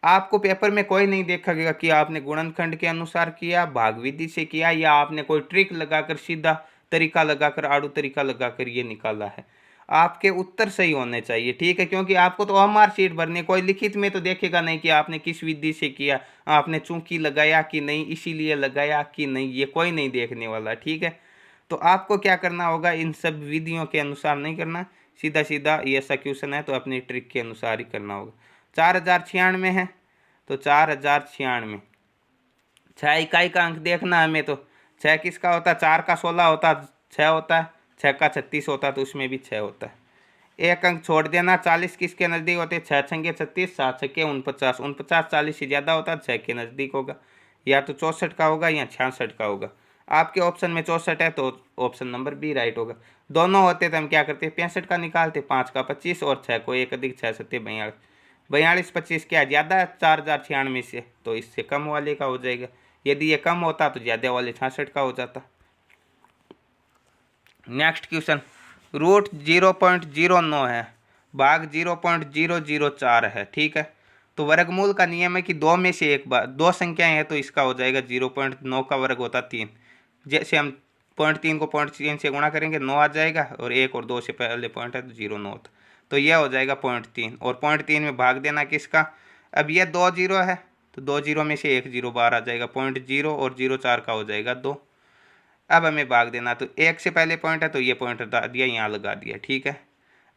Speaker 1: आपको पेपर में कोई नहीं देखेगा कि आपने गुणनखंड के अनुसार किया, भाग विधि से किया, या आपने कोई ट्रिक लगाकर सीधा तरीका लगाकर आड़ू तरीका लगाकर ये निकाला है। आपके उत्तर सही होने चाहिए, ठीक है, क्योंकि आपको तो ओएमआर शीट भरने, कोई लिखित में तो देखेगा नहीं कि आपने किस विधि से किया, आपने चूंकि लगाया कि नहीं, इसीलिए लगाया कि नहीं, ये कोई नहीं देखने वाला, ठीक है। तो आपको क्या करना होगा, इन सब विधियों के अनुसार नहीं करना, सीधा सीधा ये ऐसा क्वेश्चन है तो अपनी ट्रिक के अनुसार ही करना होगा। 4096 है तो 4096 6 इकाई का अंक देखना है हमें, तो 6 किसका होता है, 4 का 16 होता है, 6 होता है, 6 का 36 होता है, तो उसमें भी 6 होता है। एक अंक छोड़ देना, 40 किसके नज़दीक होते हैं, 6 छंगे 36, 7 छक्के 49, 49 40 से ज़्यादा होता है, 6 के नज़दीक होगा, या तो 64 का होगा या 66 का होगा। आपके ऑप्शन में 64 है तो ऑप्शन नंबर बी राइट होगा। दोनों होते तो हम क्या करते, 65 का निकालते, 5 का 25 और 6 को 1 अधिक 6 7 42, 42 25 क्या ज़्यादा है 4096 से, तो इससे कम वाले का हो जाएगा। यदि ये कम होता तो ज़्यादा वाले 66 का हो जाता। नेक्स्ट क्वेश्चन, रूट 0.09 है, भाग 0.004 है, ठीक है। तो वर्गमूल का नियम है कि दो में से एक बार, दो संख्याएं हैं तो इसका हो जाएगा 0.9 का वर्ग होता 3। जैसे हम 0.3 को 0.3 से गुणा करेंगे 9 आ जाएगा, और 1 और 2 से पहले पॉइंट है तो 0 होता, तो यह हो जाएगा 0.3, और 0.3 में भाग देना किसका, अब यह 2 जीरो है तो 2 जीरो में से 1 जीरो बाहर आ जाएगा, 0.0 और 0.4 का हो जाएगा 2। अब हमें भाग देना, तो 1 से पहले पॉइंट है तो ये पॉइंट हटा दिया, यहाँ लगा दिया, ठीक है।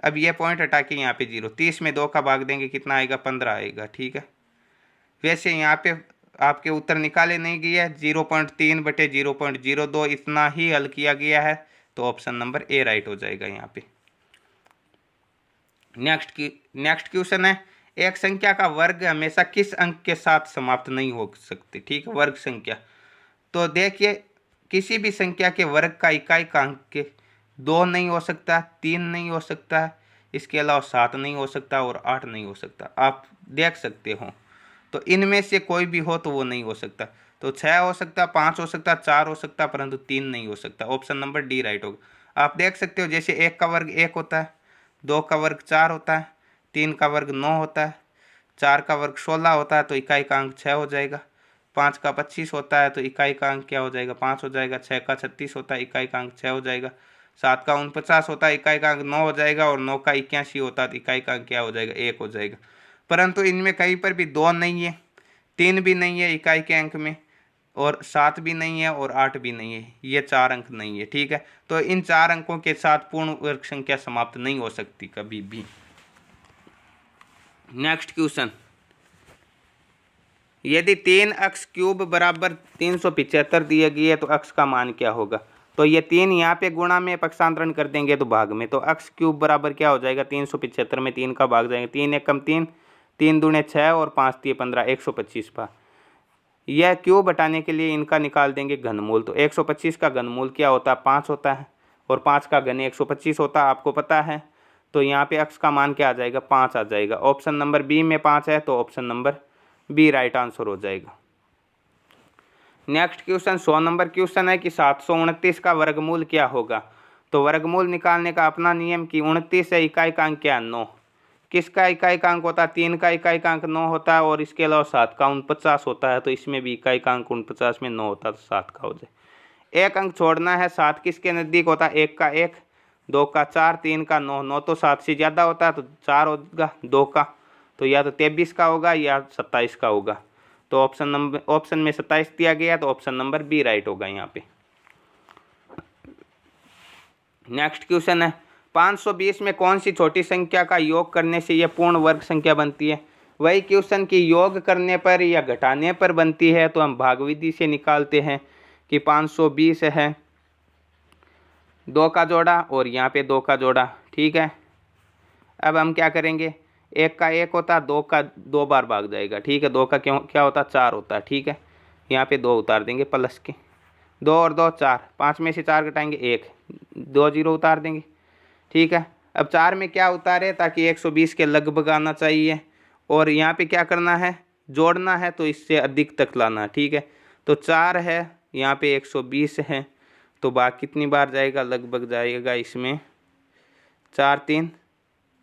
Speaker 1: अब ये पॉइंट हटा के यहाँ पे 0, 30 में 2 का भाग देंगे कितना आएगा, 15 आएगा, ठीक है। वैसे यहाँ पे आपके उत्तर निकाले नहीं गया है, 0.3/0.02 इतना ही हल किया गया है, तो ऑप्शन नंबर ए राइट हो जाएगा यहाँ पे। नेक्स्ट क्वेश्चन है, एक संख्या का वर्ग हमेशा किस अंक के साथ समाप्त नहीं हो सकती, ठीक है, वर्ग संख्या। तो देखिए किसी भी संख्या के वर्ग का इकाई का अंक के 2 नहीं हो सकता, 3 नहीं हो सकता, इसके अलावा 7 नहीं हो सकता और 8 नहीं हो सकता, आप देख सकते हो। तो इनमें से कोई भी हो तो वो नहीं हो सकता, तो 6 हो सकता, 5 हो सकता, 4 हो सकता, परंतु 3 नहीं हो सकता, ऑप्शन नंबर डी राइट होगा। आप देख सकते हो जैसे 1 का वर्ग 1 होता है, 2 का वर्ग 4 होता है, 3 का वर्ग 9 होता है, 4 का वर्ग 16 होता है, तो इकाई का अंक 6 हो जाएगा, 5 का 25 होता है तो इकाई का अंक क्या हो जाएगा, 5 हो जाएगा, 6 का 36 होता है, इकाई का अंक 6 हो जाएगा, 7 का 49 होता है, इकाई का अंक 9 हो जाएगा, और 9 का 81 होता है तो इकाई का अंक क्या हो जाएगा, 1 हो जाएगा। परंतु इनमें कहीं पर भी 2 नहीं है, 3 भी नहीं है इकाई के अंक में, और 7 भी नहीं है और 8 भी नहीं है, ये 4 अंक नहीं है, ठीक है। तो इन 4 अंकों के साथ पूर्ण वर्ग संख्या समाप्त नहीं हो सकती कभी भी। नेक्स्ट क्वेश्चन, यदि 3 अक्स क्यूब बराबर 375 दिए गए है तो अक्स का मान क्या होगा। तो ये 3 यहाँ पे गुणा में पक्षांतरण कर देंगे तो भाग में, तो अक्स क्यूब बराबर क्या हो जाएगा, 375 में 3 का भाग जाएंगे, 3 एकम 3, 3 दूने 6 और 5 3 15, 125 पा। यह क्यूब हटाने के लिए इनका निकाल देंगे घनमूल, तो 125 का घनमूल क्या होता है, 5 होता है, और 5 का घन 125 होता है, आपको पता है। तो यहाँ पे अक्स का मान क्या आ जाएगा, 5 आ जाएगा। ऑप्शन नंबर बी में 5 है तो option number B right answer हो जाएगा। नेक्स्ट क्वेश्चन 100 नंबर क्वेश्चन है कि 729 का वर्गमूल क्या होगा। तो वर्गमूल निकालने का अपना नियम कि 29 है, इकाई का अंक क्या है, 9। किसका इकाई का अंक होता है, 3 का इकाई का अंक 9 होता है, और इसके अलावा 7 का 49 होता है, तो इसमें भी इकाई का अंक 49 में 9 होता है, तो 7 का हो जाए। एक अंक छोड़ना है, 7 किसके नज़दीक होता है, 1 का 1, 2 का 4, 3 का 9, 9 तो 7 से ज़्यादा होता है तो 4 होगा, 2 का तो या तो 23 का होगा या 27 का होगा, तो ऑप्शन में 27 दिया गया, तो ऑप्शन नंबर बी राइट होगा यहाँ पे। नेक्स्ट क्वेश्चन है 520 में कौन सी छोटी संख्या का योग करने से यह पूर्ण वर्ग संख्या बनती है। वही क्वेश्चन की योग करने पर या घटाने पर बनती है, तो हम भाग विधि से निकालते हैं कि 520 है 2 का जोड़ा और यहाँ पे 2 का जोड़ा, ठीक है। अब हम क्या करेंगे, 1 का 1 होता है, 2 का 2 बार भाग जाएगा, ठीक है, 2 का क्या होता है 4 होता है, ठीक है। यहाँ पे 2 उतार देंगे प्लस के, 2 और 2 4, 5 में से 4 घटाएंगे 1, 2 जीरो उतार देंगे, ठीक है। अब 4 में क्या उतारे ताकि 120 के लगभग आना चाहिए, और यहाँ पे क्या करना है, जोड़ना है, तो इससे अधिक तक लाना, ठीक है। तो 4 है, यहाँ पे 120 है, तो भाग कितनी बार जाएगा, लगभग जाएगा इसमें 4 3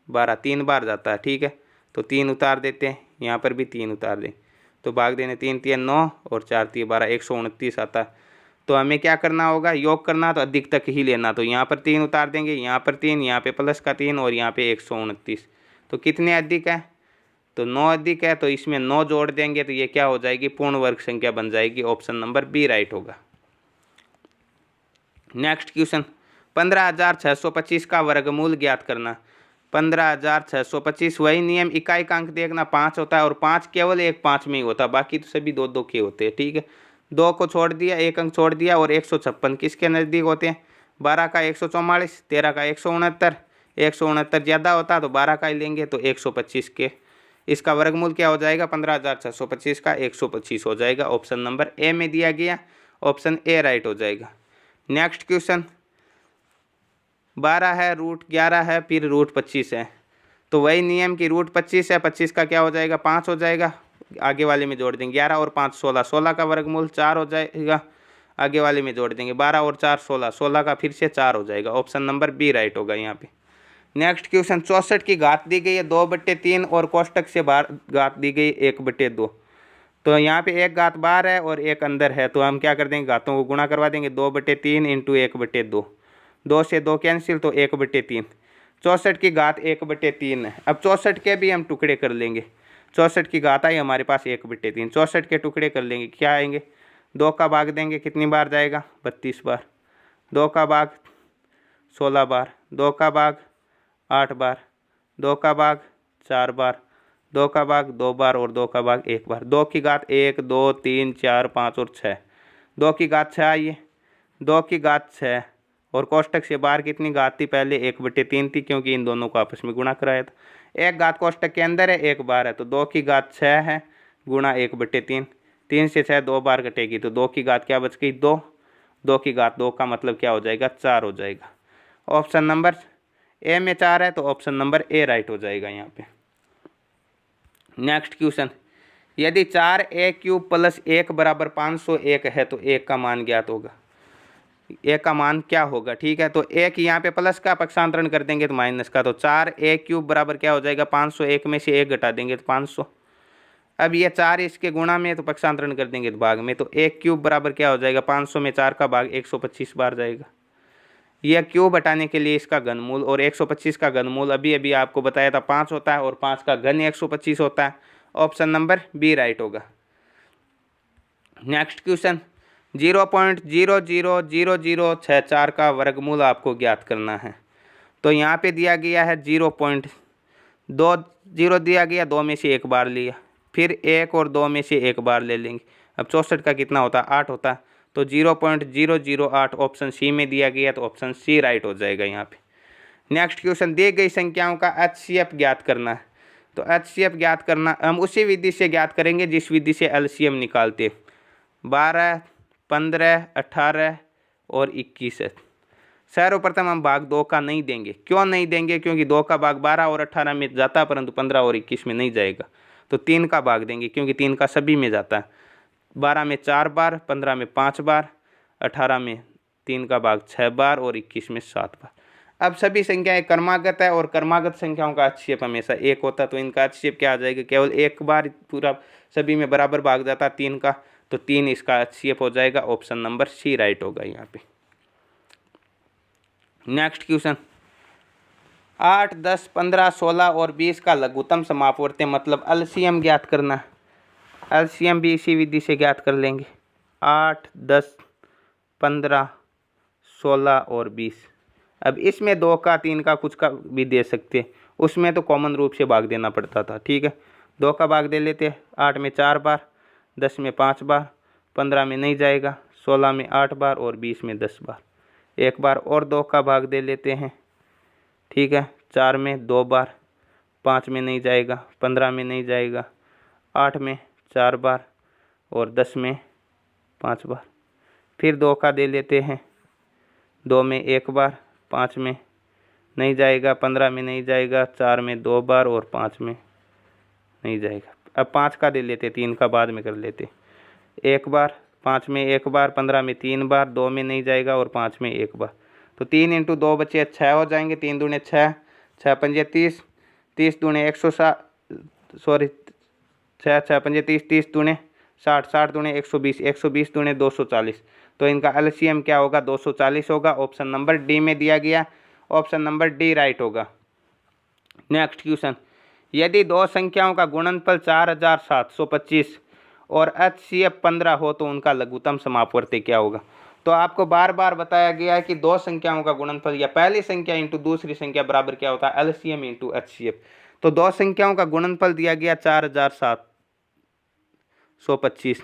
Speaker 1: 12, 3 बार जाता है, ठीक है। तो 3 उतार देते हैं, यहाँ पर भी 3 उतार दें, तो भाग देने 3 3 9 और 4 3 12, 129 आता है। तो हमें क्या करना होगा, योग करना, तो अधिक तक ही लेना, तो यहाँ पर 3 उतार देंगे, यहाँ पर 3, यहाँ पे प्लस का 3 और यहाँ पे 129। तो कितने अधिक है, तो 9 अधिक है, तो इसमें 9 जोड़ देंगे, तो ये क्या हो जाएगी, पूर्ण वर्ग संख्या बन जाएगी। ऑप्शन नंबर बी राइट होगा। नेक्स्ट क्वेश्चन, 15,625 का वर्गमूल ज्ञात करना। 15,625, वही नियम, इकाई का अंक देखना 5 होता है, और 5 केवल एक 5 में ही होता है, बाकी तो सभी 2 2 के होते हैं, ठीक है। 2 को छोड़ दिया, एक अंक छोड़ दिया, और 156 किसके नज़दीक होते हैं, 12 का 144, 13 का 169, 169 ज़्यादा होता है तो 12 का ही लेंगे, तो 125 के। इसका वर्गमूल क्या हो जाएगा, 15,625 का 125 हो जाएगा। ऑप्शन नंबर ए में दिया गया, ऑप्शन ए राइट हो जाएगा। नेक्स्ट क्वेश्चन, 12 है, √11 है, फिर √25 है, तो वही नियम की √25 है, 25 का क्या हो जाएगा, 5 हो जाएगा, आगे वाले में जोड़ देंगे 11 और 5 16, 16 का वर्गमूल 4 हो जाएगा, आगे वाले में जोड़ देंगे 12 और 4 16, 16 का फिर से 4 हो जाएगा। ऑप्शन नंबर बी राइट होगा यहाँ पे। नेक्स्ट क्वेश्चन, 64 की घात दी गई है 2/3 और कोष्टक से बाहर घात दी गई 1/2, तो यहाँ पे एक घात बाहर है और एक अंदर है, तो हम क्या कर देंगे, घातों को गुणा करवा देंगे, 2/3 इंटू 1/2, 2 से 2 कैंसिल, तो 1/3। 64 की घात 1/3 है। अब 64 के भी हम टुकड़े कर लेंगे, 64 की घात आई हमारे पास 1/3, 64 के टुकड़े कर लेंगे, क्या आएंगे, 2 का भाग देंगे, कितनी बार जाएगा, 32 बार, 2 का भाग 16 बार, 2 का भाग 8 बार, 2 का भाग 4 बार, 2 का भाग 2 बार और 2 का भाग 1 बार। 2 की घात 1 2 3 4 5 और 6, 2 की घात 6 आई है, 2 की घात 6, और कोष्टक से बाहर कितनी घात थी, पहले 1/3 थी, क्योंकि इन दोनों को आपस में गुणा कराया था। एक घात कोष्टक के अंदर है, एक बाहर है, तो 2 की घात 6 है गुणा 1/3, 3 से 6 2 बार कटेगी, तो 2 की घात क्या बच गई, 2, 2 की घात 2 का मतलब क्या हो जाएगा, 4 हो जाएगा। ऑप्शन नंबर ए में 4 है, तो ऑप्शन नंबर ए राइट हो जाएगा यहाँ पे। नेक्स्ट क्वेश्चन, यदि 4a³ + 1 = 501 है तो 1 का मान ज्ञात होगा। 1 का मान क्या होगा, ठीक है, तो 1 यहाँ पे प्लस का पक्षांतरण कर देंगे तो माइनस का, तो 4a³ बराबर क्या हो जाएगा, 501 में से 1 घटा देंगे तो 500। अब ये 4 इसके गुणा में, तो पक्षांतरण कर देंगे तो भाग में, तो 1³ बराबर क्या हो जाएगा, 500 में 4 का भाग 125 बार जाएगा। यह क्यूब हटाने के लिए इसका घनमूल, और 125 का घनमूल अभी अभी आपको बताया था 5 होता है, और 5 का घन 125 होता है। ऑप्शन नंबर बी राइट होगा। नेक्स्ट क्वेश्चन, 0.000064 का वर्गमूल आपको ज्ञात करना है। तो यहाँ पे दिया गया है 0.20 दिया गया, 2 में से 1 बार लिया, फिर 1 और 2 में से 1 बार ले लेंगे। अब 64 का कितना होता है, 8 होता है, तो 0.008 ऑप्शन सी में दिया गया, तो ऑप्शन सी राइट हो जाएगा यहाँ पे। नेक्स्ट क्वेश्चन, दी गई संख्याओं का HCF ज्ञात करना है। तो HCF ज्ञात करना हम उसी विधि से ज्ञात करेंगे जिस विधि से LCM निकालते, 12 15 18 और 21 है। सर्वप्रथम हम भाग 2 का नहीं देंगे, क्यों नहीं देंगे, क्योंकि 2 का भाग 12 और 18 में जाता है, परंतु 15 और 21 में नहीं जाएगा। तो 3 का भाग देंगे, क्योंकि 3 का सभी में जाता है, 12 में 4 बार, 15 में 5 बार, 18 में 3 का भाग 6 बार और 21 में 7 बार। अब सभी संख्याएं क्रमागत है, और क्रमागत संख्याओं का HCF हमेशा 1 होता है, तो इनका HCF क्या आ जाएगा, केवल एक बार पूरा सभी में बराबर भाग जाता है 3 का, तो 3 इसका HCF हो जाएगा। ऑप्शन नंबर सी राइट होगा यहाँ पे। नेक्स्ट क्वेश्चन, 8 10 15 16 और 20 का लघुत्तम समापवर्ती मतलब LCM ज्ञात करना है। LCM भी इसी विधि से ज्ञात कर लेंगे, 8 10 15 16 और 20। अब इसमें 2 का 3 का कुछ का भी दे सकते, उसमें तो कॉमन रूप से भाग देना पड़ता था, ठीक है। 2 का भाग दे लेते, 8 में 4 बार, 10 में 5 बार, 15 में नहीं जाएगा, 16 में 8 बार और 20 में 10 बार। एक बार और 2 का भाग दे लेते हैं, ठीक है, 4 में 2 बार, 5 में नहीं जाएगा, 15 में नहीं जाएगा, 8 में 4 बार और 10 में 5 बार। फिर 2 का दे लेते हैं, 2 में 1 बार, 5 में नहीं जाएगा, 15 में नहीं जाएगा, 4 में 2 बार और 5 में नहीं जाएगा। अब 5 का दे लेते, 3 का बाद में कर लेते। 1 बार, 5 में 1 बार, 15 में 3 बार, 2 में नहीं जाएगा और 5 में 1 बार। तो 3 × 2 बचे 6 हो जाएंगे। 3 दूने 6, 6 पंजे 30, 30 दूने 160, सॉरी 6 6 पंजे 30, 30 दूने 60, 60 दूने 120, 120 दूने 240। तो इनका एलसीएम क्या होगा? 240 होगा। ऑप्शन नंबर डी में दिया गया, ऑप्शन नंबर डी राइट होगा। नेक्स्ट क्वेश्चन, यदि दो संख्याओं का गुणनफल 4725 और एचसीएफ 15 हो तो उनका लघुत्तम समापवर्ती क्या होगा? तो आपको बार बार बताया गया है कि दो संख्याओं का गुणनफल या पहली संख्या इंटू दूसरी संख्या बराबर क्या होता है? LCM into HCF. तो दो संख्याओं का गुणनफल दिया गया 4725,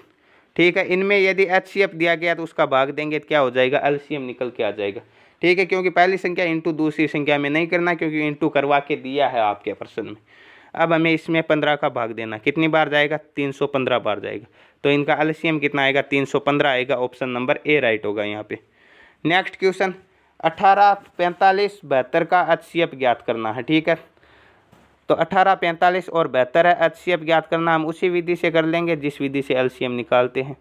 Speaker 1: ठीक है। इनमें यदि एचसीएफ दिया गया तो उसका भाग देंगे तो क्या हो जाएगा? एलसीएम निकल के आ जाएगा, ठीक है। क्योंकि पहली संख्या इंटू दूसरी संख्या में नहीं करना, क्योंकि इंटू करवा के दिया है आपके प्रश्न में। अब हमें इसमें 15 का भाग देना, कितनी बार जाएगा? 315 बार जाएगा। तो इनका एलसीएम कितना आएगा? 315 आएगा। ऑप्शन नंबर ए राइट होगा यहाँ पे। नेक्स्ट क्वेश्चन, 18, 45, 72 का एचसीएफ ज्ञात करना है, ठीक है। तो 18, 45 और 72 है, एचसीएफ ज्ञात करना हम उसी विधि से कर लेंगे जिस विधि से एलसीएम निकालते हैं।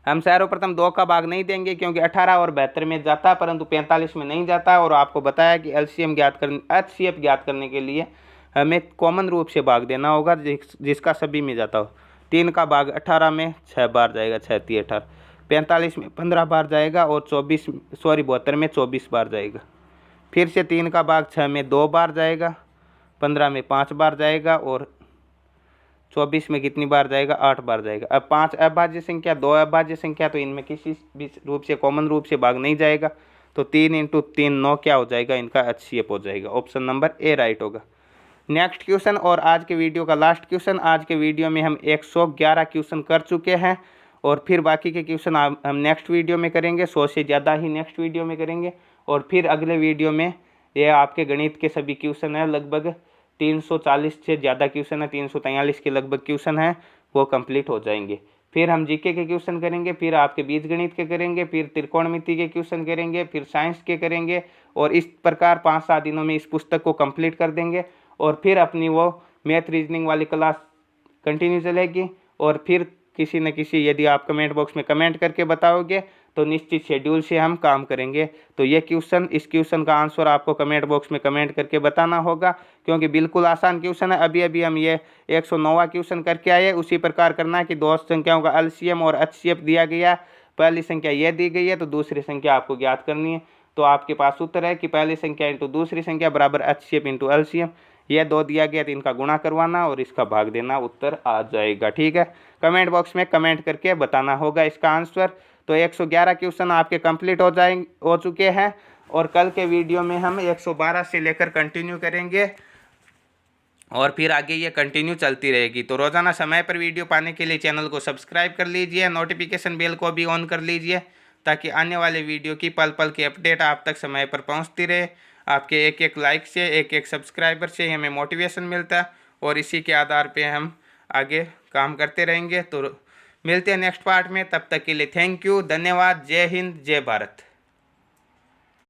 Speaker 1: हम सर्वप्रथम 2 का भाग नहीं देंगे क्योंकि 18 और 72 में जाता है परंतु 45 में नहीं जाता। और आपको बताया कि एलसीएम ज्ञात करने, एचसीएफ ज्ञात करने के लिए हमें कॉमन रूप से भाग देना होगा जिसका सभी में जाता हो। 3 का भाग 18 में 6 बार जाएगा, 6 × 3 = 18। 45 में 15 बार जाएगा और 72 में 24 बार जाएगा। फिर से 3 का भाग 6 में 2 बार जाएगा, 15 में 5 बार जाएगा और 24 में कितनी बार जाएगा? 8 बार जाएगा। अब 5 अभाज्य संख्या, 2 अभाज्य संख्या, तो इनमें किसी भी रूप से कॉमन रूप से भाग नहीं जाएगा। तो 3 × 3 9 क्या हो जाएगा? इनका एचसीएफ हो जाएगा। ऑप्शन नंबर ए राइट होगा। नेक्स्ट क्वेश्चन और आज के वीडियो का लास्ट क्वेश्चन। आज के वीडियो में हम 111 क्वेश्चन कर चुके हैं और फिर बाकी के क्वेश्चन हम नेक्स्ट वीडियो में करेंगे। 100 से ज़्यादा ही नेक्स्ट वीडियो में करेंगे। और फिर अगले वीडियो में ये आपके गणित के सभी क्वेश्चन हैं, लगभग 340 से ज़्यादा क्वेश्चन है, 343 के लगभग क्वेश्चन हैं, वो कंप्लीट हो जाएंगे। फिर हम जीके के क्वेश्चन करेंगे, फिर आपके बीजगणित के करेंगे, फिर त्रिकोणमिति के क्वेश्चन करेंगे, फिर साइंस के करेंगे। और इस प्रकार 5-7 दिनों में इस पुस्तक को कंप्लीट कर देंगे। और फिर अपनी वो मैथ रीजनिंग वाली क्लास कंटिन्यू चलेगी। और फिर किसी न किसी, यदि आप कमेंट बॉक्स में कमेंट करके बताओगे तो निश्चित शेड्यूल से हम काम करेंगे। तो ये क्वेश्चन, इस क्वेश्चन का आंसर आपको कमेंट बॉक्स में कमेंट करके बताना होगा, क्योंकि बिल्कुल आसान क्वेश्चन है। अभी अभी हम ये 109वां क्वेश्चन करके आए। उसी प्रकार करना है कि दो संख्याओं का एलसीएम और एचसीएफ दिया गया। पहली संख्या ये दी गई है तो दूसरी संख्या आपको ज्ञात करनी है। तो आपके पास उत्तर है कि पहली संख्या इंटू दूसरी संख्या बराबर एचसीएफ इंटू एलसीएम। यह 2 दिया गया तो इनका गुणा करवाना और इसका भाग देना, उत्तर आ जाएगा, ठीक है। कमेंट बॉक्स में कमेंट करके बताना होगा इसका आंसर। तो 111 क्वेश्चन आपके कंप्लीट हो चुके हैं। और कल के वीडियो में हम 112 से लेकर कंटिन्यू करेंगे और फिर आगे ये कंटिन्यू चलती रहेगी। तो रोज़ाना समय पर वीडियो पाने के लिए चैनल को सब्सक्राइब कर लीजिए, नोटिफिकेशन बेल को भी ऑन कर लीजिए, ताकि आने वाले वीडियो की पल पल की अपडेट आप तक समय पर पहुंचती रहे। आपके एक एक लाइक से, एक एक सब्सक्राइबर से हमें मोटिवेशन मिलता है और इसी के आधार पे हम आगे काम करते रहेंगे। तो मिलते हैं नेक्स्ट पार्ट में, तब तक के लिए थैंक यू, धन्यवाद। जय हिंद, जय भारत।